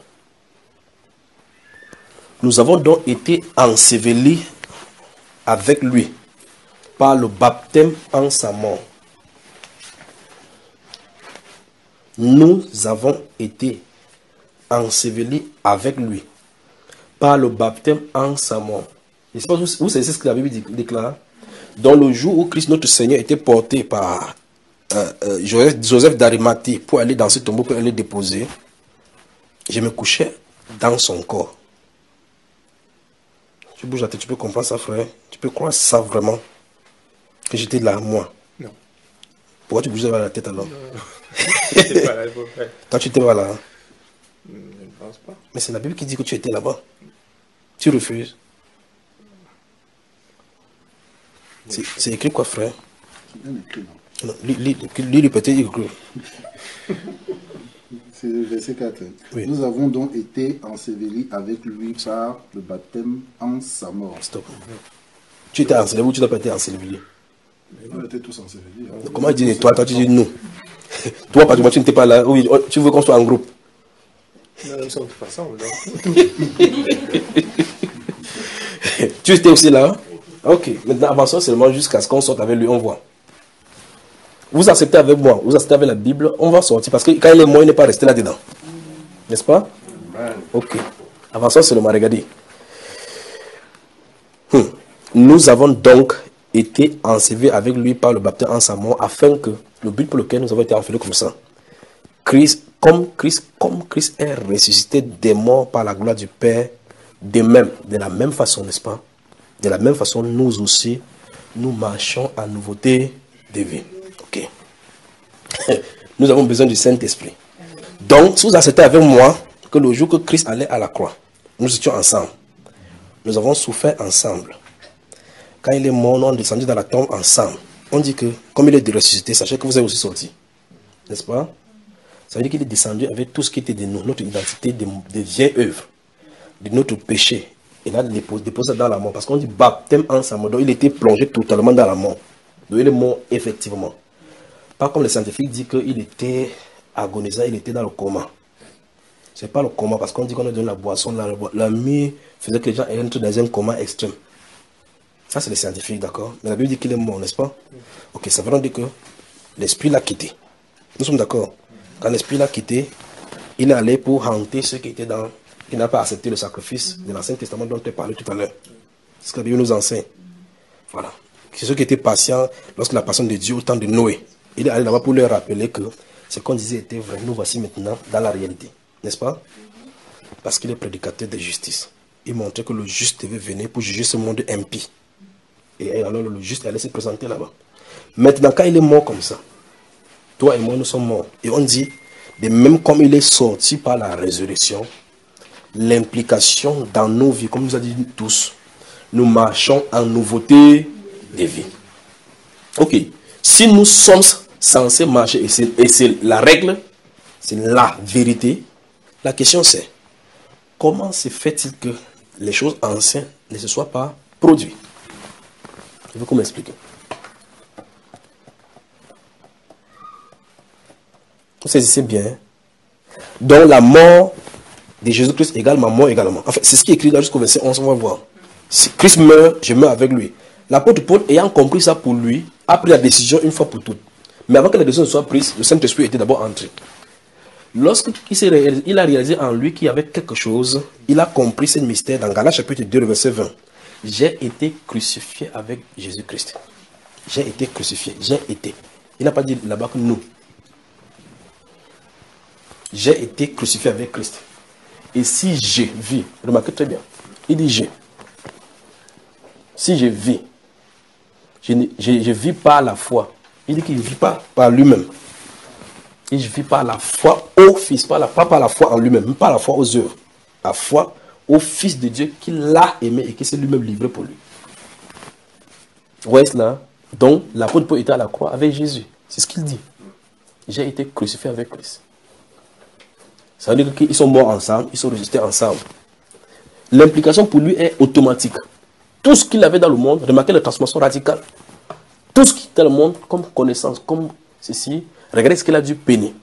Nous avons donc été ensevelis avec lui par le baptême en sa mort. Nous avons été ensevelis avec lui par le baptême en sa mort. Vous savez ce que la Bible déclare? Dans le jour où Christ notre Seigneur était porté par Joseph d'Arimathée pour aller dans ce tombeau, pour aller déposer, je me couchais dans son corps. Tu bouges la tête, tu peux comprendre ça, frère? Tu peux croire ça vraiment? Que j'étais là, moi? Non. Pourquoi tu bougeais la tête alors? J'étais pas là, frère. Toi, tu étais pas là. Je ne pense pas. Mais c'est la Bible qui dit que tu étais là-bas. Tu refuses. C'est écrit quoi, frère? C'est bien écrit, non? Non, lis peut-être écrit. C'est le verset 4. Oui. Nous avons donc été ensevelis avec lui par le baptême en sa mort. Stop. Tu étais enseveli ou tu n'as pas été enseveli? On était tous ensevelis. Hein. Comment il dit toi? Toi, tu dis nous. Toi, pratiquement, tu n'étais pas là. Oui, tu veux qu'on soit en groupe. Nous sommes tous ensemble. Tu étais aussi là? Ok. Maintenant, avançons seulement jusqu'à ce qu'on sorte avec lui, on voit. Vous acceptez avec moi, vous acceptez avec la Bible, on va sortir. Parce que quand il est mort, il n'est pas resté là-dedans. N'est-ce pas? Ok. Avançons seulement, regardez. Nous avons donc été ensevelis avec lui par le baptême en sa mort, afin que, le but pour lequel nous avons été enfermés comme ça, comme Christ est ressuscité des morts par la gloire du Père, de la même façon, n'est-ce pas? De la même façon, nous aussi, nous marchons à nouveauté de vie. Ok. Nous avons besoin du Saint-Esprit. Donc, si vous acceptez avec moi que le jour que Christ allait à la croix, nous étions ensemble. Nous avons souffert ensemble. Quand il est mort, nous avons descendu dans la tombe ensemble. On dit que, comme il est ressuscité, sachez que vous êtes aussi sortis. N'est-ce pas? Ça veut dire qu'il est descendu avec tout ce qui était de nous, notre identité, des vieilles œuvres, de notre péché. Il a déposé dans la mort. Parce qu'on dit baptême en sa mort. Donc il était plongé totalement dans la mort. Donc il est mort effectivement. Pas comme les scientifiques disent qu'il était agonisant, il était dans le coma. Ce n'est pas le coma, parce qu'on dit qu'on a donné la boisson, la nuit faisait que les gens entrent dans un coma extrême. Ça, c'est les scientifiques, d'accord? Mais la Bible dit qu'il est mort, n'est-ce pas? Ok, ça veut dire que l'esprit l'a quitté. Nous sommes d'accord? Quand l'esprit l'a quitté, il est allé pour hanter ceux qui étaient dans... qui n'a pas accepté le sacrifice de l'Ancien Testament dont tu parlais tout à l'heure. C'est ce que la Bible nous enseigne. Voilà. C'est ceux qui étaient patients lorsque la passion de Dieu au temps de Noé. Il est allé là-bas pour leur rappeler que ce qu'on disait était vrai. Nous voici maintenant dans la réalité. N'est-ce pas? Parce qu'il est prédicateur de justice. Il montrait que le juste devait venir pour juger ce monde impie. Et alors le juste allait se présenter là-bas. Maintenant, quand il est mort comme ça, toi et moi, nous sommes morts. Et on dit, de même comme il est sorti par la résurrection, l'implication dans nos vies, comme nous a dit tous, nous marchons en nouveauté de vie. Ok. Si nous sommes censés marcher, et c'est la règle, c'est la vérité, la question c'est, comment se fait-il que les choses anciennes ne se soient pas produites? Je veux qu'on m'explique. Vous saisissez bien. Donc la mort de Jésus-Christ égale ma mort également. En fait, c'est ce qui est écrit là jusqu'au verset 11, on va voir. Si Christ meurt, je meurs avec lui. L'apôtre Paul, ayant compris ça pour lui, a pris la décision une fois pour toutes. Mais avant que la décision soit prise, le Saint-Esprit était d'abord entré. Lorsqu'il a réalisé en lui qu'il y avait quelque chose, il a compris ce mystère dans Galates chapitre 2, verset 20. J'ai été crucifié avec Jésus-Christ. J'ai été crucifié. J'ai été. Il n'a pas dit là-bas que nous. J'ai été crucifié avec Christ. Et si je vis, remarquez très bien, il dit je. Si je vis, je vis par la foi. Il dit qu'il ne vit pas par lui-même. Il vit par la foi au Fils, pas par la foi en lui-même, mais par la foi aux œuvres. La foi au Fils de Dieu qui l'a aimé et qui s'est lui-même livré pour lui. Vous voyez cela? Donc, l'apôtre Paul était à la croix avec Jésus. C'est ce qu'il dit. J'ai été crucifié avec Christ. Ça veut dire qu'ils sont morts ensemble, ils sont ressuscités ensemble. L'implication pour lui est automatique. Tout ce qu'il avait dans le monde, remarquez la transformation radicale. Tout ce qui est dans le monde, comme connaissance, comme ceci, regardez ce qu'il a dû peiner.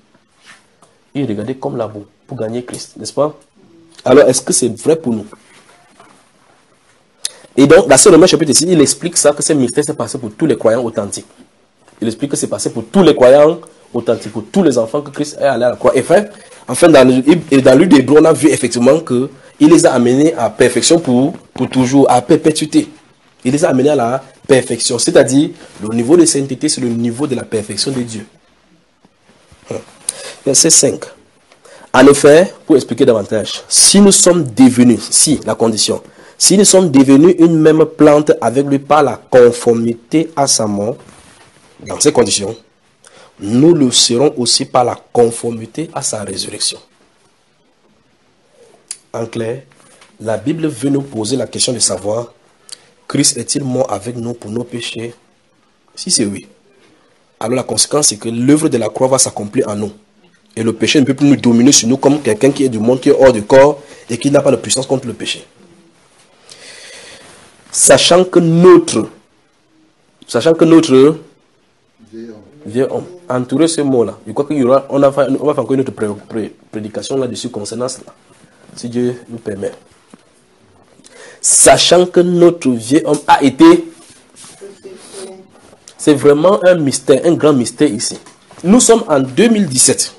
Il regardait comme la boue pour gagner Christ, n'est-ce pas? Alors, est-ce que c'est vrai pour nous? Et donc, dans ce Romains chapitre 6, il explique ça, que ce mystère s'est passé pour tous les croyants authentiques. Il explique que c'est passé pour tous les croyants authentiques, pour tous les enfants que Christ est allé à la croix. Et enfin, dans l'Ude d'Hébreux, on a vu effectivement qu'il les a amenés à perfection pour toujours, à perpétuité. Il les a amenés à la perfection. C'est-à-dire, le niveau de sainteté, c'est le niveau de la perfection de Dieu. Verset 5. En effet, pour expliquer davantage, si nous sommes devenus, si nous sommes devenus une même plante avec lui par la conformité à sa mort, dans ces conditions, nous le serons aussi par la conformité à sa résurrection. En clair, la Bible veut nous poser la question de savoir, Christ est-il mort avec nous pour nos péchés? Si c'est oui, alors la conséquence c'est que l'œuvre de la croix va s'accomplir en nous. Et le péché ne peut plus nous dominer sur nous comme quelqu'un qui est du monde, qui est hors du corps et qui n'a pas de puissance contre le péché. Sachant que notre vieux homme, entouré ce mot-là, je crois qu'il y aura, on va faire encore une autre prédication là-dessus concernant cela, si Dieu nous permet. Sachant que notre vieux homme a été, c'est vraiment un mystère, un grand mystère ici. Nous sommes en 2017.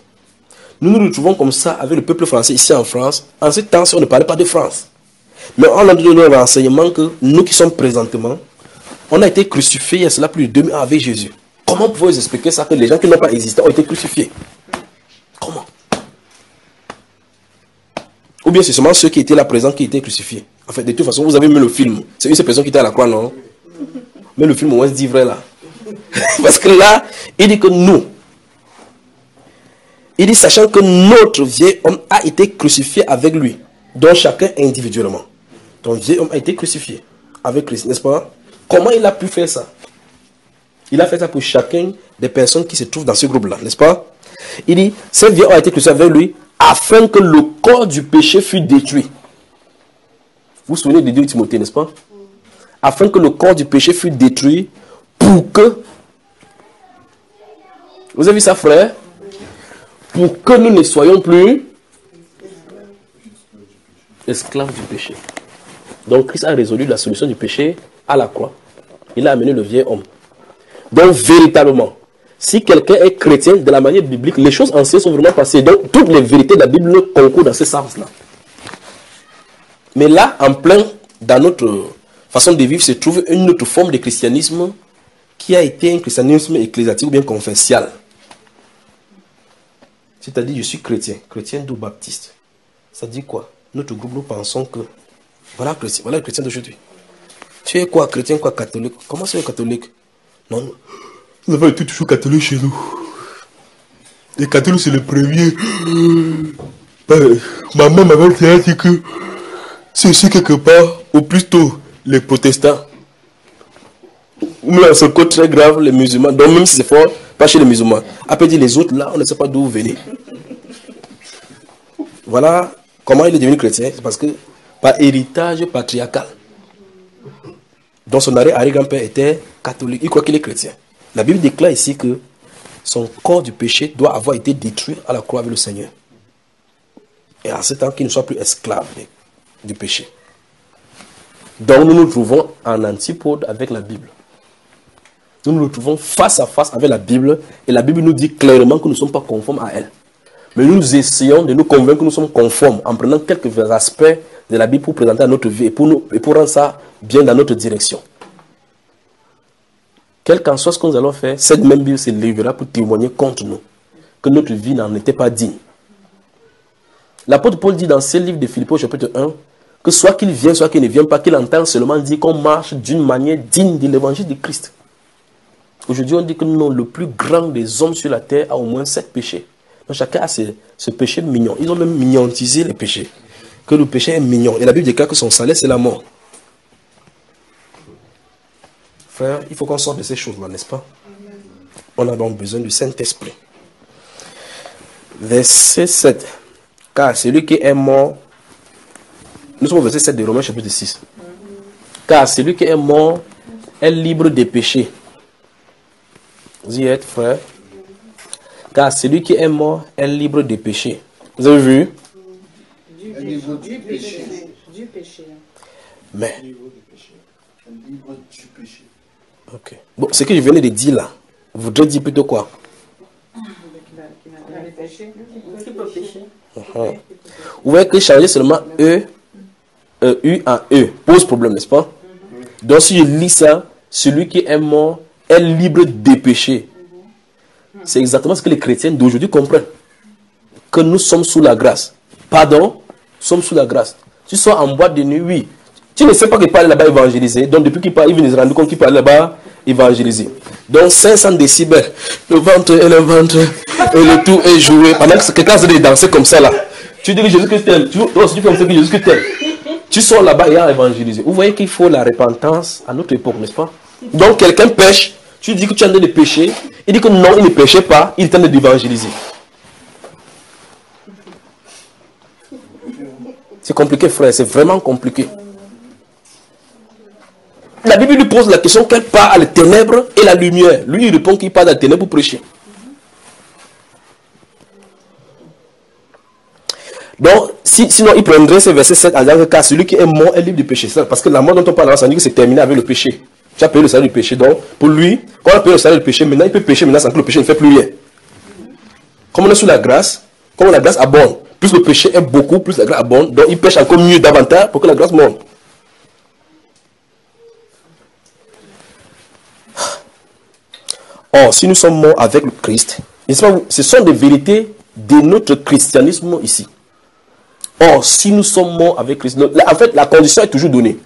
Nous nous retrouvons comme ça avec le peuple français ici en France. En ce temps, on ne parlait pas de France. Mais on a donné un renseignement que nous qui sommes présentement, on a été crucifiés il y a cela plus de 2000 ans avec Jésus. Comment pouvez-vous expliquer ça que les gens qui n'ont pas existé ont été crucifiés? Comment? Ou bien c'est seulement ceux qui étaient là présents qui étaient crucifiés. En fait, de toute façon, vous avez mis le film. C'est une seule personne qui était à la croix, non? Mais le film, on se dit vrai là. Parce que là, il dit que nous, il dit, sachant que notre vieil homme a été crucifié avec lui, donc chacun individuellement. Ton vieil homme a été crucifié avec Christ, n'est-ce pas? Comment il a pu faire ça? Il a fait ça pour chacun des personnes qui se trouvent dans ce groupe-là, n'est-ce pas? Il dit, ce vieil homme a été crucifié avec lui afin que le corps du péché fût détruit. Vous vous souvenez de 2 Timothée, n'est-ce pas? Afin que le corps du péché fût détruit pour que... Vous avez vu ça, frère? Pour que nous ne soyons plus esclaves du péché. Donc Christ a résolu la solution du péché à la croix. Il a amené le vieil homme. Donc véritablement, si quelqu'un est chrétien de la manière biblique, les choses anciennes sont vraiment passées. Donc toutes les vérités de la Bible concourent dans ce sens-là. Mais là, en plein, dans notre façon de vivre, se trouve une autre forme de christianisme qui a été un christianisme ecclésiastique ou bien confessial. C'est-à-dire, je suis chrétien d'où baptiste. Ça dit quoi? Notre groupe, nous pensons que, voilà le chrétien d'aujourd'hui. Tu es quoi, chrétien, quoi, catholique? Comment c'est catholique? Non, nous avons été toujours catholiques chez nous. Les catholiques, c'est le premier. Ma mère m'avait dit que c'est aussi quelque part, ou plutôt les protestants. Mais c'est un code très grave, les musulmans. Donc même si c'est fort, pas chez les musulmans. Après dit les autres là, on ne sait pas d'où venir. Voilà comment il est devenu chrétien. C'est parce que par héritage patriarcal. Donc son arrière-grand-père était catholique. Il croit qu'il est chrétien. La Bible déclare ici que son corps du péché doit avoir été détruit à la croix avec le Seigneur. Et en ce temps qu'il ne soit plus esclave du péché. Donc nous nous trouvons en antipode avec la Bible. Nous nous retrouvons face à face avec la Bible et la Bible nous dit clairement que nous ne sommes pas conformes à elle. Mais nous essayons de nous convaincre que nous sommes conformes en prenant quelques aspects de la Bible pour présenter à notre vie et pour rendre ça bien dans notre direction. Quel qu'en soit ce que nous allons faire, cette même Bible se lèvera pour témoigner contre nous que notre vie n'en était pas digne. L'apôtre Paul dit dans ce livre de Philippiens chapitre 1 que soit qu'il vienne, soit qu'il ne vienne pas, qu'il entende seulement dire qu'on marche d'une manière digne de l'évangile de Christ. Aujourd'hui, on dit que non, le plus grand des hommes sur la terre a au moins 7 péchés. Donc chacun a ce péché mignon. Ils ont même mignontisé les péchés. Que le péché est mignon. Et la Bible déclare que son salaire, c'est la mort. Frère, il faut qu'on sorte de ces choses-là, n'est-ce pas? On a donc besoin du Saint-Esprit. Verset 7. Car celui qui est mort... Nous sommes au verset 7 de Romains chapitre 6. Car celui qui est mort est libre des péchés. Vous y êtes, frère? Car celui qui est mort est libre des péchés. Vous avez vu? Du péché. Mais... Ok. Bon, ce que je venais de dire là, vous voudrez dire plutôt quoi? Vous voyez que changer seulement E, U en E pose problème, n'est-ce pas? Donc si je lis ça, celui qui est mort est libre des péchés. C'est exactement ce que les chrétiens d'aujourd'hui comprennent. Que nous sommes sous la grâce. Pardon, nous sommes sous la grâce. Tu sors en boîte de nuit, oui. Tu ne sais pas qu'il parle là-bas évangéliser. Donc depuis qu'il parle, il vient de se rendre compte qu'il parle là-bas évangéliser. Donc 500 décibels. Le ventre et le ventre. Et le tout est joué. Pendant que quelqu'un se dit danser comme ça là. Tu dis que Jésus-Christ t'aime. Tu fais comme ça que Jésus-Christ t'aime. Tu sors là-bas et à évangéliser. Vous voyez qu'il faut la repentance à notre époque, n'est-ce pas? Donc quelqu'un pêche. Tu dis que tu es en train de pécher. Il dit que non, il ne péchait pas. Il est en train d'évangéliser. C'est compliqué, frère. C'est vraiment compliqué. La Bible lui pose la question quelle part à la ténèbres et la lumière. Lui, il répond qu'il part de la ténèbre pour prêcher. Donc, sinon, il prendrait ce verset 7 en disant que celui qui est mort est libre du péché. Parce que la mort dont on parle, ça dit que c'est terminé avec le péché. Tu as payé le salaire du péché. Donc, pour lui, quand on a payé le salaire du péché, maintenant, il peut pécher maintenant sans que le péché ne fait plus rien. Comme on est sous la grâce, comme la grâce abonde, plus le péché est beaucoup, plus la grâce abonde. Donc, il pêche encore mieux, davantage, pour que la grâce monte. Or, si nous sommes morts avec le Christ, ce sont des vérités de notre christianisme ici. Or, si nous sommes morts avec Christ, en fait, la condition est toujours donnée.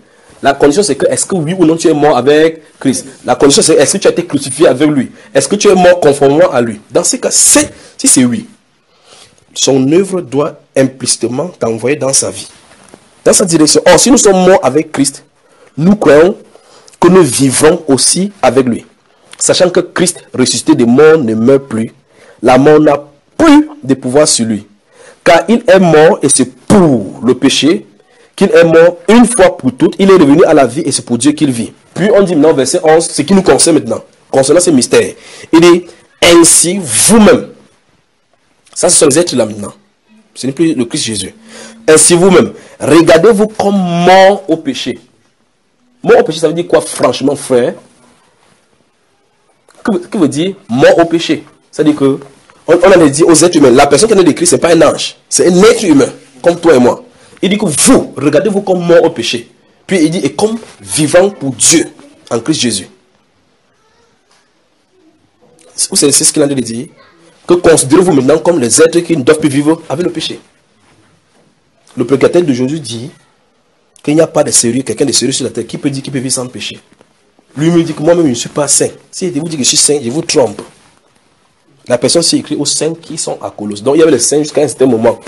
La condition, c'est que, est-ce que oui ou non tu es mort avec Christ? La condition, c'est est-ce que tu as été crucifié avec lui? Est-ce que tu es mort conformément à lui? Dans ce cas, si c'est oui, son œuvre doit implicitement t'envoyer dans sa vie, dans sa direction. Or, si nous sommes morts avec Christ, nous croyons que nous vivrons aussi avec lui. Sachant que Christ, ressuscité des morts, ne meurt plus, la mort n'a plus de pouvoir sur lui. Car il est mort et c'est pour le péché qu'il est mort une fois pour toutes. Il est revenu à la vie et c'est pour Dieu qu'il vit. Puis on dit maintenant, verset 11, ce qui nous concerne maintenant, concernant ce mystère. Il dit, ainsi vous-même. Ça, ce sont les êtres là maintenant. Ce n'est plus le Christ Jésus. Ainsi vous-même, regardez-vous comme mort au péché. Mort au péché, ça veut dire quoi, franchement, frère? Que veut dire mort au péché? C'est-à-dire que, on a dit aux êtres humains, la personne qui est née de Christ, ce n'est pas un ange, c'est un être humain, comme toi et moi. Il dit que vous, regardez-vous comme mort au péché. Puis il dit, et comme vivant pour Dieu, en Christ Jésus. C'est ce qu'il a dit de dire. Que considérez-vous maintenant comme les êtres qui ne doivent plus vivre avec le péché. Le prédicateur de Jésus dit qu'il n'y a pas de sérieux, quelqu'un de sérieux sur la terre qui peut dire qu'il peut vivre sans péché. Lui me dit que moi-même je ne suis pas saint. Si je vous dis que je suis saint, je vous trompe. La personne s'est écrite aux saints qui sont à Colosse. Donc il y avait les saints jusqu'à un certain moment.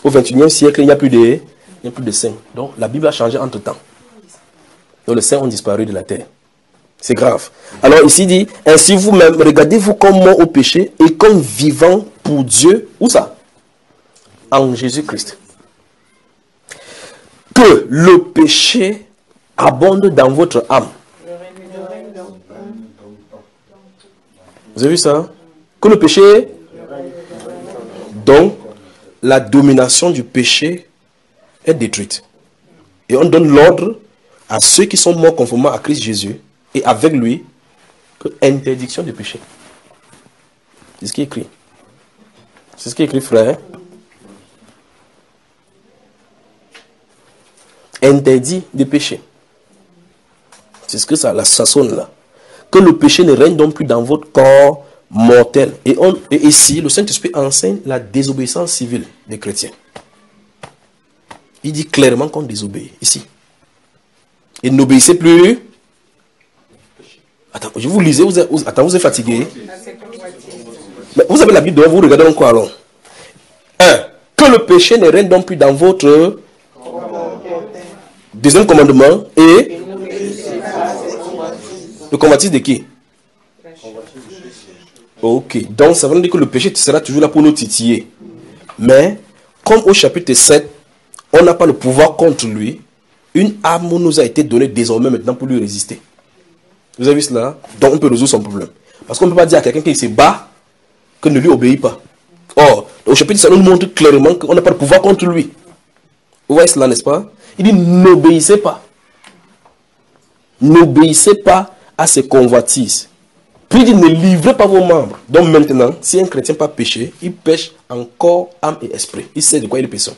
Au 21e siècle, il n'y a plus de saints. Donc la Bible a changé entre temps. Donc les saints ont disparu de la terre. C'est grave. Alors ici il dit, ainsi vous-même, regardez-vous comme mort au péché et comme vivant pour Dieu. Où ça? En Jésus-Christ. Que le péché abonde dans votre âme. Vous avez vu ça? Que le péché, donc, la domination du péché est détruite. Et on donne l'ordre à ceux qui sont morts conformément à Christ Jésus et avec lui, que interdiction du péché. C'est ce qui est écrit. C'est ce qui est écrit, frère. Interdit de pécher. C'est ce que ça sonne là. Que le péché ne règne donc plus dans votre corps mortel. Et ici, le Saint-Esprit enseigne la désobéissance civile des chrétiens. Il dit clairement qu'on désobéit, ici. Et n'obéissez plus. Attends, je vous lisais, vous êtes fatigué. Mais vous avez la Bible devant vous, regardez donc quoi alors. 1. Que le péché ne règne donc plus dans votre deuxième commandement et le convoitise de qui? Ok, donc ça veut dire que le péché sera toujours là pour nous titiller. Mais, comme au chapitre 7, on n'a pas le pouvoir contre lui, une arme nous a été donnée désormais maintenant pour lui résister. Vous avez vu cela? Donc on peut résoudre son problème. Parce qu'on ne peut pas dire à quelqu'un qui se bat que ne lui obéit pas. Or, au chapitre 7, on nous montre clairement qu'on n'a pas le pouvoir contre lui. Vous voyez cela, n'est-ce pas? Il dit n'obéissez pas. N'obéissez pas à ses convoitises. Puis il dit ne livrez pas vos membres. Donc maintenant, si un chrétien n'a pas péché, il pêche en corps, âme et esprit. Il sait de quoi il est pécheur.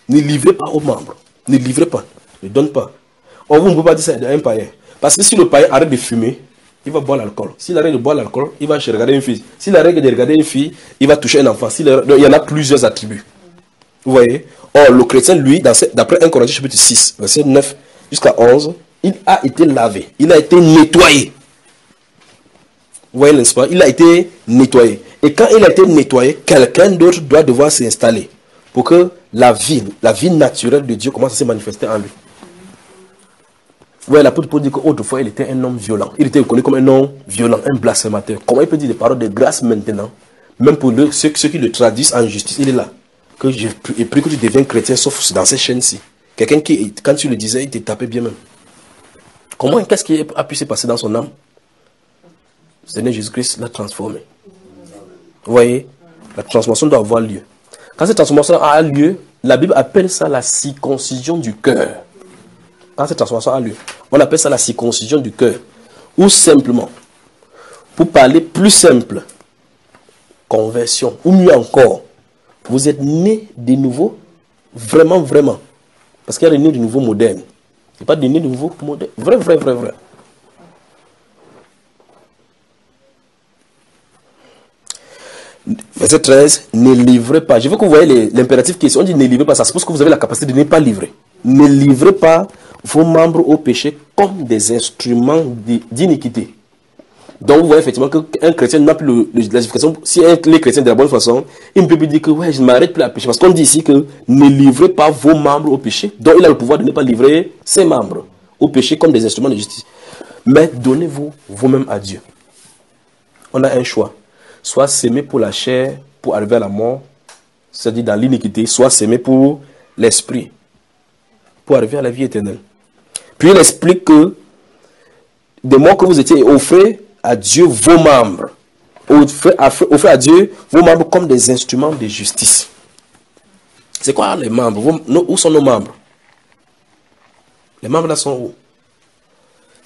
Ne livrez pas aux membres. Ne livrez pas. Ne donne pas. Or, vous ne pouvez pas dire ça à un païen. Parce que si le païen arrête de fumer, il va boire l'alcool. S'il arrête de boire l'alcool, il va regarder une fille. S'il arrête de regarder une fille, il va toucher un enfant. Il y en a plusieurs attributs. Vous voyez? Or, le chrétien, lui, d'après 1 Corinthiens chapitre 6, verset 9 jusqu'à 11, il a été lavé. Il a été nettoyé. Vous voyez, n'est-ce pas? Il a été nettoyé. Et quand il a été nettoyé, quelqu'un d'autre doit devoir s'installer pour que la vie naturelle de Dieu commence à se manifester en lui. Vous voyez, l'apôtre Paul dit qu'autrefois, il était un homme violent. Il était reconnu comme un homme violent, un blasphémateur. Comment il peut dire des paroles de grâce maintenant? Même pour ceux qui le traduisent en justice, il est là. Que j'ai pris que tu deviens chrétien, sauf dans ces chaînes-ci. Quelqu'un qui, quand tu le disais, il te tapait bien même. Comment, qu'est-ce qui a pu se passer dans son âme? Le Seigneur Jésus-Christ l'a transformé. Vous voyez, la transformation doit avoir lieu. Quand cette transformation a lieu, la Bible appelle ça la circoncision du cœur. Quand cette transformation a lieu, on appelle ça la circoncision du cœur. Ou simplement, pour parler plus simple, conversion. Ou mieux encore, vous êtes né de nouveau, vraiment, vraiment. Parce qu'il y a des nés de nouveau modernes. Il n'y a pas de nés de nouveau modernes. Vrai, vrai, vrai, vrai. Verset 13, ne livrez pas. Je veux que vous voyez l'impératif qui est ici. On dit ne livrez pas. Ça suppose que vous avez la capacité de ne pas livrer. Ne livrez pas vos membres au péché comme des instruments d'iniquité. Donc vous voyez effectivement qu'un chrétien n'a plus la justification. Si les chrétiens de la bonne façon, il ne peut plus dire que ouais, je ne m'arrête plus à pécher. Parce qu'on dit ici que ne livrez pas vos membres au péché. Donc il a le pouvoir de ne pas livrer ses membres au péché comme des instruments de justice. Mais donnez-vous vous-même à Dieu. On a un choix. Soit s'aimer pour la chair, pour arriver à la mort, c'est-à-dire dans l'iniquité, soit s'aimer pour l'esprit, pour arriver à la vie éternelle. Puis il explique que, de moi que vous étiez, offrez à Dieu vos membres. Offrez à Dieu vos membres comme des instruments de justice. C'est quoi les membres? Où sont nos membres? Les membres là sont où? Vous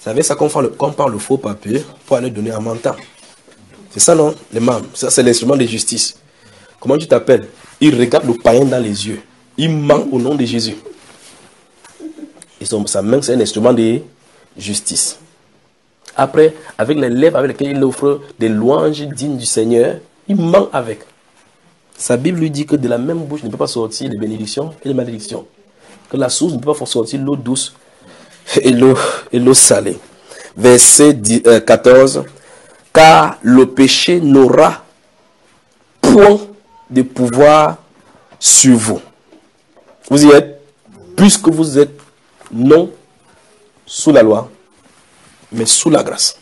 savez, ça qu'on prend le faux papier pour aller donner un mentant. C'est ça, non? Les membres. Ça, c'est l'instrument de justice. Comment tu t'appelles? Il regarde le païen dans les yeux. Il ment au nom de Jésus. Et sa main, c'est un instrument de justice. Après, avec les lèvres avec lesquelles il offre des louanges dignes du Seigneur, il ment avec. Sa Bible lui dit que de la même bouche ne peut pas sortir les bénédictions et les malédictions. Que la source ne peut pas sortir l'eau douce et l'eau salée. Verset 14. Car le péché n'aura point de pouvoir sur vous. Vous y êtes, puisque vous êtes non sous la loi, mais sous la grâce.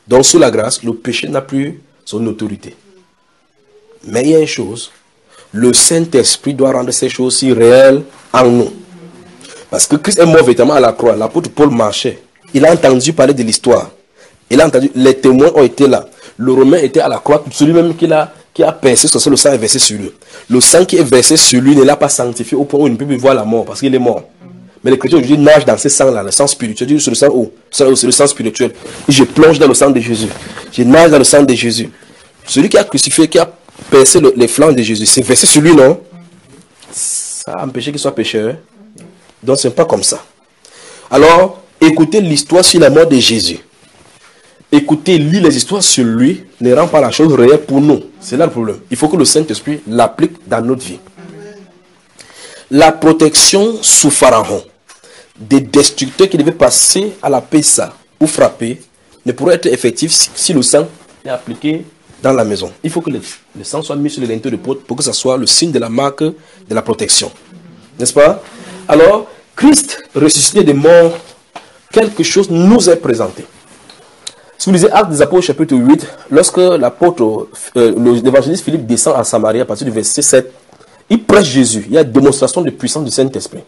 Donc sous la grâce, le péché n'a plus son autorité. Mais il y a une chose, le Saint-Esprit doit rendre ces choses-ci réelles en nous. Parce que Christ est mort véritablement à la croix. L'apôtre Paul marchait. Il a entendu parler de l'histoire. Il a entendu, les témoins ont été là. Le Romain était à la croix, celui même qui a percé sur le sang est versé sur lui. Le sang qui est versé sur lui ne l'a pas sanctifié au point où il ne peut plus voir la mort parce qu'il est mort. Mais les chrétiens aujourd'hui nagent dans ce sang-là, le sang spirituel. C'est le sang où? C'est le sang spirituel. Et je plonge dans le sang de Jésus. Je nage dans le sang de Jésus. Celui qui a crucifié, qui a percé les flancs de Jésus, c'est versé sur lui, non? Ça a empêché qu'il soit pécheur. Donc ce n'est pas comme ça. Alors, écoutez l'histoire sur la mort de Jésus. Écoutez, lire les histoires sur lui ne rend pas la chose réelle pour nous. C'est là le problème. Il faut que le Saint-Esprit l'applique dans notre vie. La protection sous Pharaon des destructeurs qui devaient passer à la Pessa ou frapper ne pourrait être effective si le sang est appliqué dans la maison. Il faut que le sang soit mis sur le linteau de porte pour que ce soit le signe de la marque de la protection. N'est-ce pas? Alors, Christ ressuscité des morts, quelque chose nous est présenté. Si vous lisez Actes des Apôtres chapitre 8, lorsque l'apôtre, l'évangéliste Philippe descend à Samarie à partir du verset 7, il prêche Jésus. Il y a démonstration de puissance du Saint-Esprit.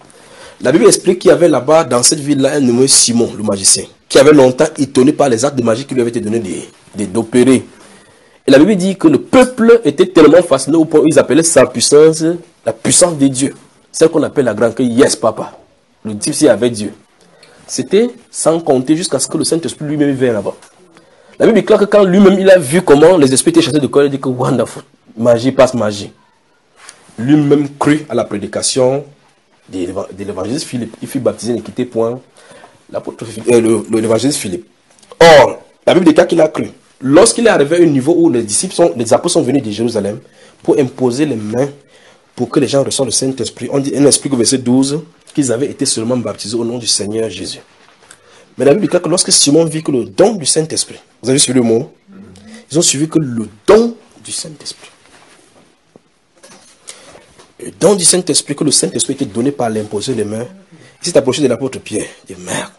La Bible explique qu'il y avait là-bas, dans cette ville-là, un nommé Simon, le magicien, qui avait longtemps étonné par les actes de magie qui lui avaient été donnés d'opérer. Et la Bible dit que le peuple était tellement fasciné au point où ils appelaient sa puissance la puissance de Dieu. Celle qu'on appelle la grande que yes, papa. Le type s'il avait Dieu. C'était sans compter jusqu'à ce que le Saint-Esprit lui-même vienne là-bas. La Bible déclare que quand lui-même il a vu comment les esprits étaient chassés de corps, il dit que wonderful, magie passe magie. Lui-même crut à la prédication de l'évangéliste Philippe. Il fut baptisé, ne quittait point l'évangéliste Philippe. Or, la Bible déclare qu'il a cru. Lorsqu'il est arrivé à un niveau où les apôtres sont venus de Jérusalem pour imposer les mains pour que les gens reçoivent le Saint-Esprit, on explique au verset 12 qu'ils avaient été seulement baptisés au nom du Seigneur Jésus. Mais la Bible déclare que lorsque Simon vit que le don du Saint-Esprit, vous avez suivi le mot? Ils ont suivi que le don du Saint-Esprit. Le don du Saint-Esprit, que le Saint-Esprit était donné par l'imposer les mains. Il s'est approché de l'apôtre Pierre. Il dit, merde,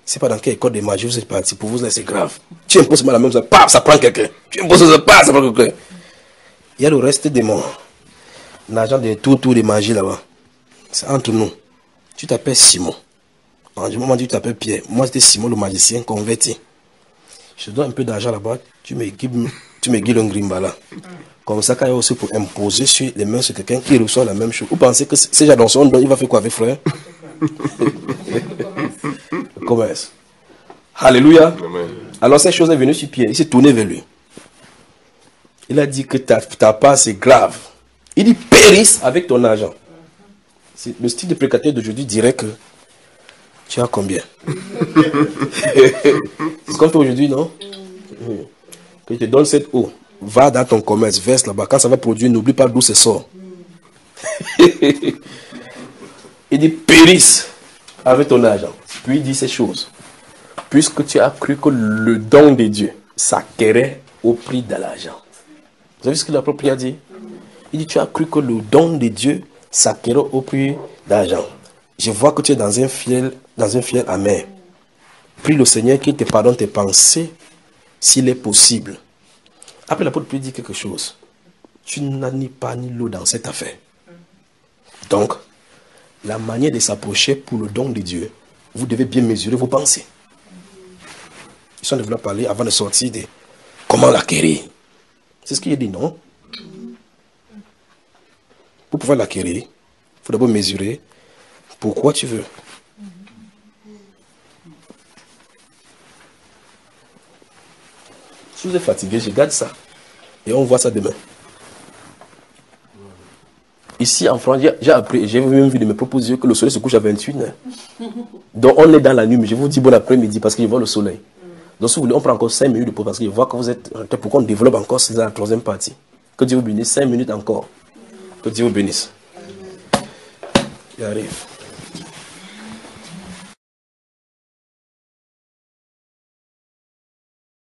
c'est pas dans quelle école de magie vous êtes parti. Pour vous, c'est grave. Tu imposes la même chose, paf, ça prend quelqu'un. Tu imposes ça, paf, ça prend quelqu'un. Il y a le reste des morts. L'agent de tout de magie là-bas. C'est entre nous. Tu t'appelles Simon. En du moment où tu t'appelles Pierre, moi c'était Simon le magicien converti. Je te donne un peu d'argent là-bas, tu me guides un grimbala. Comme ça, quand il y a aussi pour imposer sur les mains sur quelqu'un qui reçoit la même chose. Vous pensez que ces gens dans son don, il va faire quoi avec frère? Le commerce. Alléluia. Amen. Alors cette chose est venue sur Pierre, il s'est tourné vers lui. Il a dit que ta part c'est grave. Il dit périsse avec ton argent. Le style de prédicateur d'aujourd'hui dirait que tu as combien? C'est comme toi aujourd'hui, non? Que je te donne cette eau. Va dans ton commerce, verse là-bas. Quand ça va produire, n'oublie pas d'où ça sort. Il dit périsse avec ton argent. Puis il dit ces choses. Puisque tu as cru que le don de Dieu s'acquérait au prix de l'argent. Vous avez vu ce que l'apôtre Pierre a dit? Il dit tu as cru que le don de Dieu s'acquérait au prix d'argent. Je vois que tu es dans un fiel amer. Prie le Seigneur qu'il te pardonne tes pensées, s'il est possible. Après, l'apôtre Pierre dit quelque chose. Tu n'as ni pas ni l'eau dans cette affaire. Donc, la manière de s'approcher pour le don de Dieu, vous devez bien mesurer vos pensées. Ils sont devenus parler avant de sortir de comment l'acquérir. C'est ce qu'il dit, non? Pour pouvoir l'acquérir, il faut d'abord mesurer pourquoi tu veux. Si vous êtes fatigué, je garde ça. Et on voit ça demain. Ici en France, j'ai appris, j'ai même vu de mes propositions que le soleil se couche à 21h. Donc on est dans la nuit, mais je vous dis bon après-midi parce que je vois le soleil. Donc si vous voulez, on prend encore 5 minutes de pause parce que je vois que vous êtes... Pourquoi on développe encore, c'est la troisième partie. Que Dieu vous bénisse, 5 minutes encore. Que Dieu vous bénisse. Il arrive.